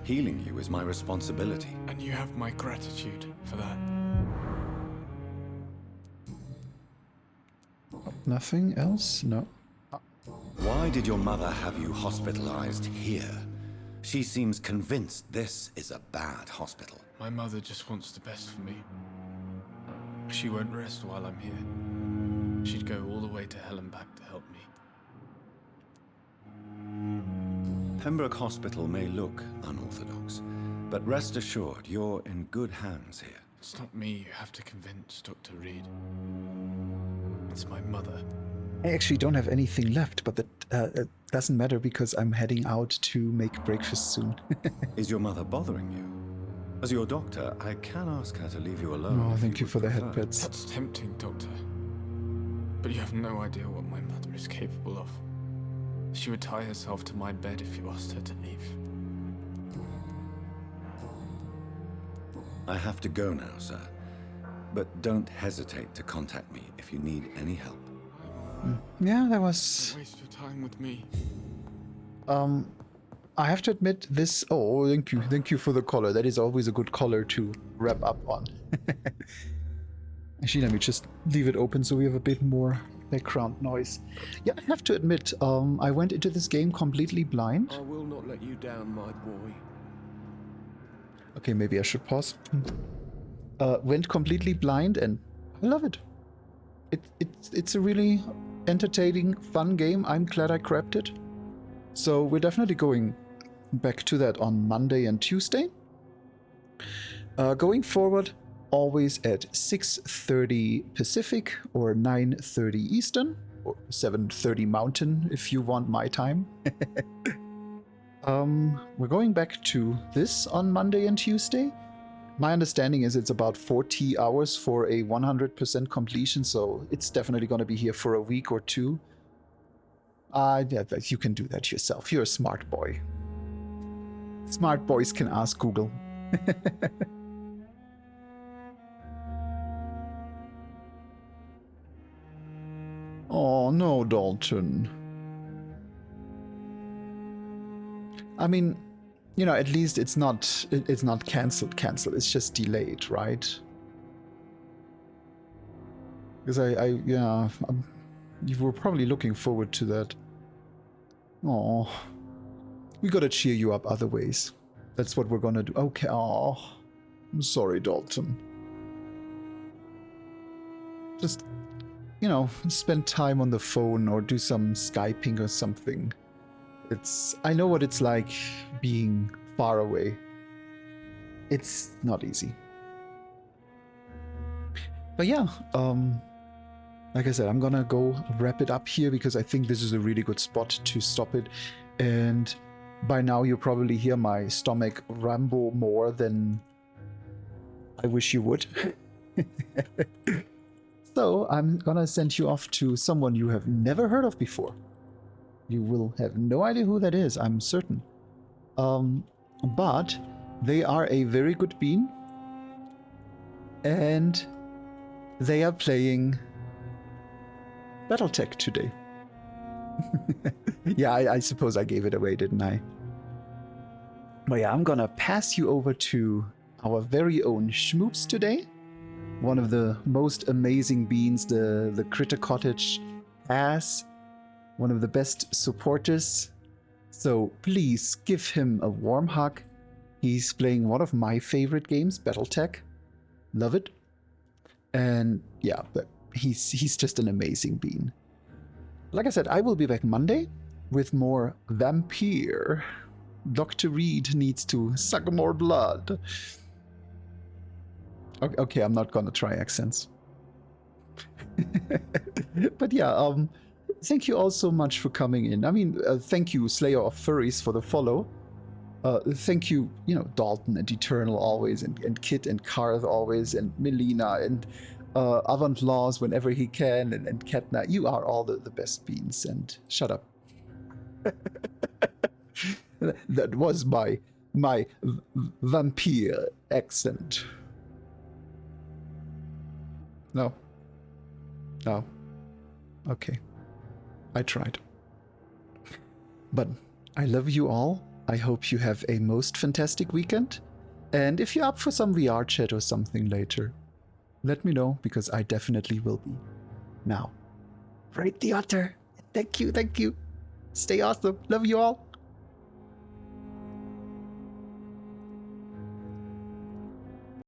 Healing you is my responsibility. And you have my gratitude for that. Nothing else? No. Why did your mother have you hospitalized here? She seems convinced this is a bad hospital. My mother just wants the best for me. She won't rest while I'm here. She'd go all the way to hell and back to help me. Pembroke Hospital may look unorthodox, but rest assured you're in good hands here. It's not me you have to convince, Dr. Reed. It's my mother. I actually don't have anything left, but that doesn't matter because I'm heading out to make breakfast soon. Is your mother bothering you? As your doctor, I can ask her to leave you alone. Oh, thank you for the head pets. That's tempting, Doctor. But you have no idea what my mother is capable of. She would tie herself to my bed if you asked her to leave. I have to go now, sir. But don't hesitate to contact me if you need any help. Yeah, that was... Waste your time with me. I have to admit this... Oh, thank you for the collar. That is always a good collar to wrap up on. Actually, let me just leave it open so we have a bit more background noise. Yeah, I have to admit, I went into this game completely blind. I will not let you down, my boy. Okay, maybe I should pause. Went completely blind and I love it. It's a really entertaining, fun game. I'm glad I grabbed it. So we're definitely going back to that on Monday and Tuesday. Going forward, always at 6:30 Pacific or 9:30 Eastern or 7:30 Mountain if you want my time. We're going back to this on Monday and Tuesday. My understanding is it's about 40 hours for a 100% completion, so it's definitely going to be here for a week or two. Yeah, you can do that yourself. You're a smart boy. Smart boys can ask Google. Oh no, Dalton. I mean, you know, at least it's not cancelled. It's just delayed, right? Because you were probably looking forward to that. Oh, we gotta cheer you up other ways. That's what we're gonna do. Okay. Oh, I'm sorry, Dalton. Just, you know, spend time on the phone or do some Skyping or something. I know what it's like being far away. It's not easy. But yeah, like I said, I'm gonna go wrap it up here because I think this is a really good spot to stop it. And by now you probably hear my stomach rumble more than I wish you would. So I'm gonna send you off to someone you have never heard of before. You will have no idea who that is, I'm certain. But they are a very good bean. And they are playing Battletech today. Yeah, I suppose I gave it away, didn't I? But yeah, I'm gonna pass you over to our very own Schmoops today. One of the most amazing beans the Critter Cottage has. One of the best supporters. So please give him a warm hug. He's playing one of my favorite games, Battletech. Love it. And yeah, but he's just an amazing bean. Like I said, I will be back Monday with more Vampyr. Dr. Reed needs to suck more blood. Okay, I'm not gonna try accents. But yeah, thank you all so much for coming in. I mean, thank you, Slayer of Furries, for the follow. Thank you, Dalton and Eternal always, and Kit and Karth always, and Melina, and Avant Laws whenever he can, and Ketna. You are all the best beans, and shut up. That was my Vampyr accent. No. Okay. I tried. But I love you all. I hope you have a most fantastic weekend. And if you're up for some VR chat or something later, let me know, because I definitely will be. Now, Right the Otter. Thank you. Stay awesome. Love you all.